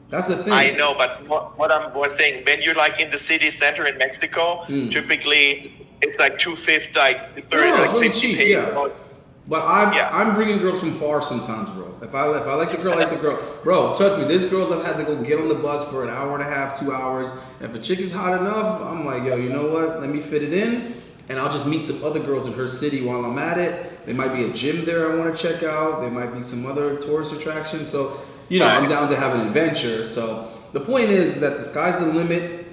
That's the thing. I know, but what I was saying, when you're like in the city center in Mexico, typically it's like 250, like 30, like really 50 cheap, pesos. But I'm bringing girls from far sometimes, bro. If I like the girl, I like the girl. Bro, trust me, there's girls I've had to go get on the bus for an hour and a half, 2 hours. If a chick is hot enough, I'm like, yo, you know what? Let me fit it in, and I'll just meet some other girls in her city while I'm at it. There might be a gym there I want to check out. There might be some other tourist attraction. So, you know, I'm down to have an adventure. So the point is that the sky's the limit.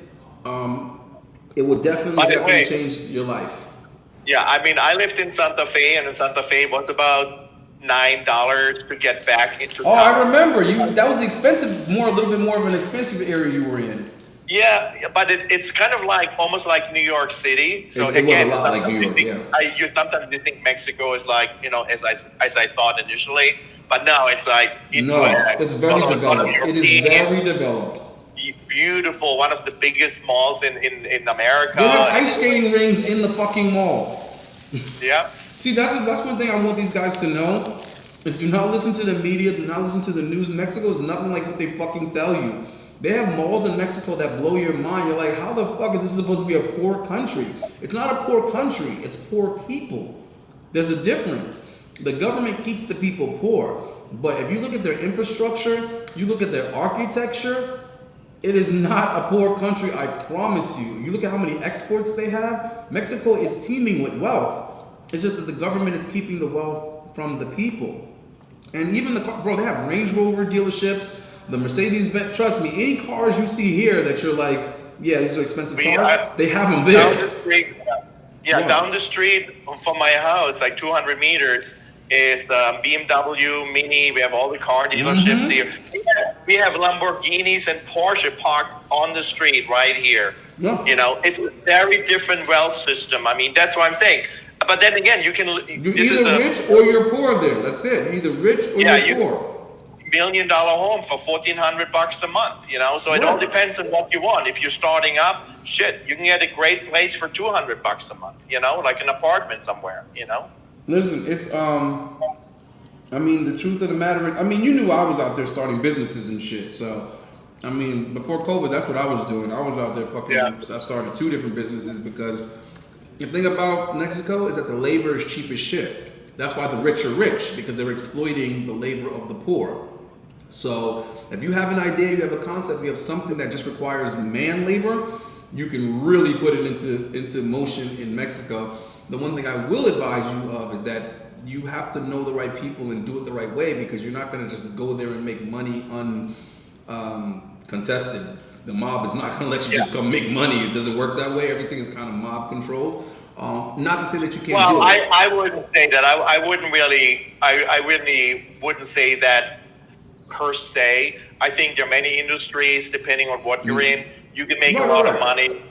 It would definitely change your life. Yeah, I mean, I lived in Santa Fe, and in Santa Fe it was about $9 to get back into town. I remember you. That was the expensive, a little bit more of an expensive area you were in. Yeah, but it's kind of like almost like New York City. So it was a lot like New York. Yeah. Sometimes you think Mexico is like, you know, as I thought initially, but now it's like it's very developed. It is very developed. Beautiful, one of the biggest malls in America. They have ice skating rings in the fucking mall. Yeah. See, that's one thing I want these guys to know is do not listen to the media, do not listen to the news. Mexico is nothing like what they fucking tell you. They have malls in Mexico that blow your mind. You're like, how the fuck is this supposed to be a poor country? It's not a poor country, it's poor people. There's a difference. The government keeps the people poor. But if you look at their infrastructure, you look at their architecture, it is not a poor country, I promise you. You look at how many exports they have, Mexico is teeming with wealth. It's just that the government is keeping the wealth from the people. And even they have Range Rover dealerships, the Mercedes-Benz, trust me, any cars you see here that you're like, yeah, these are expensive cars, they have them there. Down the street, down the street from my house, like 200 meters, is BMW, Mini. We have all the car dealerships here. We have Lamborghinis and Porsche parked on the street right here. Yeah. You know, it's a very different wealth system. I mean, that's what I'm saying. But then again, you're either rich or you're poor there. That's it. You're either rich or you're poor. $1 million home for $1,400 a month. You know, so it all depends on what you want. If you're starting up, shit, you can get a great place for $200 a month. You know, like an apartment somewhere. You know. Listen, it's I mean, the truth of the matter is, I mean, you knew I was out there starting businesses and shit. So, I mean, before COVID, that's what I was doing. I was out there I started 2 different businesses because the thing about Mexico is that the labor is cheap as shit. That's why the rich are rich, because they're exploiting the labor of the poor. So, if you have an idea, you have a concept, you have something that just requires man labor, you can really put it into motion in Mexico. The one thing I will advise you of is that you have to know the right people and do it the right way, because you're not going to just go there and make money uncontested. The mob is not going to let you just come make money. It doesn't work that way. Everything is kind of mob controlled. Not to say that you can't do it. I wouldn't say that. I really wouldn't say that per se. I think there are many industries, depending on what you're in, you can make a lot of money.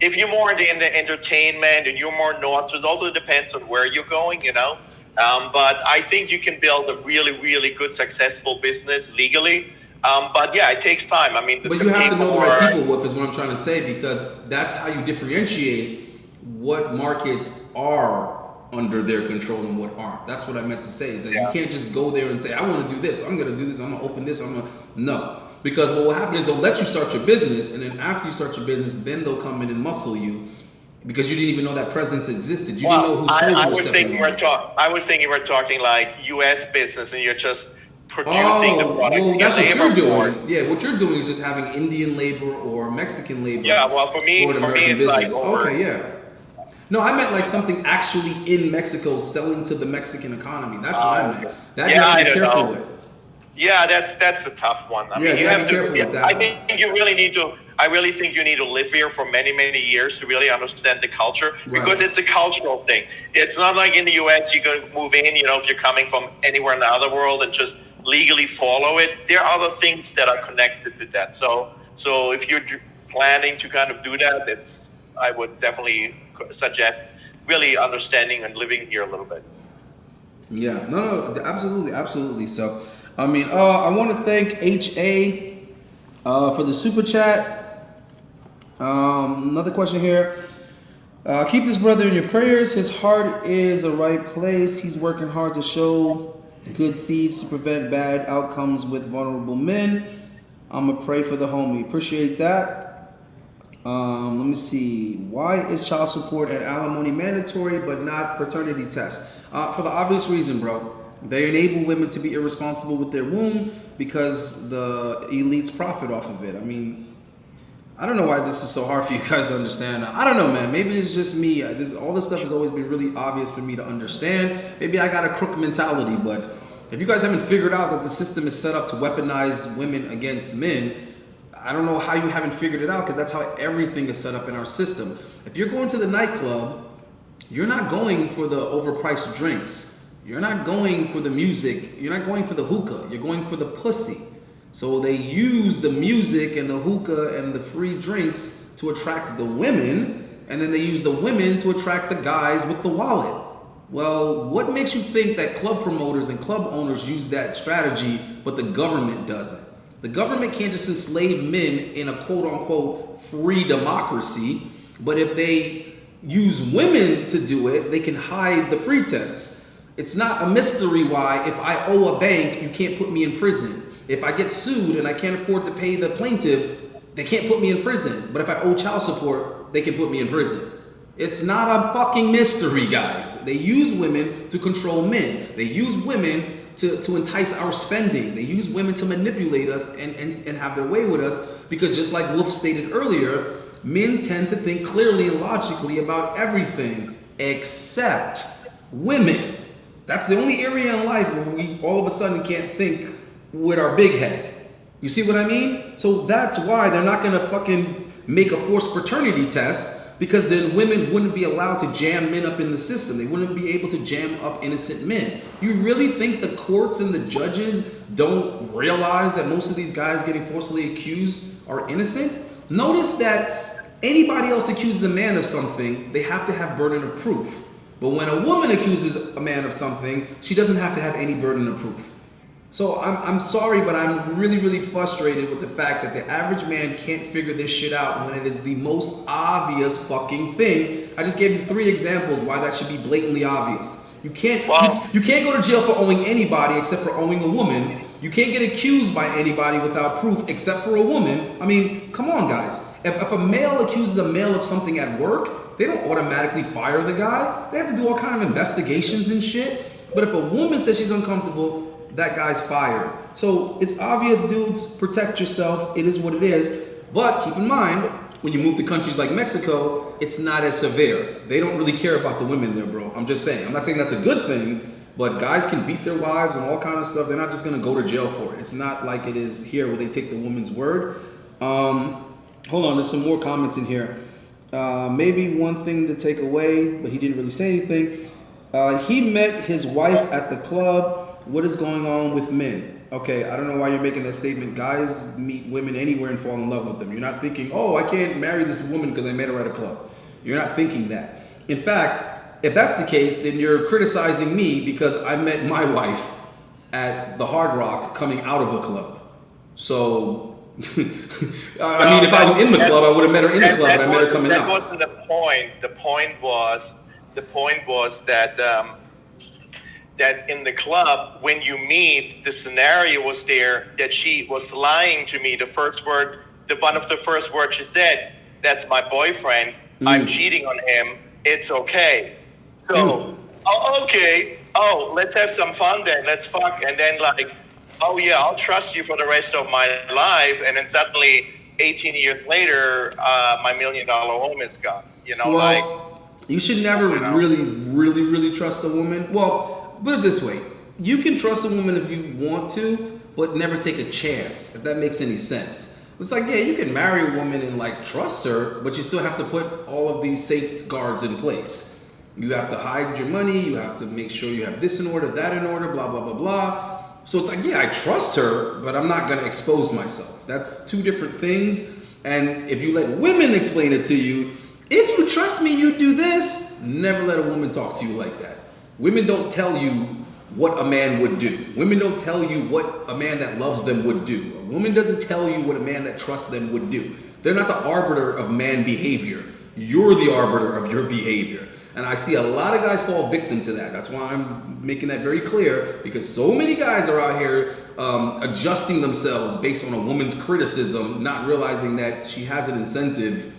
If you're more into entertainment and you're more north, it also depends on where you're going, you know. But I think you can build a really, really good, successful business legally. But yeah, it takes time. I mean, but you have to know the right people, Wolf, is what I'm trying to say, because that's how you differentiate what markets are under their control and what aren't. That's what I meant to say, is that you can't just go there and say, I want to do this, I'm going to do this, I'm going to open this, no. Because what will happen is they'll let you start your business, and then after you start your business, then they'll come in and muscle you, because you didn't even know that presence existed. You didn't know who's I was thinking we're talking like U.S. business, and you're just producing the products. Well, that's what you're doing. Yeah, what you're doing is just having Indian labor or Mexican labor. Yeah, well, for me, it's business. Okay, yeah. No, I meant like something actually in Mexico selling to the Mexican economy. That's what I meant. That you have to be careful with. Yeah, that's a tough one. I mean, you have to be careful with that. I think you really need to. I really think you need to live here for many, many years to really understand the culture, because it's a cultural thing. It's not like in the U.S. you can move in, you know, if you're coming from anywhere in the other world and just legally follow it. There are other things that are connected to that. So So if you're planning to kind of do that, I would definitely suggest really understanding and living here a little bit. Yeah, no, absolutely, absolutely. So, I mean, I want to thank HA for the super chat. Another question here. Keep this brother in your prayers. His heart is the right place. He's working hard to show good seeds to prevent bad outcomes with vulnerable men. I'm going to pray for the homie. Appreciate that. Let me see. Why is child support and alimony mandatory but not paternity tests? For the obvious reason, bro. They enable women to be irresponsible with their womb because the elites profit off of it. I mean, I don't know why this is so hard for you guys to understand. I don't know, man. Maybe it's just me. All this stuff has always been really obvious for me to understand. Maybe I got a crook mentality, but if you guys haven't figured out that the system is set up to weaponize women against men, I don't know how you haven't figured it out, because that's how everything is set up in our system. If you're going to the nightclub, you're not going for the overpriced drinks. You're not going for the music. You're not going for the hookah. You're going for the pussy. So they use the music and the hookah and the free drinks to attract the women, and then they use the women to attract the guys with the wallet. Well, what makes you think that club promoters and club owners use that strategy, but the government doesn't? The government can't just enslave men in a quote-unquote free democracy, but if they use women to do it, they can hide the pretense. It's not a mystery why if I owe a bank, you can't put me in prison. If I get sued and I can't afford to pay the plaintiff, they can't put me in prison. But if I owe child support, they can put me in prison. It's not a fucking mystery, guys. They use women to control men. They use women to entice our spending. They use women to manipulate us and have their way with us, because just like Wolf stated earlier, men tend to think clearly and logically about everything except women. That's the only area in life where we all of a sudden can't think with our big head. You see what I mean? So that's why they're not gonna fucking make a forced paternity test, because then women wouldn't be allowed to jam men up in the system. They wouldn't be able to jam up innocent men. You really think the courts and the judges don't realize that most of these guys getting forcibly accused are innocent? Notice that anybody else accuses a man of something, they have to have burden of proof. But when a woman accuses a man of something, she doesn't have to have any burden of proof. So I'm sorry, but I'm really, really frustrated with the fact that the average man can't figure this shit out when it is the most obvious fucking thing. I just gave you 3 examples why that should be blatantly obvious. You can't you can't go to jail for owing anybody except for owing a woman. You can't get accused by anybody without proof except for a woman. I mean, come on, guys. If a male accuses a male of something at work, they don't automatically fire the guy. They have to do all kind of investigations and shit. But if a woman says she's uncomfortable, that guy's fired. So it's obvious, dudes, protect yourself. It is what it is. But keep in mind, when you move to countries like Mexico, it's not as severe. They don't really care about the women there, bro. I'm just saying. I'm not saying that's a good thing, but guys can beat their wives and all kind of stuff. They're not just gonna go to jail for it. It's not like it is here where they take the woman's word. Hold on, there's some more comments in here. Maybe one thing to take away, but he didn't really say anything. He met his wife at the club. What is going on with men? Okay, I don't know why you're making that statement. Guys meet women anywhere and fall in love with them. You're not thinking, oh, I can't marry this woman because I met her at a club. You're not thinking that. In fact, if that's the case, then you're criticizing me because I met my wife at the Hard Rock coming out of a club. So, I mean, if I was in the club, I would have met her in the club, but I met her coming out. That wasn't the point. The point was that that in the club, when you meet, the scenario was there that she was lying to me. One of the first words she said, "That's my boyfriend. I'm cheating on him. It's okay." So, okay. Oh, let's have some fun then. Let's fuck. And then like, oh yeah, I'll trust you for the rest of my life. And then suddenly, 18 years later, my $1 million home is gone. You know, well, you should never really trust a woman. Well, put it this way. You can trust a woman if you want to, but never take a chance, if that makes any sense. It's like, yeah, you can marry a woman and like trust her, but you still have to put all of these safeguards in place. You have to hide your money. You have to make sure you have this in order, that in order, blah, blah, blah, blah. So it's like, yeah, I trust her, but I'm not gonna expose myself. That's two different things. And if you let women explain it to you, if you trust me, you do this. Never let a woman talk to you like that. Women don't tell you what a man would do. Women don't tell you what a man that loves them would do. A woman doesn't tell you what a man that trusts them would do. They're not the arbiter of man behavior. You're the arbiter of your behavior. And I see a lot of guys fall victim to that. That's why I'm making that very clear, because so many guys are out here adjusting themselves based on a woman's criticism, not realizing that she has an incentive.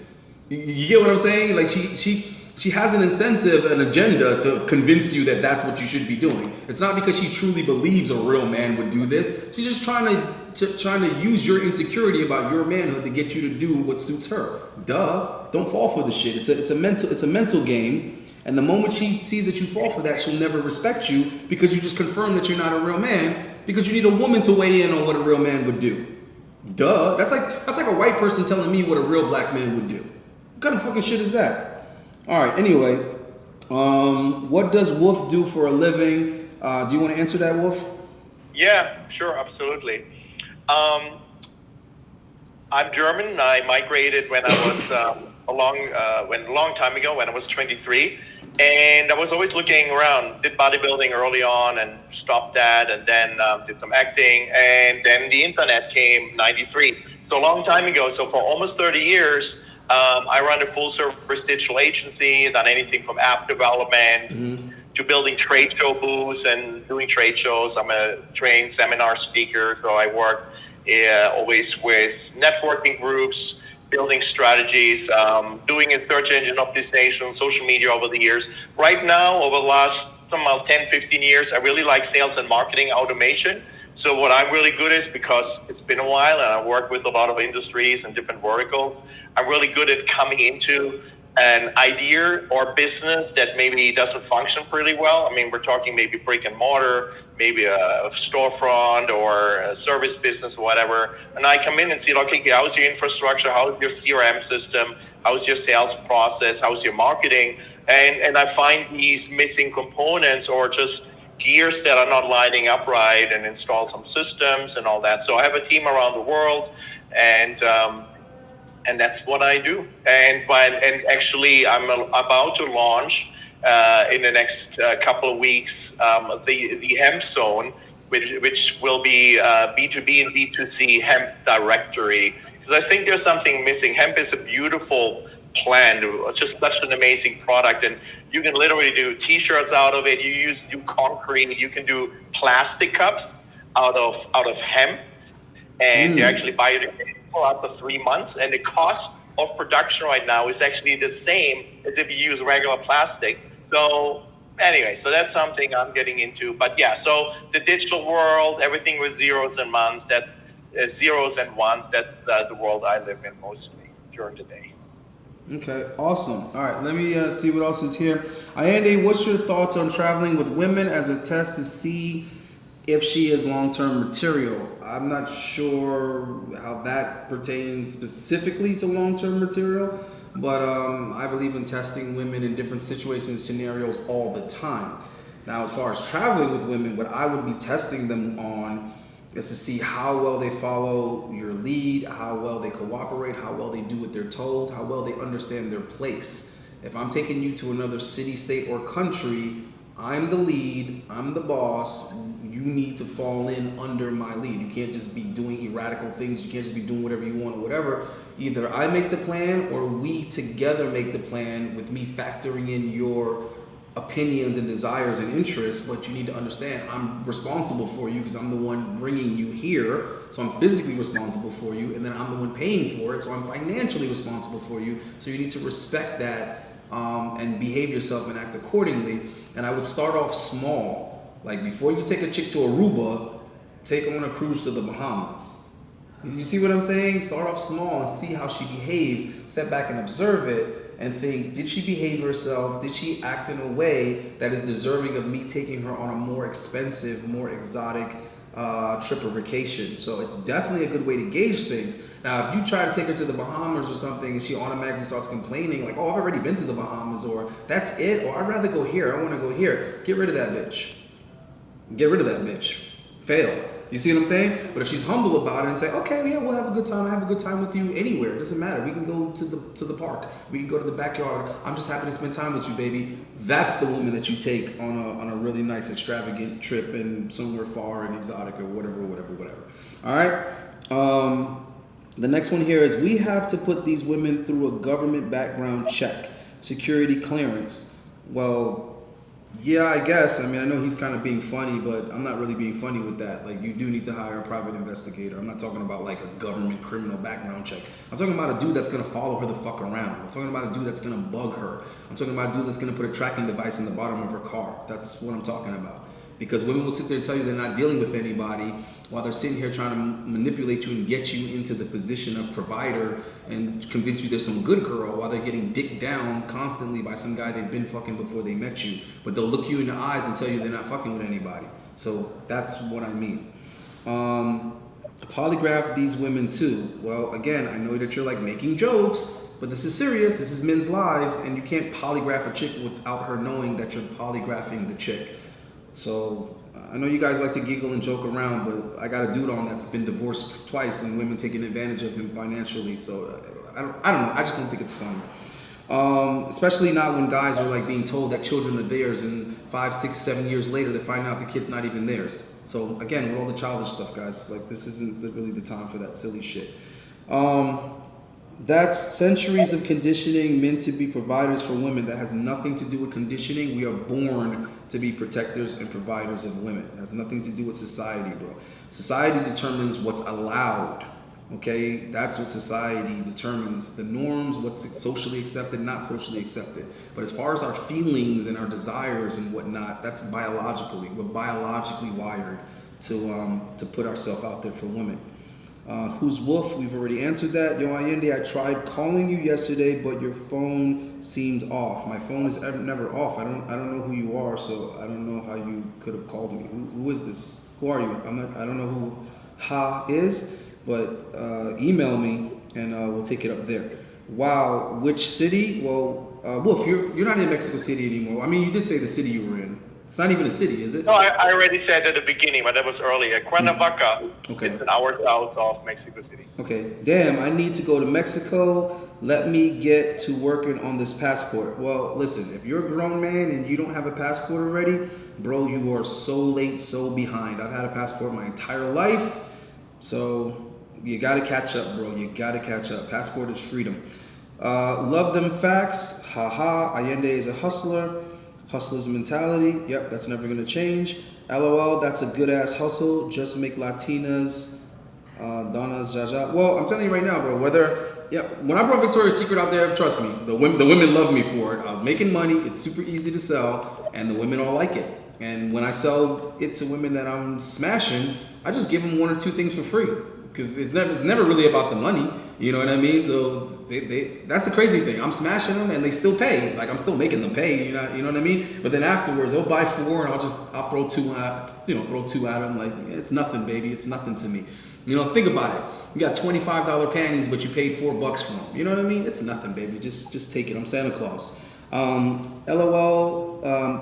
You get what I'm saying? Like she has an incentive, an agenda to convince you that that's what you should be doing. It's not because she truly believes a real man would do this. She's just trying to use your insecurity about your manhood to get you to do what suits her. Duh. Don't fall for the shit. It's a mental game. And the moment she sees that you fall for that, she'll never respect you, because you just confirm that you're not a real man, because you need a woman to weigh in on what a real man would do. Duh. That's like a white person telling me what a real black man would do. What kind of fucking shit is that? All right. Anyway, what does Wolf do for a living? Do you want to answer that, Wolf? Yeah, sure, absolutely. I'm German. I migrated when I was a long time ago, when I was 23, and I was always looking around. Did bodybuilding early on and stopped that, and then did some acting, and then the internet came, 93. So a long time ago. So for almost 30 years. I run a full-service digital agency, done anything from app development to building trade show booths and doing trade shows. I'm a trained seminar speaker, so I work always with networking groups, building strategies, doing a search engine optimization, social media over the years. Right now, over the last 10, 15 years, I really like sales and marketing automation. So what I'm really good is, because it's been a while and I work with a lot of industries and different verticals, I'm really good at coming into an idea or business that maybe doesn't function pretty well. I mean, we're talking maybe brick and mortar, maybe a storefront or a service business or whatever. And I come in and see, okay, how's your infrastructure? How's your CRM system? How's your sales process? How's your marketing? And I find these missing components or just gears that are not lining up right, and install some systems and all that. So I have a team around the world, and that's what I do. And actually, I'm about to launch in the next couple of weeks the hemp zone, which will be B2B and B2C hemp directory. Because I think there's something missing. Hemp is a beautiful plant, just such an amazing product, and you can literally do t-shirts out of it. You do concrete, you can do plastic cups out of hemp, and they're actually biodegradable after 3 months, and the cost of production right now is actually the same as if you use regular plastic. So anyway, so that's something I'm getting into. But yeah, so the digital world, everything with zeros and ones, that's the world I live in mostly during the day. Okay, awesome. All right, let me see what else is here. Ayende, what's your thoughts on traveling with women as a test to see if she is long-term material? I'm not sure how that pertains specifically to long-term material, but I believe in testing women in different situations, scenarios all the time. Now, as far as traveling with women, what I would be testing them on is to see how well they follow your lead, how well they cooperate, how well they do what they're told, how well they understand their place. If I'm taking you to another city, state, or country, I'm the lead, I'm the boss, you need to fall in under my lead. You can't just be doing erratical things, you can't just be doing whatever you want or whatever. Either I make the plan or we together make the plan with me factoring in your opinions and desires and interests, but you need to understand I'm responsible for you because I'm the one bringing you here, so I'm physically responsible for you, and then I'm the one paying for it, so I'm financially responsible for you, so you need to respect that and behave yourself and act accordingly. And I would start off small, like before you take a chick to Aruba, take her on a cruise to the Bahamas. You see what I'm saying? Start off small and see how she behaves, step back and observe it, and think, did she behave herself? Did she act in a way that is deserving of me taking her on a more expensive, more exotic trip or vacation? So it's definitely a good way to gauge things. Now, if you try to take her to the Bahamas or something and she automatically starts complaining, like, oh, I've already been to the Bahamas, or that's it, or I'd rather go here, I want to go here, get rid of that bitch. Get rid of that bitch. fail. You see what I'm saying? But if she's humble about it and say, okay, yeah, we'll have a good time. I have a good time with you anywhere. It doesn't matter. We can go to the park. We can go to the backyard. I'm just happy to spend time with you, baby. That's the woman that you take on a really nice extravagant trip and somewhere far and exotic or whatever. All right. The next one here is we have to put these women through a government background check, security clearance. Well, yeah, I guess. I mean, I know he's kind of being funny, but I'm not really being funny with that. Like, you do need to hire a private investigator. I'm not talking about like a government criminal background check. I'm talking about a dude that's going to follow her the fuck around. I'm talking about a dude that's going to bug her. I'm talking about a dude that's going to put a tracking device in the bottom of her car. That's what I'm talking about. Because women will sit there and tell you they're not dealing with anybody while they're sitting here trying to manipulate you and get you into the position of provider and convince you there's some good girl while they're getting dicked down constantly by some guy they've been fucking before they met you. But they'll look you in the eyes and tell you they're not fucking with anybody. So that's what I mean. Polygraph these women too. Well, again, I know that you're like making jokes, but this is serious. This is men's lives, and you can't polygraph a chick without her knowing that you're polygraphing the chick. So I know you guys like to giggle and joke around, but I got a dude on that's been divorced twice and women taking advantage of him financially. So I don't know. I just don't think it's funny. Especially not when guys are like being told that children are theirs, and 5, 6, 7 years later they find out the kid's not even theirs. So again, with all the childish stuff, guys, like this isn't really the time for that silly shit. That's centuries of conditioning meant to be providers for women. That has nothing to do with conditioning. We are born to be protectors and providers of women. It has nothing to do with society, bro. Society determines what's allowed. Okay, that's what society determines. The norms, what's socially accepted, not socially accepted. But as far as our feelings and our desires and whatnot, that's biologically. We're biologically wired to put ourselves out there for women. Who's Wolf? We've already answered that. Yo, Allende, I tried calling you yesterday, but your phone seemed off. My phone is never off. I don't know who you are, so I don't know how you could have called me. Who is this? Who are you? I don't know who Ha is, but email me and we'll take it up there. Wow, which city? Well, Wolf, you're not in Mexico City anymore. I mean, you did say the city you were in. It's not even a city, is it? No, I already said at the beginning, but that was earlier. Cuernavaca. Okay. It's an hour south of Mexico City. Okay. Damn, I need to go to Mexico. Let me get to working on this passport. Well, listen, if you're a grown man and you don't have a passport already, bro, you are so late, so behind. I've had a passport my entire life, so you got to catch up, bro. You got to catch up. Passport is freedom. Love them facts. Haha. Allende is a hustler. Hustler's mentality, yep, that's never gonna change. LOL, that's a good ass hustle. Just make Latinas, Donnas, Jaja. Well, I'm telling you right now, bro. When I brought Victoria's Secret out there, trust me, the women love me for it. I was making money. It's super easy to sell, and the women all like it. And when I sell it to women that I'm smashing, I just give them 1 or 2 things for free because it's never really about the money. You know what I mean? So that's the crazy thing. I'm smashing them and they still pay. Like I'm still making them pay. You know what I mean? But then afterwards, they'll buy 4 and I'll throw 2 at them. Like it's nothing, baby. It's nothing to me. You know, think about it. You got $25 panties, but you paid $4 for them. You know what I mean? It's nothing, baby. Just take it. I'm Santa Claus. LOL.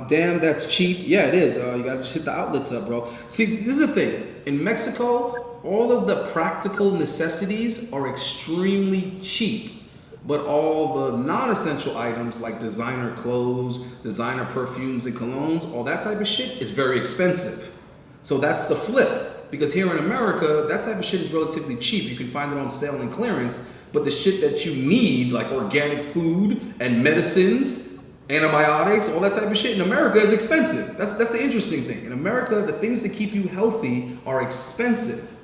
Damn, that's cheap. Yeah, it is. You gotta just hit the outlets up, bro. See, this is the thing. In Mexico, all of the practical necessities are extremely cheap, but all the non-essential items like designer clothes, designer perfumes and colognes, all that type of shit is very expensive. So that's the flip, because here in America, that type of shit is relatively cheap. You can find it on sale and clearance, but the shit that you need, like organic food and medicines, antibiotics, all that type of shit in America is expensive. That's the interesting thing. In America, the things that keep you healthy are expensive.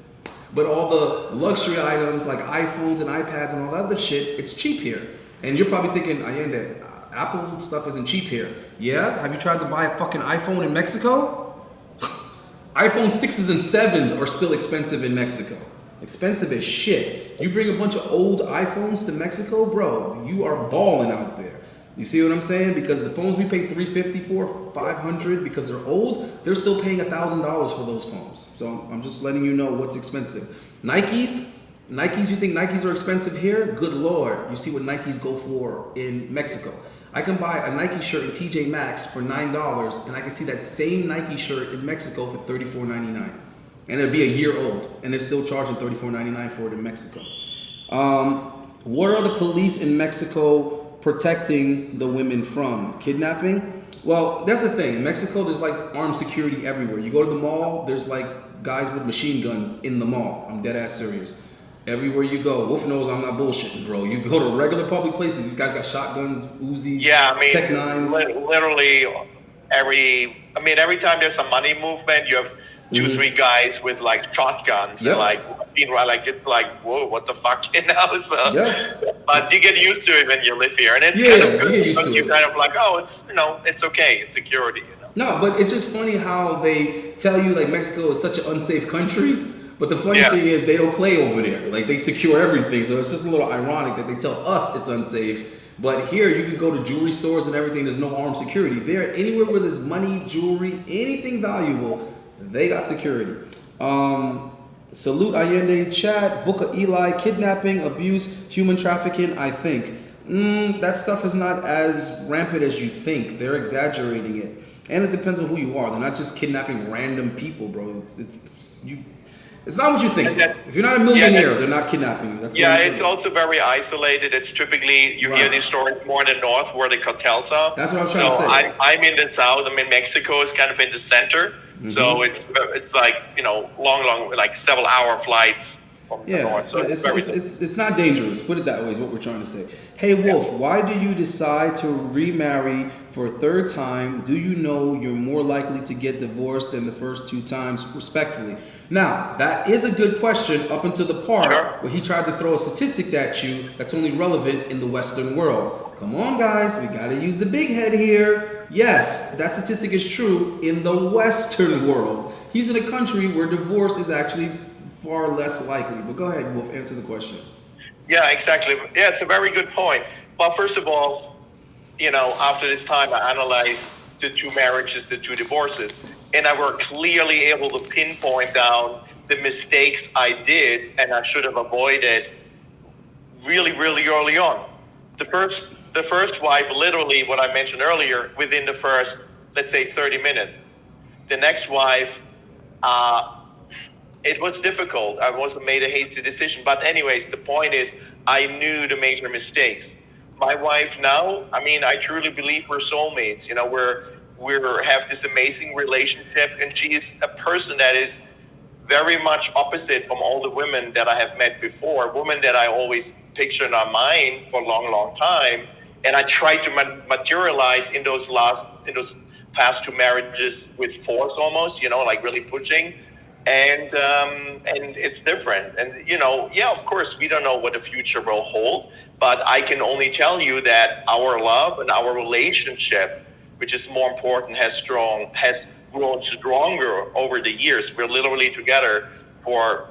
But all the luxury items like iPhones and iPads and all that other shit, it's cheap here. And you're probably thinking, Allende, Apple stuff isn't cheap here. Yeah? Have you tried to buy a fucking iPhone in Mexico? iPhone 6s and 7s are still expensive in Mexico. Expensive as shit. You bring a bunch of old iPhones to Mexico, bro, you are balling out there. You see what I'm saying? Because the phones we pay $350 for, $500 because they're old, they're still paying $1,000 for those phones. So I'm just letting you know what's expensive. Nikes, you think Nikes are expensive here? Good Lord. You see what Nikes go for in Mexico. I can buy a Nike shirt in TJ Maxx for $9, and I can see that same Nike shirt in Mexico for $34.99. and it'll be a year old, and they're still charging $34.99 for it in Mexico. What are the police in Mexico protecting the women from? Kidnapping? Well, that's the thing. In Mexico, there's like armed security everywhere. You go to the mall, there's like guys with machine guns in the mall. I'm dead ass serious. Everywhere you go, Wolf knows I'm not bullshitting, bro. You go to regular public places, these guys got shotguns, Uzis, Tech 9s. Literally every time there's a money movement, you have 2-3 guys with like shotguns. Yep. And like it's like, whoa, what the fuck, you know? So, but you get used to it when you live here, and it's kind of good because you kind of like, oh, it's it's okay, it's security. No, but it's just funny how they tell you like Mexico is such an unsafe country, but the funny thing is they don't play over there. Like they secure everything, so it's just a little ironic that they tell us it's unsafe. But here you can go to jewelry stores and everything. There's no armed security. There, anywhere where there's money, jewelry, anything valuable, they got security. Salute Allende chat, Book of Eli, kidnapping, abuse, human trafficking, I think. That stuff is not as rampant as you think. They're exaggerating it. And it depends on who you are. They're not just kidnapping random people, bro. It's not what you think. If you're not a millionaire, they're not kidnapping you. That's it's also very isolated. It's typically, you hear these stories more in the north where the cartels are. That's what I'm trying to say. I'm in the south. I mean, Mexico is kind of in the center. So it's like, long, like several hour flights from the north. So it's not dangerous. Put it that way is what we're trying to say. Hey, Wolf, why do you decide to remarry for a third time? Do you know you're more likely to get divorced than the first 2 times, respectfully? Now, that is a good question up until the part where he tried to throw a statistic at you that's only relevant in the Western world. Come on, guys, we got to use the big head here. Yes, that statistic is true in the Western world. He's in a country where divorce is actually far less likely. But go ahead, Wolf, answer the question. Yeah, exactly. Yeah, it's a very good point. But first of all, after this time, I analyzed the 2 marriages, the 2 divorces, and I were clearly able to pinpoint down the mistakes I did and I should have avoided really, really early on. The first wife, literally what I mentioned earlier, within the first, let's say, 30 minutes. The next wife, it was difficult. I wasn't made a hasty decision. But anyways, the point is, I knew the major mistakes. My wife now, I truly believe we're soulmates. We have this amazing relationship, and she is a person that is very much opposite from all the women that I have met before, women that I always picture in our mind for a long, long time. And I tried to materialize in those past 2 marriages with force almost, like really pushing. And it's different. And, of course, we don't know what the future will hold, but I can only tell you that our love and our relationship, which is more important, has grown stronger over the years. We're literally together for,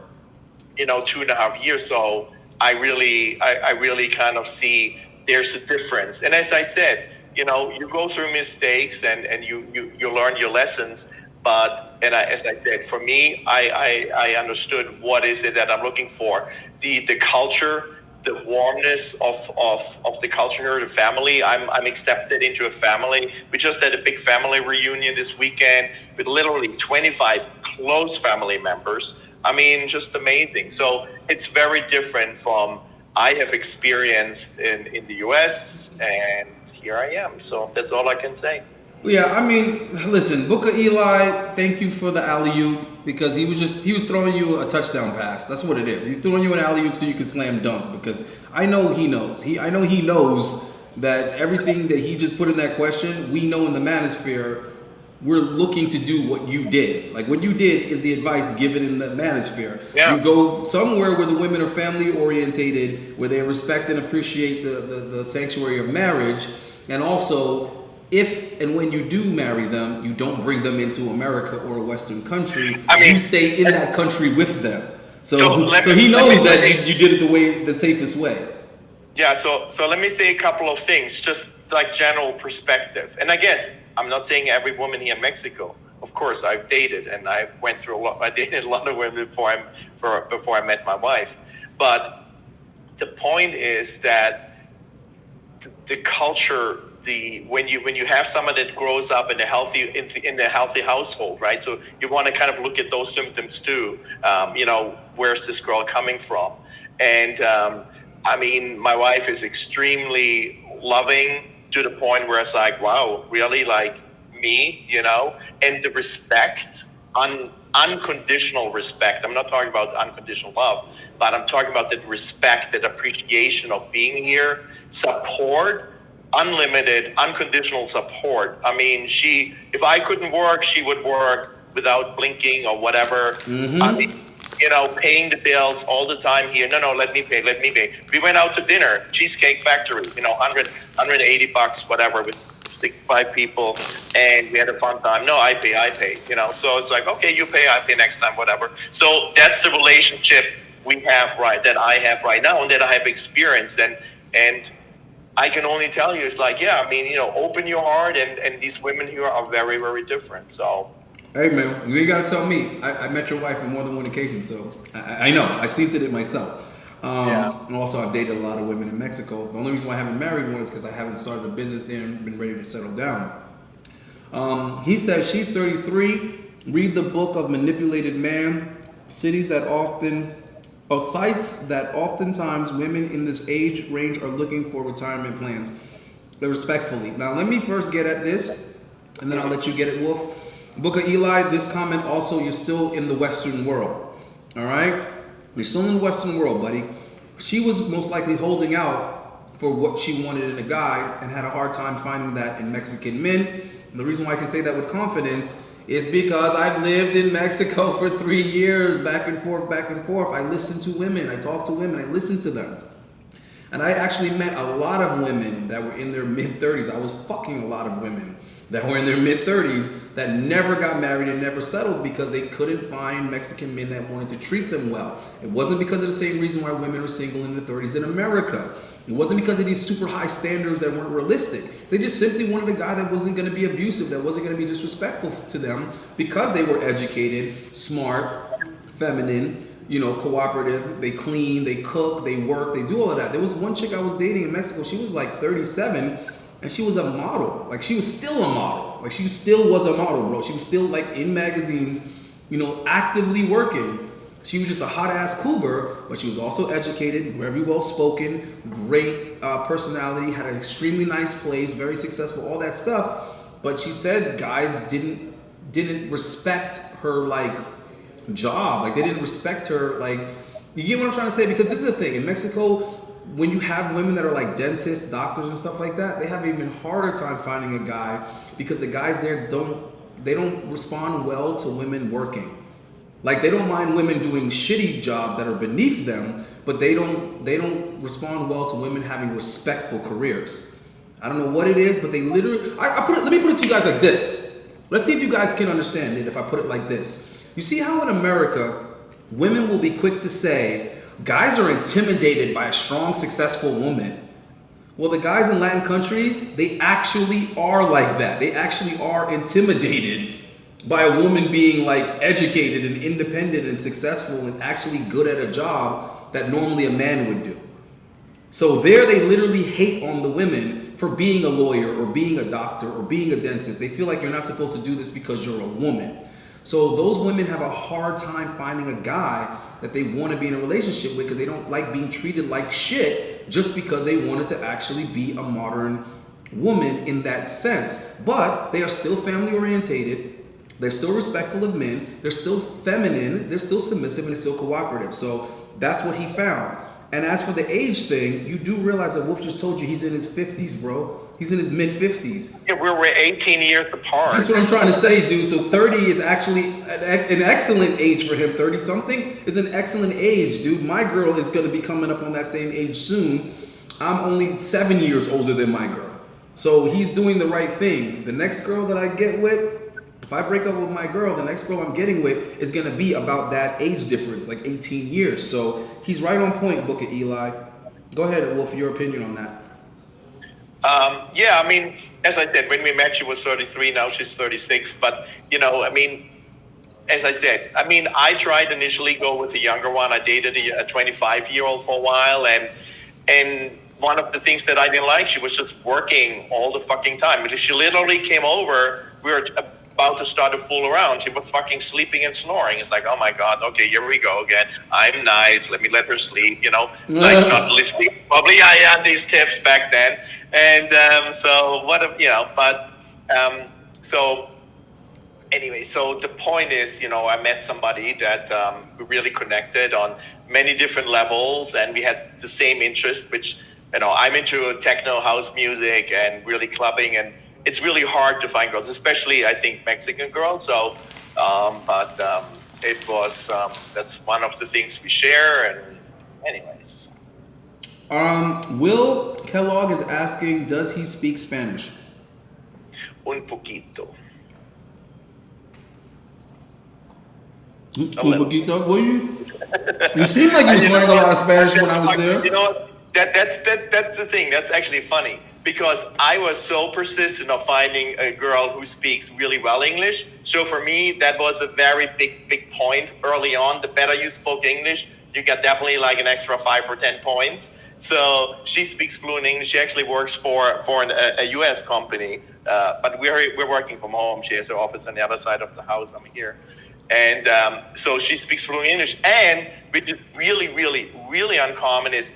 2.5 years. So I really kind of see there's a difference. And as I said, you go through mistakes and you learn your lessons. But as I said, for me, I understood what is it that I'm looking for. The culture, the warmness of the culture, the family. I'm accepted into a family. We just had a big family reunion this weekend with literally 25 close family members. Just amazing. So it's very different from I have experienced in the US, and here I am. So that's all I can say. Yeah, listen, Book of Eli, thank you for the alley-oop, because he was throwing you a touchdown pass. That's what it is. He's throwing you an alley-oop so you can slam dunk, because I know he knows. I know he knows that everything that he just put in that question, we know in the manosphere, we're looking to do what you did. Like, what you did is the advice given in the manosphere. Yeah. You go somewhere where the women are family-orientated, where they respect and appreciate the sanctuary of marriage, and also, if and when you do marry them, you don't bring them into America or a Western country. You stay in that country with them. So he knows that you did it the safest way. Yeah. So let me say a couple of things, just like general perspective. And I guess I'm not saying every woman here in Mexico. Of course, I've dated and I went through a lot. I dated a lot of women before I met my wife. But the point is that the culture when you have someone that grows up in a healthy household, right? So you want to kind of look at those symptoms too. Where's this girl coming from? And I mean, my wife is extremely loving to the point where it's like, wow, really, like me, and the respect, unconditional respect. I'm not talking about unconditional love, but I'm talking about that respect, that appreciation of being here, support, unlimited, unconditional support. I mean, if I couldn't work, she would work without blinking or whatever. Mm-hmm. I mean, paying the bills all the time here. No, let me pay. We went out to dinner, Cheesecake Factory, $180, whatever, with 65 people, and we had a fun time. No, I pay, So it's like, okay, you pay, I pay next time, whatever. So that's the relationship that I have right now, and that I have experienced. And I can only tell you, it's like, yeah, I mean, open your heart, and these women here are very, very different. So. Hey man, you ain't gotta tell me. I met your wife on more than one occasion, so I know. I seen it myself. And also, I've dated a lot of women in Mexico. The only reason why I haven't married one is because I haven't started a business there and been ready to settle down. He says she's 33. Read the book of Manipulated Man. Sites that oftentimes women in this age range are looking for retirement plans. Respectfully. Now, let me first get at this, and then I'll let you get it, Wolf. Book of Eli, this comment also, you're still in the Western world. All right? You're still in the Western world, buddy. She was most likely holding out for what she wanted in a guy and had a hard time finding that in Mexican men. And the reason why I can say that with confidence is because I've lived in Mexico for 3 years, back and forth. I listened to women. I talked to women. I listened to them. And I actually met a lot of women that were in their mid-30s. I was fucking a lot of women that were in their mid-30s that never got married and never settled because they couldn't find Mexican men that wanted to treat them well. It wasn't because of the same reason why women are single in their 30s in America. It wasn't because of these super high standards that weren't realistic. They just simply wanted a guy that wasn't going to be abusive, that wasn't going to be disrespectful to them because they were educated, smart, feminine, cooperative. They clean, they cook, they work, they do all of that. There was one chick I was dating in Mexico. She was like 37. And she was a model. Like, she was still a model. Like, she still was a model, bro. She was still, like, in magazines, actively working. She was just a hot-ass cougar, but she was also educated, very well-spoken, great personality, had an extremely nice place, very successful, all that stuff. But she said guys didn't respect her, like, job. Like, they didn't respect her, like, you get what I'm trying to say? Because this is the thing. In Mexico, when you have women that are like dentists, doctors, and stuff like that, they have an even harder time finding a guy because the guys there don't respond well to women working. Like, they don't mind women doing shitty jobs that are beneath them, but they don't respond well to women having respectful careers. I don't know what it is, but they literally. Let me put it to you guys like this. Let's see if you guys can understand it if I put it like this. You see how in America, women will be quick to say, guys are intimidated by a strong, successful woman. Well, the guys in Latin countries, they actually are like that. They actually are intimidated by a woman being like educated and independent and successful and actually good at a job that normally a man would do. So there they literally hate on the women for being a lawyer or being a doctor or being a dentist. They feel like you're not supposed to do this because you're a woman. So those women have a hard time finding a guy that they want to be in a relationship with because they don't like being treated like shit just because they wanted to actually be a modern woman in that sense. But they are still family orientated. They're still respectful of men. They're still feminine. They're still submissive, and they're still cooperative. So that's what he found. And as for the age thing, you do realize that Wolf just told you he's in his 50s, bro. He's in his mid-50s. Yeah, we're 18 years apart. That's what I'm trying to say, dude. So 30 is actually an excellent age for him. 30-something is an excellent age, dude. My girl is going to be coming up on that same age soon. I'm only 7 years older than my girl. So he's doing the right thing. The next girl that I get with, if I break up with my girl, the next girl I'm getting with is going to be about that age difference, like 18 years. So he's right on point, Book of Eli. Go ahead, Wolf, your opinion on that. Yeah, I mean, as I said, when we met, she was 33. Now she's 36. But, I mean, as I said, I tried initially go with a younger one. I dated a 25-year-old for a while. And one of the things that I didn't like. She was just working all the fucking time. Because she literally came over, we were about to start a fool around. She was fucking sleeping and snoring. It's like, oh my God, okay, here we go again. I'm nice. Let me let her sleep, like not listening. Probably I had these tips back then. And so anyway, so the point is, I met somebody that we really connected on many different levels, and we had the same interest, which, I'm into techno house music and really clubbing, and it's really hard to find girls, especially I think Mexican girls. So, it was that's one of the things we share. And anyways, Will Kellogg is asking, does he speak Spanish? Un poquito. Un poquito? Well, you seem like you was learning a lot of Spanish when I was there. That's the thing. That's actually funny, because I was so persistent of finding a girl who speaks really well English. So for me, that was a very big point early on. The better you spoke English, you get definitely like an extra 5 or 10 points. So she speaks fluent English. She actually works for a U.S. company, but we're working from home. She has her office on the other side of the house. I'm here. And so she speaks fluent English. And which is really, really, really uncommon is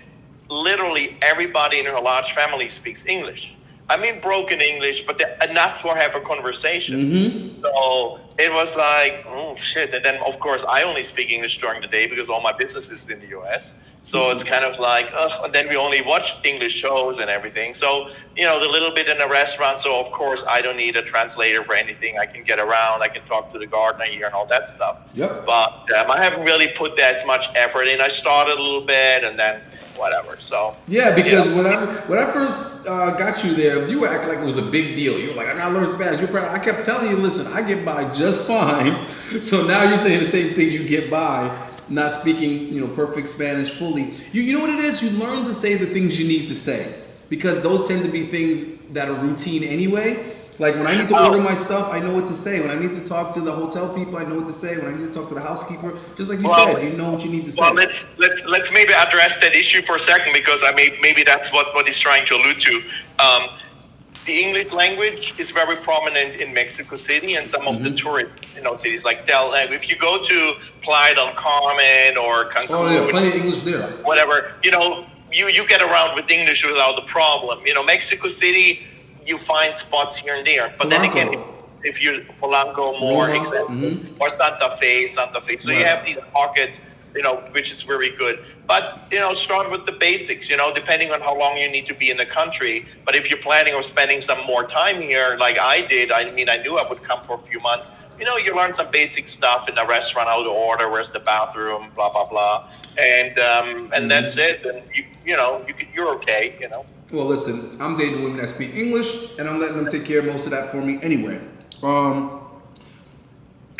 literally everybody in her large family speaks English. I mean, broken English, but enough to have a conversation. Mm-hmm. So it was like, oh shit. And then of course I only speak English during the day because all my business is in the US. So it's kind of like, and then we only watch English shows and everything. So, the little bit in the restaurant. So of course I don't need a translator for anything. I can get around. I can talk to the gardener here and all that stuff. Yep. But I haven't really put as much effort in. I started a little bit and then whatever. So yeah, because when I first got you there, you were acting like it was a big deal. You were like, I gotta learn Spanish. I kept telling you, listen, I get by just fine. So now you're saying the same thing. You get by not speaking, perfect Spanish fully. You know what it is? You learn to say the things you need to say, because those tend to be things that are routine anyway. Like when I need to order my stuff, I know what to say. When I need to talk to the hotel people, I know what to say. When I need to talk to the housekeeper, just like you said, you know what you need to say. Well, let's maybe address that issue for a second, because maybe that's what he's trying to allude to. The English language is very prominent in Mexico City and some of the tourist cities like if you go to Playa del Carmen or Cancun, oh yeah, plenty of English there. Whatever, you get around with English without a problem. Mexico City, you find spots here and there, but Polanco. Then again, if you Polanco more, exactly, or Santa Fe. So right. You have these pockets, which is very good. But start with the basics. Depending on how long you need to be in the country. But if you're planning on spending some more time here, like I did, I knew I would come for a few months. You learn some basic stuff in the restaurant, how to order, where's the bathroom, blah blah blah, and that's it. And you're okay. Well, listen, I'm dating women that speak English, and I'm letting them take care of most of that for me anyway.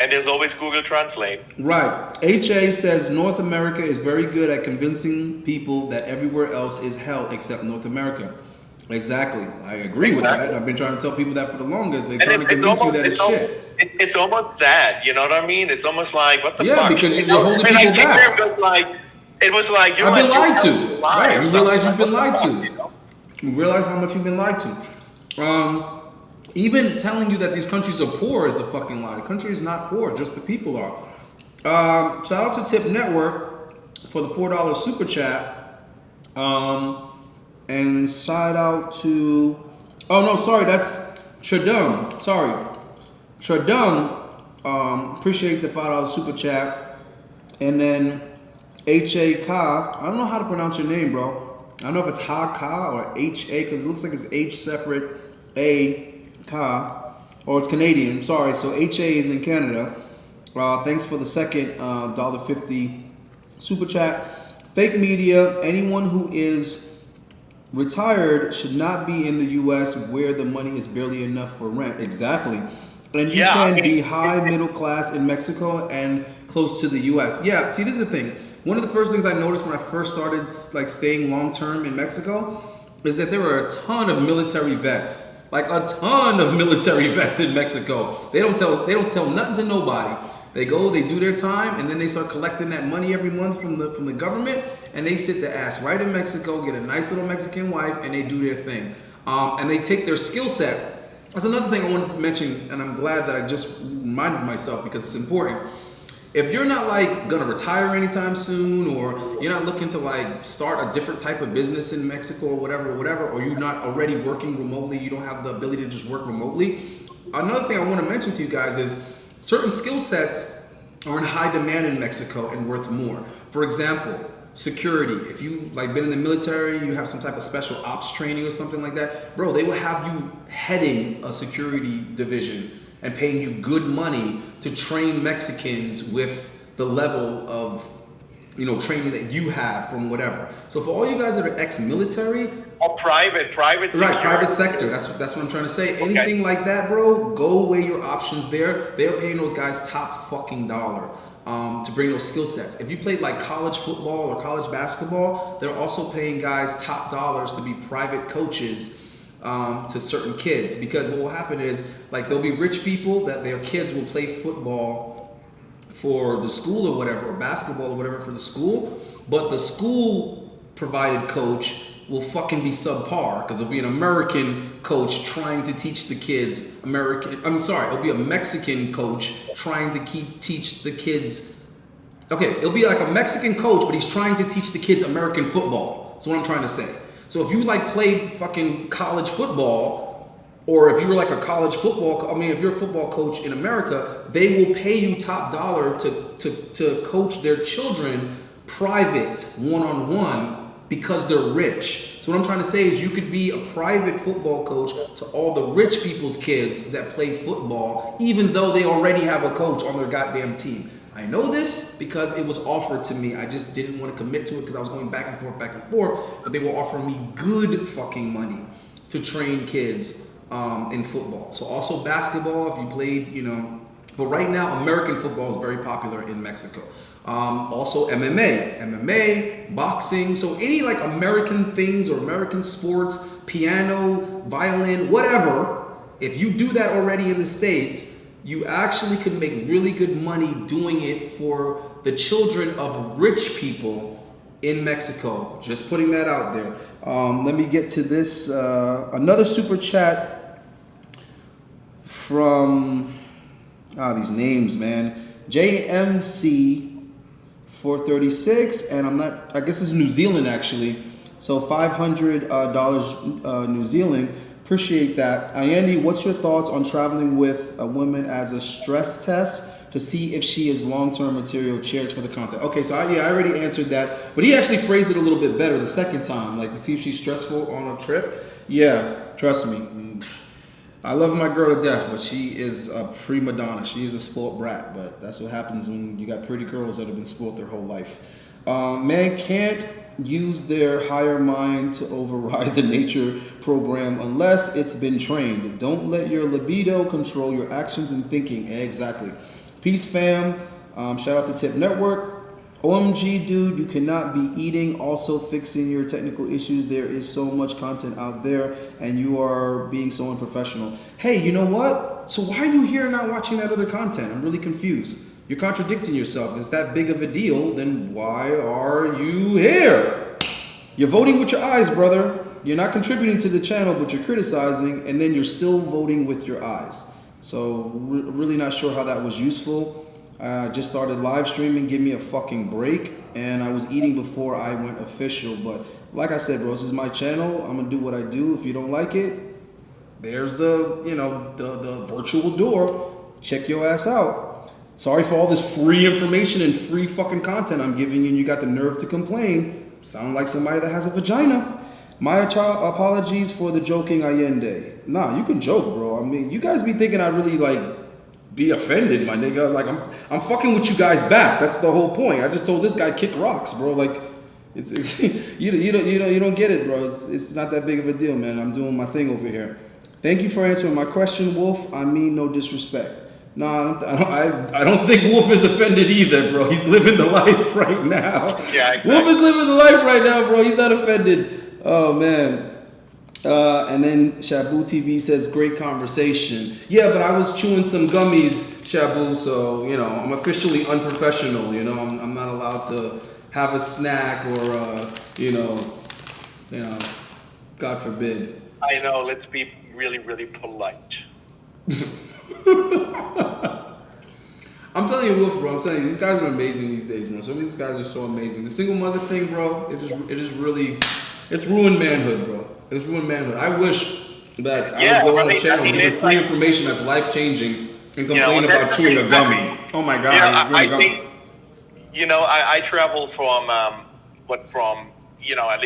And there's always Google Translate. Right. HA says North America is very good at convincing people that everywhere else is hell except North America. Exactly. I agree with that. I've been trying to tell people that for the longest. They're trying to convince you that it's shit. It's almost that, you know what I mean? It's almost like, what the fuck? Yeah, because you're holding people back. It was like, I've been lied to. Right. You realize you've been lied to. You realize how much you've been lied to. Even telling you that these countries are poor is a fucking lie. The country is not poor, just the people are. Shout out to Tip Network for the $4 super chat. And shout out to, oh no, sorry, that's Tradum. Sorry. Tradum, appreciate the $5 super chat. And then H.A. Ka, I don't know how to pronounce your name, bro. I don't know if it's Ha-Ka or H-A, because it looks like it's H separate, A-Ka, or it's Canadian, sorry. So H-A is in Canada. Thanks for the second $1.50 super chat. Fake media, anyone who is retired should not be in the U.S. where the money is barely enough for rent. Exactly. And you can be high middle class in Mexico and close to the U.S. Yeah, see, this is the thing. One of the first things I noticed when I first started staying long term in Mexico is that there were a ton of military vets, like a ton of military vets in Mexico. They don't tell nothing to nobody. They go, they do their time, and then they start collecting that money every month from the government, and they sit their ass right in Mexico, get a nice little Mexican wife, and they do their thing. And they take their skill set. That's another thing I wanted to mention, and I'm glad that I just reminded myself because it's important. If you're not like gonna retire anytime soon, or you're not looking to like start a different type of business in Mexico or whatever, or you're not already working remotely, you don't have the ability to just work remotely. Another thing I want to mention to you guys is certain skill sets are in high demand in Mexico and worth more. For example, security. If you like been in the military, you have some type of special ops training or something like that, bro, they will have you heading a security division and paying you good money to train Mexicans with the level of, you know, training that you have from whatever. So for all you guys that are ex-military, or private sector. Right, private sector. That's what I'm trying to say. Okay. Anything like that, bro, go weigh your options there. They're paying those guys top fucking dollar to bring those skill sets. If you played like college football or college basketball, they're also paying guys top dollars to be private coaches to certain kids, because what will happen is like there'll be rich people that their kids will play football for the school or whatever, or basketball or whatever for the school, but the school provided coach will fucking be subpar because it'll be an American coach trying to teach the kids it'll be a Mexican coach trying to teach the kids. Okay, it'll be like a Mexican coach, but he's trying to teach the kids American football. That's what I'm trying to say. So if you like played fucking college football, or if you were like a college football, if you're a football coach in America, they will pay you top dollar to coach their children private, one-on-one, because they're rich. So what I'm trying to say is you could be a private football coach to all the rich people's kids that play football, even though they already have a coach on their goddamn team. I know this because it was offered to me. I just didn't want to commit to it because I was going back and forth, but they were offering me good fucking money to train kids in football. So also basketball, if you played, you know, but right now American football is very popular in Mexico. Also MMA, boxing, so any like American things or American sports, piano, violin, whatever, if you do that already in the States, you actually could make really good money doing it for the children of rich people in Mexico. Just putting that out there. Let me get to this, another super chat from, these names, man. JMC 436, and I guess it's New Zealand actually. So $500 New Zealand. Appreciate that. Ayandi, what's your thoughts on traveling with a woman as a stress test to see if she is long-term material? Cheers for the content. Okay, so I already answered that, but he actually phrased it a little bit better the second time, like to see if she's stressful on a trip. Yeah, trust me. I love my girl to death, but she is a prima donna. She is a spoiled brat, but that's what happens when you got pretty girls that have been spoiled their whole life. Man can't use their higher mind to override the nature program unless it's been trained. Don't let your libido control your actions and thinking. Exactly. Peace, fam. Shout out to Tip Network. OMG, dude, you cannot be eating, also fixing your technical issues. There is so much content out there, and you are being so unprofessional. Hey, you know what? So why are you here and not watching that other content? I'm really confused. You're contradicting yourself. Is that big of a deal? Then why are you here? You're voting with your eyes, brother. You're not contributing to the channel, but you're criticizing, and then you're still voting with your eyes. So really not sure how that was useful. Just started live streaming, give me a fucking break, and I was eating before I went official, but like I said, bro, this is my channel. I'm gonna do what I do. If you don't like it, there's the, you know, the virtual door. Check your ass out. Sorry for all this free information and free fucking content I'm giving you, and you got the nerve to complain. Sound like somebody that has a vagina. My apologies for the joking Allende. Nah, you can joke, bro. I mean, you guys be thinking I really like be offended, my nigga. Like I'm fucking with you guys back. That's the whole point. I just told this guy kick rocks, bro. Like it's you don't get it, bro. It's not that big of a deal, man. I'm doing my thing over here. Thank you for answering my question, Wolf. I mean no disrespect. No, I don't think Wolf is offended either, bro. He's living the life right now. Yeah, exactly. Wolf is living the life right now, bro. He's not offended. Oh man. And then Shabu TV says, great conversation. Yeah, but I was chewing some gummies, Shabu, so, you know, I'm officially unprofessional, you know, I'm not allowed to have a snack or, you know, God forbid. I know, let's be really, really polite. I'm telling you, Wolf, bro, I'm telling you, these guys are amazing these days, man. Some of these guys are so amazing. The single mother thing, bro, it is really, it's ruined manhood, bro. It's ruined manhood. I wish that I would go on a channel giving free information that's life-changing and complain about chewing a gummy. Oh my God. I think, you know, I travel from, you know, I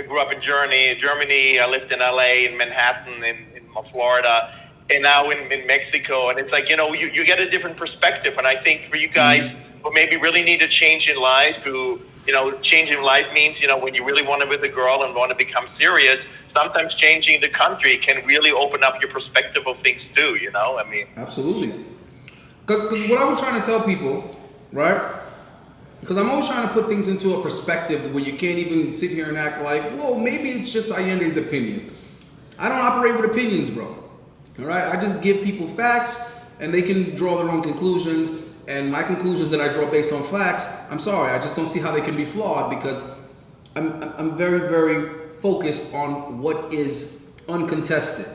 grew up in Germany, I lived in LA, in Manhattan, in Florida, and now in Mexico. And it's like, you know, you get a different perspective. And I think for you guys who maybe really need a change in life, who, you know, change in life means, you know, when you really want to be with a girl and want to become serious, sometimes changing the country can really open up your perspective of things too, you know? I mean, absolutely. Because what I was trying to tell people, right? Because I'm always trying to put things into a perspective where you can't even sit here and act like, well, maybe it's just Allende's opinion. I don't operate with opinions, bro. All right? I just give people facts and they can draw their own conclusions. And my conclusions that I draw based on facts, I'm sorry, I just don't see how they can be flawed because I'm very, very focused on what is uncontested.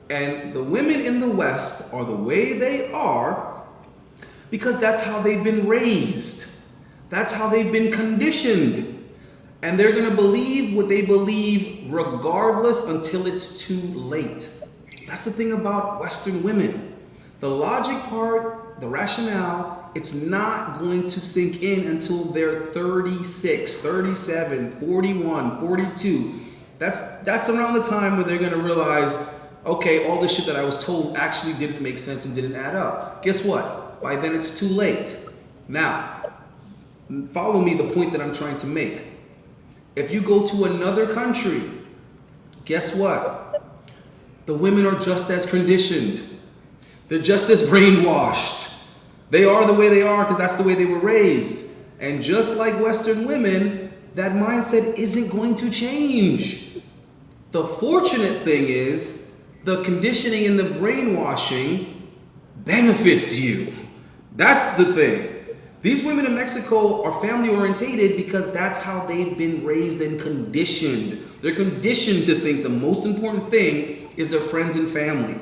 And the women in the West are the way they are because that's how they've been raised. That's how they've been conditioned. And they're going to believe what they believe regardless until it's too late. That's the thing about Western women. The logic part, the rationale, it's not going to sink in until they're 36, 37, 41, 42. That's around the time where they're going to realize, okay, all the shit that I was told actually didn't make sense and didn't add up. Guess what? By then it's too late. Now, follow me, the point that I'm trying to make. If you go to another country, guess what? The women are just as conditioned. They're just as brainwashed. They are the way they are because that's the way they were raised. And just like Western women, that mindset isn't going to change. The fortunate thing is, the conditioning and the brainwashing benefits you. That's the thing. These women in Mexico are family orientated because that's how they've been raised and conditioned. They're conditioned to think the most important thing is their friends and family.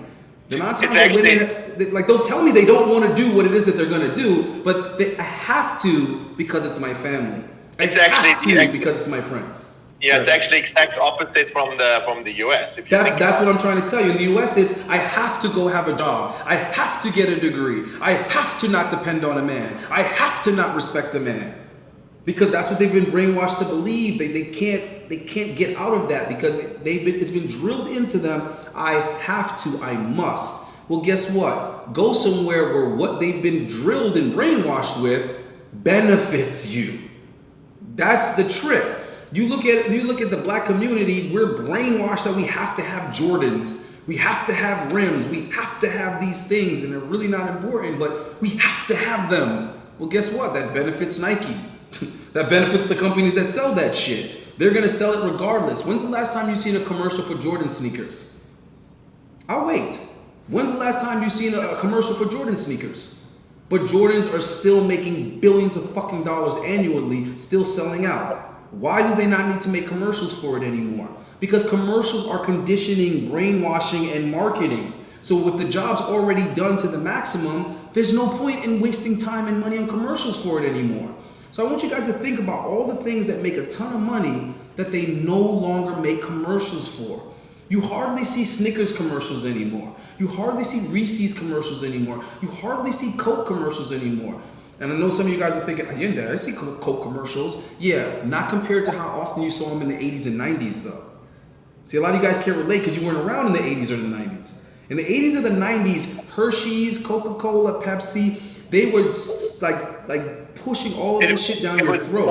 The amount of times women, like, they'll tell me they don't want to do what it is that they're going to do, but I have to because it's my family. Because it's my friends. Yeah, it's actually exact opposite from the US. That's what I'm trying to tell you. In the US, it's I have to go have a job. I have to get a degree. I have to not depend on a man. I have to not respect a man. Because that's what they've been brainwashed to believe. They can't get out of that because it's been drilled into them. I have to, I must. Well, guess what? Go somewhere where what they've been drilled and brainwashed with benefits you. That's the trick. You look at the black community, we're brainwashed that we have to have Jordans, we have to have rims, we have to have these things, and they're really not important, but we have to have them. Well, guess what? That benefits Nike. That benefits the companies that sell that shit. They're gonna sell it regardless. When's the last time you've seen a commercial for Jordan sneakers? I'll wait. When's the last time you've seen a commercial for Jordan sneakers? But Jordans are still making billions of fucking dollars annually, still selling out. Why do they not need to make commercials for it anymore? Because commercials are conditioning, brainwashing, and marketing. So with the jobs already done to the maximum, there's no point in wasting time and money on commercials for it anymore. So I want you guys to think about all the things that make a ton of money that they no longer make commercials for. You hardly see Snickers commercials anymore. You hardly see Reese's commercials anymore. You hardly see Coke commercials anymore. And I know some of you guys are thinking, Allende, I see Coke commercials. Yeah, not compared to how often you saw them in the 80s and 90s though. See, a lot of you guys can't relate because you weren't around in the 80s or the 90s. In the 80s or the 90s, Hershey's, Coca-Cola, Pepsi, they were like pushing all of this shit down your throat.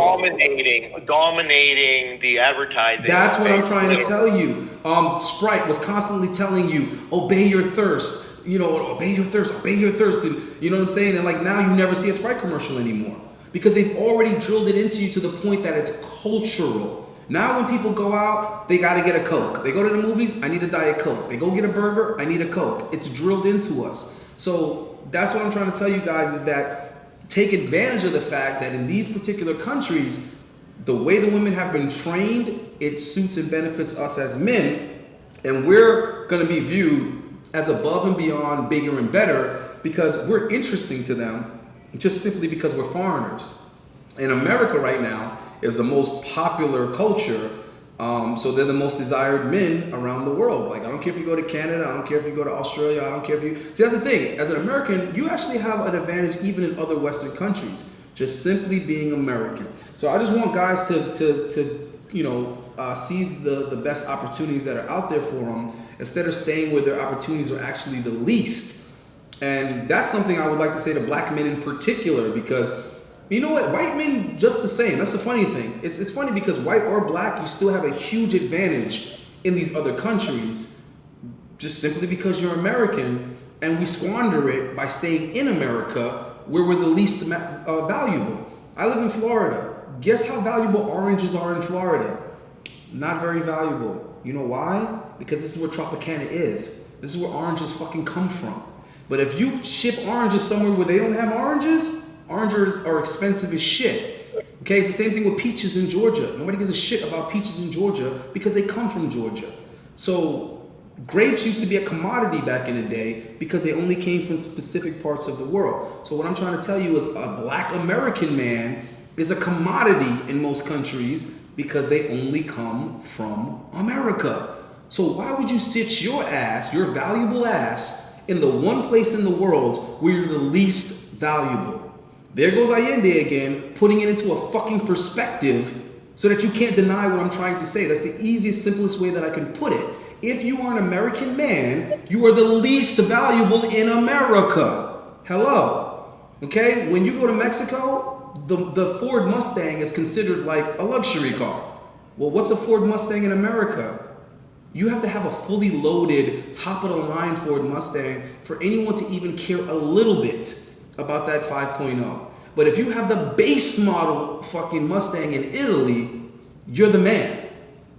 Dominating the advertising. That's what I'm trying to tell you. Sprite was constantly telling you, obey your thirst. You know, obey your thirst, and you know what I'm saying? And like now you never see a Sprite commercial anymore because they've already drilled it into you to the point that it's cultural. Now when people go out, they got to get a Coke. They go to the movies, I need a Diet Coke. They go get a burger, I need a Coke. It's drilled into us. So that's what I'm trying to tell you guys, is that take advantage of the fact that in these particular countries, the way the women have been trained, it suits and benefits us as men, and we're going to be viewed as above and beyond, bigger and better, because we're interesting to them just simply because we're foreigners. In America right now is the most popular culture, so they're the most desired men around the world. Like, I don't care if you go to Canada, I don't care if you go to Australia, I don't care if you... See, that's the thing. As an American, you actually have an advantage even in other Western countries, just simply being American. So I just want guys to seize the best opportunities that are out there for them, instead of staying where their opportunities are actually the least. And that's something I would like to say to black men in particular, because you know what? White men, just the same. That's the funny thing. It's funny because white or black, you still have a huge advantage in these other countries, just simply because you're American, and we squander it by staying in America where we're the least valuable. I live in Florida. Guess how valuable oranges are in Florida? Not very valuable. You know why? Because this is where Tropicana is. This is where oranges fucking come from. But if you ship oranges somewhere where they don't have oranges are expensive as shit. Okay, it's the same thing with peaches in Georgia. Nobody gives a shit about peaches in Georgia because they come from Georgia. So grapes used to be a commodity back in the day because they only came from specific parts of the world. So what I'm trying to tell you is a black American man is a commodity in most countries because they only come from America. So why would you sit your ass, your valuable ass, in the one place in the world where you're the least valuable? There goes Allende again, putting it into a fucking perspective so that you can't deny what I'm trying to say. That's the easiest, simplest way that I can put it. If you are an American man, you are the least valuable in America. Hello. Okay? When you go to Mexico, the Ford Mustang is considered like a luxury car. Well, what's a Ford Mustang in America? You have to have a fully loaded, top-of-the-line Ford Mustang for anyone to even care a little bit about that 5.0. But if you have the base model fucking Mustang in Italy, you're the man,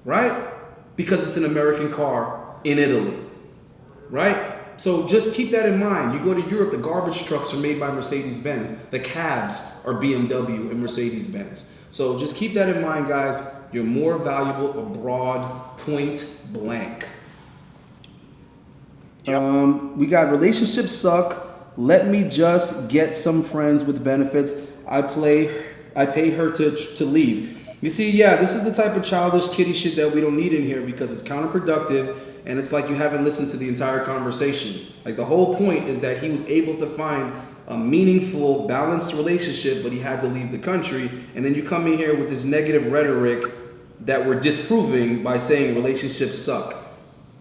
right? Because it's an American car in Italy, right? So just keep that in mind. You go to Europe, the garbage trucks are made by Mercedes-Benz. The cabs are BMW and Mercedes-Benz. So just keep that in mind, guys. You're more valuable abroad, point blank. Yep. We got relationships suck. Let me just get some friends with benefits. I pay her to leave. You see, yeah, this is the type of childish kitty shit that we don't need in here because it's counterproductive, and it's like you haven't listened to the entire conversation. Like, the whole point is that he was able to find a meaningful, balanced relationship, but he had to leave the country. And then you come in here with this negative rhetoric that we're disproving by saying relationships suck.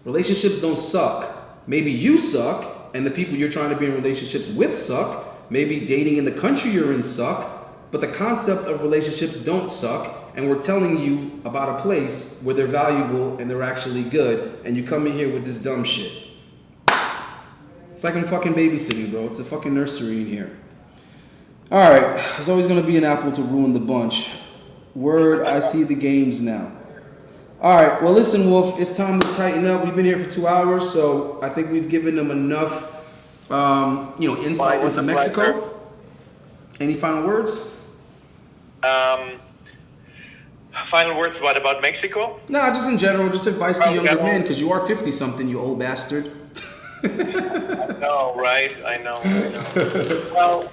Relationships don't suck. Maybe you suck, and the people you're trying to be in relationships with suck. Maybe dating in the country you're in suck. But the concept of relationships don't suck. And we're telling you about a place where they're valuable and they're actually good. And you come in here with this dumb shit. It's like I'm fucking babysitting, bro. It's a fucking nursery in here. All right. There's always going to be an apple to ruin the bunch. Word, I see the games now. All right. Well, listen, Wolf, it's time to tighten up. We've been here for 2 hours, so I think we've given them enough, insight into Mexico. Any final words? Final words about Mexico? Nah, just in general, just advice to younger men, because you are 50-something, you old bastard. I know, right? I know. Well,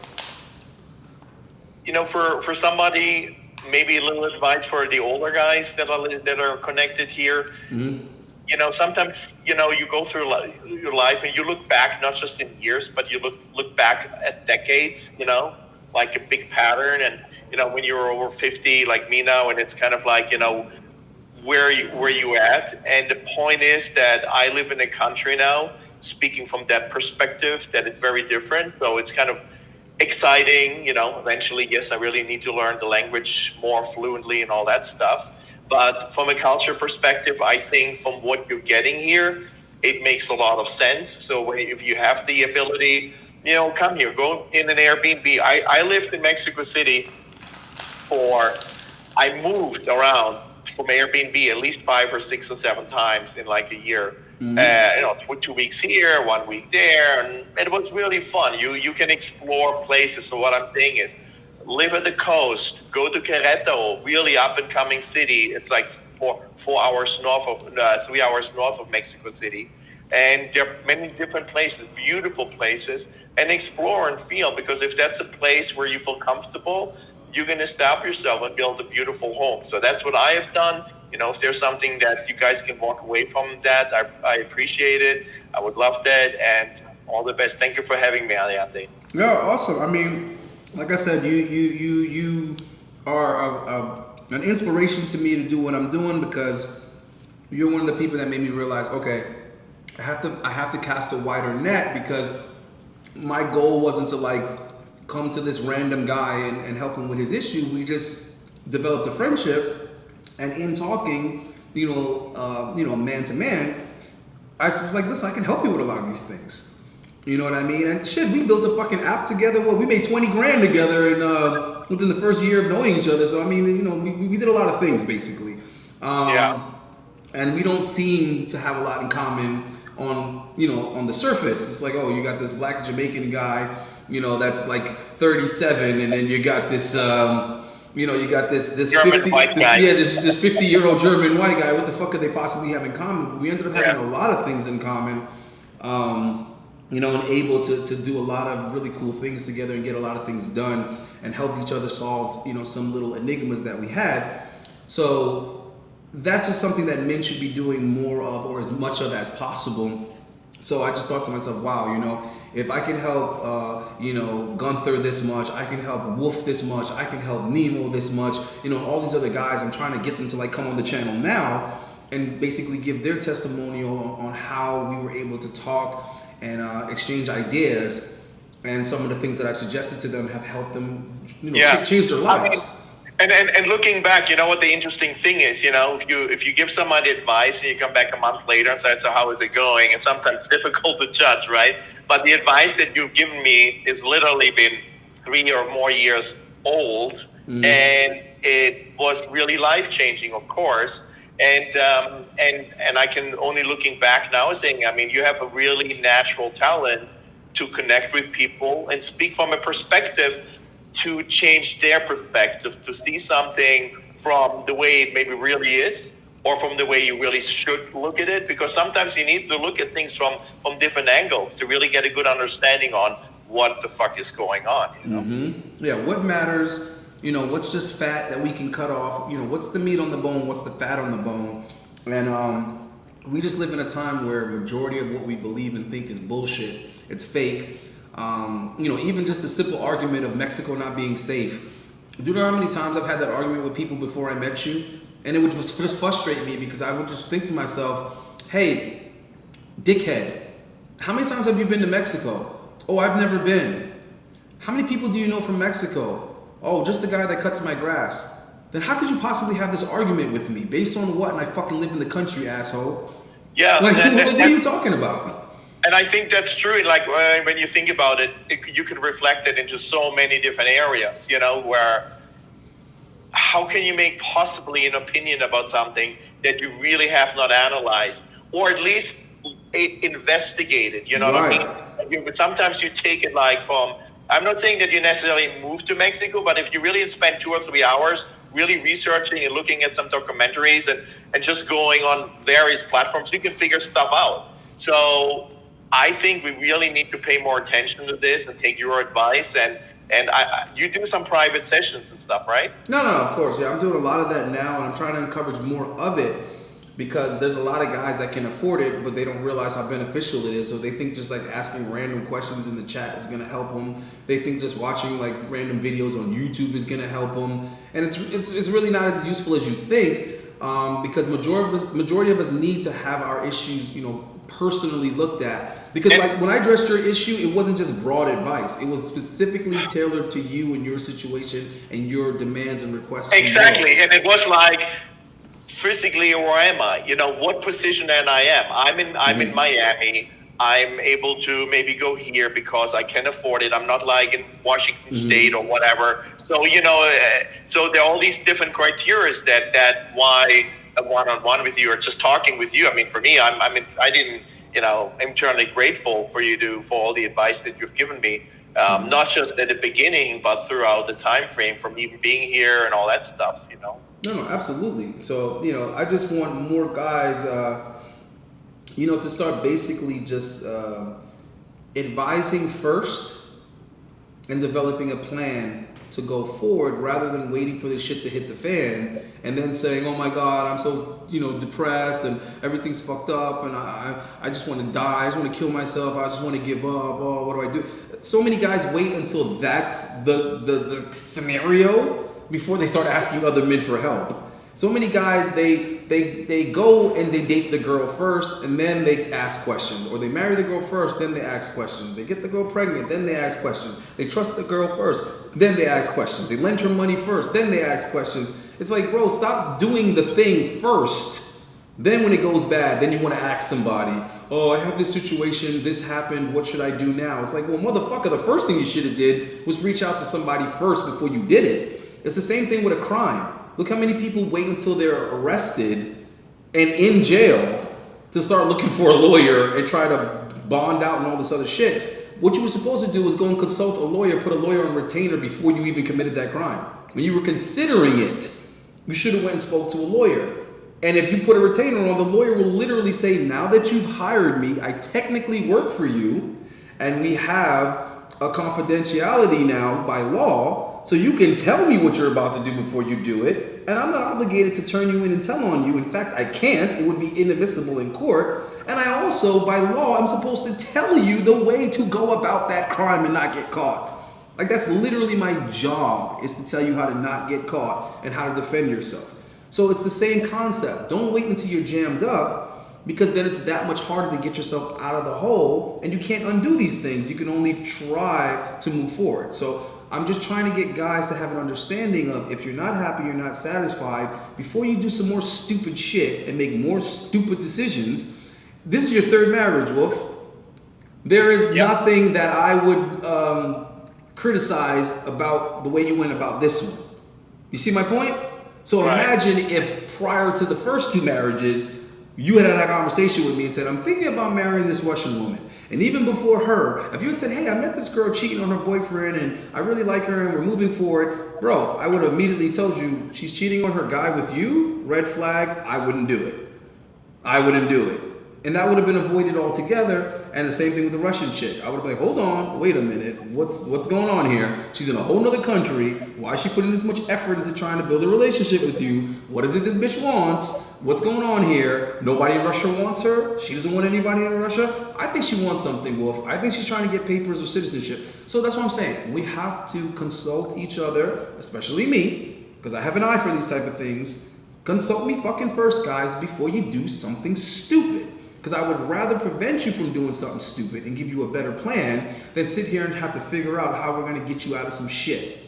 for somebody, maybe a little advice for the older guys that are connected here. Mm-hmm. Sometimes, you go through your life and you look back, not just in years, but you look back at decades, like a big pattern. And, when you're over 50, like me now, and it's kind of like, where you at? And the point is that I live in a country now, speaking from that perspective, that is very different. So it's kind of exciting, eventually, yes, I really need to learn the language more fluently and all that stuff. But from a culture perspective, I think from what you're getting here, it makes a lot of sense. So if you have the ability, come here, go in an Airbnb. I lived in Mexico City I moved around from Airbnb at least 5 or 6 or 7 times in like a year. Mm-hmm. 2 weeks here, 1 week there, and it was really fun. You can explore places. So what I'm saying is, live at the coast, go to Querétaro, really up and coming city. It's like 4 hours north of 3 hours north of Mexico City, and there are many different places, beautiful places, and explore and feel. Because if that's a place where you feel comfortable, you can establish yourself and build a beautiful home. So that's what I have done. If there's something that you guys can walk away from that, I appreciate it. I would love that, and all the best. Thank you for having me, Aliante. Yeah, awesome. I mean, like I said, you are an inspiration to me to do what I'm doing, because you're one of the people that made me realize, okay, I have to cast a wider net, because my goal wasn't to like come to this random guy and help him with his issue. We just developed a friendship, and in talking, man to man, I was like, listen, I can help you with a lot of these things. You know what I mean? And shit, we built a fucking app together. Well, we made 20 grand together within the first year of knowing each other. So I mean, we did a lot of things basically. And we don't seem to have a lot in common on the surface. It's like, oh, you got this black Jamaican guy, that's like 37, and then you got this you got this German 50 white guy. this 50-year-old German white guy. What the fuck could they possibly have in common? We ended up having a lot of things in common. And able to do a lot of really cool things together and get a lot of things done and help each other solve, some little enigmas that we had. So that's just something that men should be doing more of, or as much of as possible. So I just thought to myself, wow, if I can help, Gunther this much, I can help Wolf this much, I can help Nemo this much, all these other guys, I'm trying to get them to like come on the channel now and basically give their testimonial on how we were able to talk and exchange ideas, and some of the things that I've suggested to them have helped them, change their lives. And looking back, what the interesting thing is, if you give somebody advice and you come back a month later and say, so how is it going? It's sometimes difficult to judge, right? But the advice that you've given me is literally been 3 or more years old, and it was really life changing, of course. And I can only, looking back now, saying, I mean, you have a really natural talent to connect with people and speak from a perspective to change their perspective, to see something from the way it maybe really is, or from the way you really should look at it. Because sometimes you need to look at things from different angles to really get a good understanding on what the fuck is going on. Yeah, what matters? What's just fat that we can cut off? What's the meat on the bone? What's the fat on the bone? And we just live in a time where majority of what we believe and think is bullshit. It's fake. Even just the simple argument of Mexico not being safe. Do you know how many times I've had that argument with people before I met you? And it would just frustrate me, because I would just think to myself, hey, dickhead, how many times have you been to Mexico? Oh, I've never been. How many people do you know from Mexico? Oh, just the guy that cuts my grass. Then how could you possibly have this argument with me? Based on what? And I fucking live in the country, asshole. Yeah. Like, what are you talking about? And I think that's true. Like, when you think about it, you can reflect it into so many different areas, where how can you make possibly an opinion about something that you really have not analyzed, or at least investigated, what I mean? But sometimes you take it like from, I'm not saying that you necessarily move to Mexico, but if you really spend 2 or 3 hours really researching and looking at some documentaries and just going on various platforms, you can figure stuff out. So I think we really need to pay more attention to this and take your advice. And you do some private sessions and stuff, right? No, of course. Yeah, I'm doing a lot of that now, and I'm trying to encourage more of it, because there's a lot of guys that can afford it, but they don't realize how beneficial it is. So they think just like asking random questions in the chat is going to help them. They think just watching like random videos on YouTube is going to help them. And it's really not as useful as you think, because majority of us need to have our issues, personally looked at. Because like when I addressed your issue, it wasn't just broad advice. It was specifically tailored to you and your situation and your demands and requests. Exactly. And it was like, physically, where am I? What position am I am? I'm in Miami. I'm able to maybe go here because I can afford it. I'm not like in Washington State or whatever. So, so there are all these different criteria that why a one-on-one with you or just talking with you. I mean, for me, I didn't, I'm eternally grateful for for all the advice that you've given me. Not just at the beginning, but throughout the time frame from even being here and all that stuff, No, absolutely. So, I just want more guys, to start basically just advising first and developing a plan to go forward rather than waiting for this shit to hit the fan and then saying, oh my God, I'm so, depressed and everything's fucked up and I just want to die. I just want to kill myself. I just want to give up. Oh, what do I do? So many guys wait until that's the scenario before they start asking other men for help. So many guys, they go and they date the girl first and then they ask questions, or they marry the girl first, then they ask questions. They get the girl pregnant, then they ask questions. They trust the girl first, then they ask questions. They lend her money first, then they ask questions. It's like, bro, stop doing the thing first. Then when it goes bad, then you want to ask somebody, oh, I have this situation, this happened, what should I do now? It's like, well, motherfucker, the first thing you should have did was reach out to somebody first before you did it. It's the same thing with a crime. Look how many people wait until they're arrested and in jail to start looking for a lawyer and try to bond out and all this other shit. What you were supposed to do was go and consult a lawyer, put a lawyer on retainer before you even committed that crime. When you were considering it, you should have went and spoke to a lawyer. And if you put a retainer on, the lawyer will literally say, now that you've hired me, I technically work for you, and we have a confidentiality now by law, so you can tell me what you're about to do before you do it, and I'm not obligated to turn you in and tell on you. In fact, I can't. It would be inadmissible in court. And I also, by law, I'm supposed to tell you the way to go about that crime and not get caught. Like, that's literally my job, is to tell you how to not get caught and how to defend yourself. So it's the same concept. Don't wait until you're jammed up, because then it's that much harder to get yourself out of the hole, and you can't undo these things. You can only try to move forward. So I'm just trying to get guys to have an understanding of, if you're not happy, you're not satisfied, before you do some more stupid shit and make more stupid decisions. This is your third marriage, Wolf. There is nothing that I would criticize about the way you went about this one. You see my point? So imagine if prior to the first two marriages, you had that conversation with me and said, I'm thinking about marrying this Russian woman. And even before her, if you had said, hey, I met this girl cheating on her boyfriend and I really like her and we're moving forward, bro, I would have immediately told you, she's cheating on her guy with you, red flag, I wouldn't do it. I wouldn't do it. And that would have been avoided altogether. And the same thing with the Russian chick. I would have been like, hold on, wait a minute. What's going on here? She's in a whole nother country. Why is she putting this much effort into trying to build a relationship with you? What is it this bitch wants? What's going on here? Nobody in Russia wants her. She doesn't want anybody in Russia. I think she wants something, Wolf. I think she's trying to get papers or citizenship. So that's what I'm saying. We have to consult each other, especially me, because I have an eye for these type of things. Consult me fucking first, guys, before you do something stupid. Because I would rather prevent you from doing something stupid and give you a better plan than sit here and have to figure out how we're going to get you out of some shit.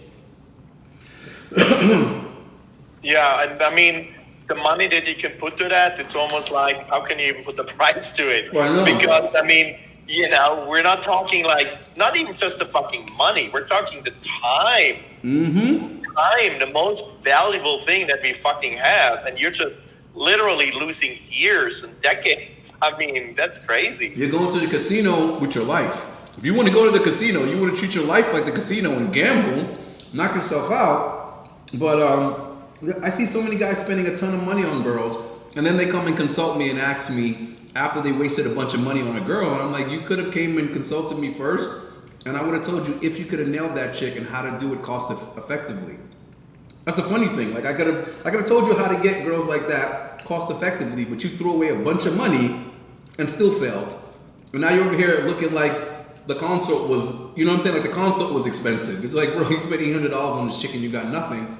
Yeah, and I mean, the money that you can put to that, it's almost like, how can you even put the price to it? Well, because, I mean, we're not talking like, not even just the fucking money. We're talking the time. Mm-hmm. Time, the most valuable thing that we fucking have. And you're just literally losing years and decades. I mean, that's crazy. You're going to the casino with your life. If you want to go to the casino, you want to treat your life like the casino and gamble, knock yourself out. But I see so many guys spending a ton of money on girls, and then they come and consult me and ask me after they wasted a bunch of money on a girl, and I'm like, you could have came and consulted me first, and I would have told you if you could have nailed that chick and how to do it cost effectively. That's the funny thing. Like I could have told you how to get girls like that cost effectively, but you threw away a bunch of money and still failed. And now you're over here looking like the consult was, you know what I'm saying? Like the consult was expensive. It's like, bro, you spent $800 on this chick and you got nothing.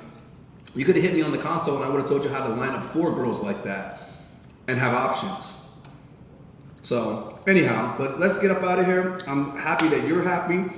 You could have hit me on the console and I would have told you how to line up 4 girls like that and have options. So anyhow, but let's get up out of here. I'm happy that you're happy.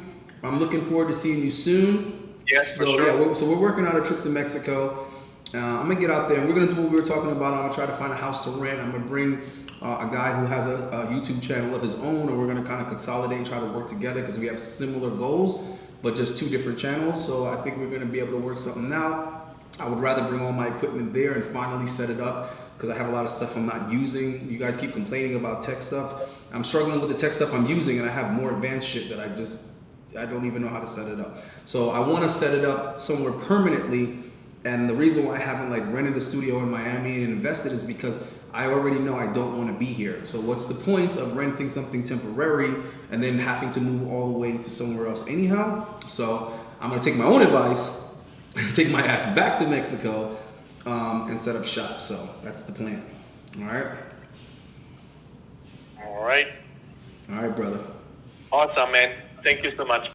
I'm looking forward to seeing you soon. Yes, for sure. Yeah, so we're working out a trip to Mexico. I'm gonna get out there and we're gonna do what we were talking about. I'm gonna try to find a house to rent. I'm gonna bring a guy who has a YouTube channel of his own, and we're going to kind of consolidate and try to work together because we have similar goals, but just two different channels. So I think we're going to be able to work something out. I would rather bring all my equipment there and finally set it up because I have a lot of stuff I'm not using. You guys keep complaining about tech stuff. I'm struggling with the tech stuff I'm using, and I have more advanced shit that I don't even know how to set it up. So I want to set it up somewhere permanently. And the reason why I haven't like rented a studio in Miami and invested is because I already know I don't want to be here. So what's the point of renting something temporary and then having to move all the way to somewhere else anyhow? So I'm going to take my own advice, take my ass back to Mexico, and set up shop. So that's the plan. All right. All right. All right, brother. Awesome, man. Thank you so much.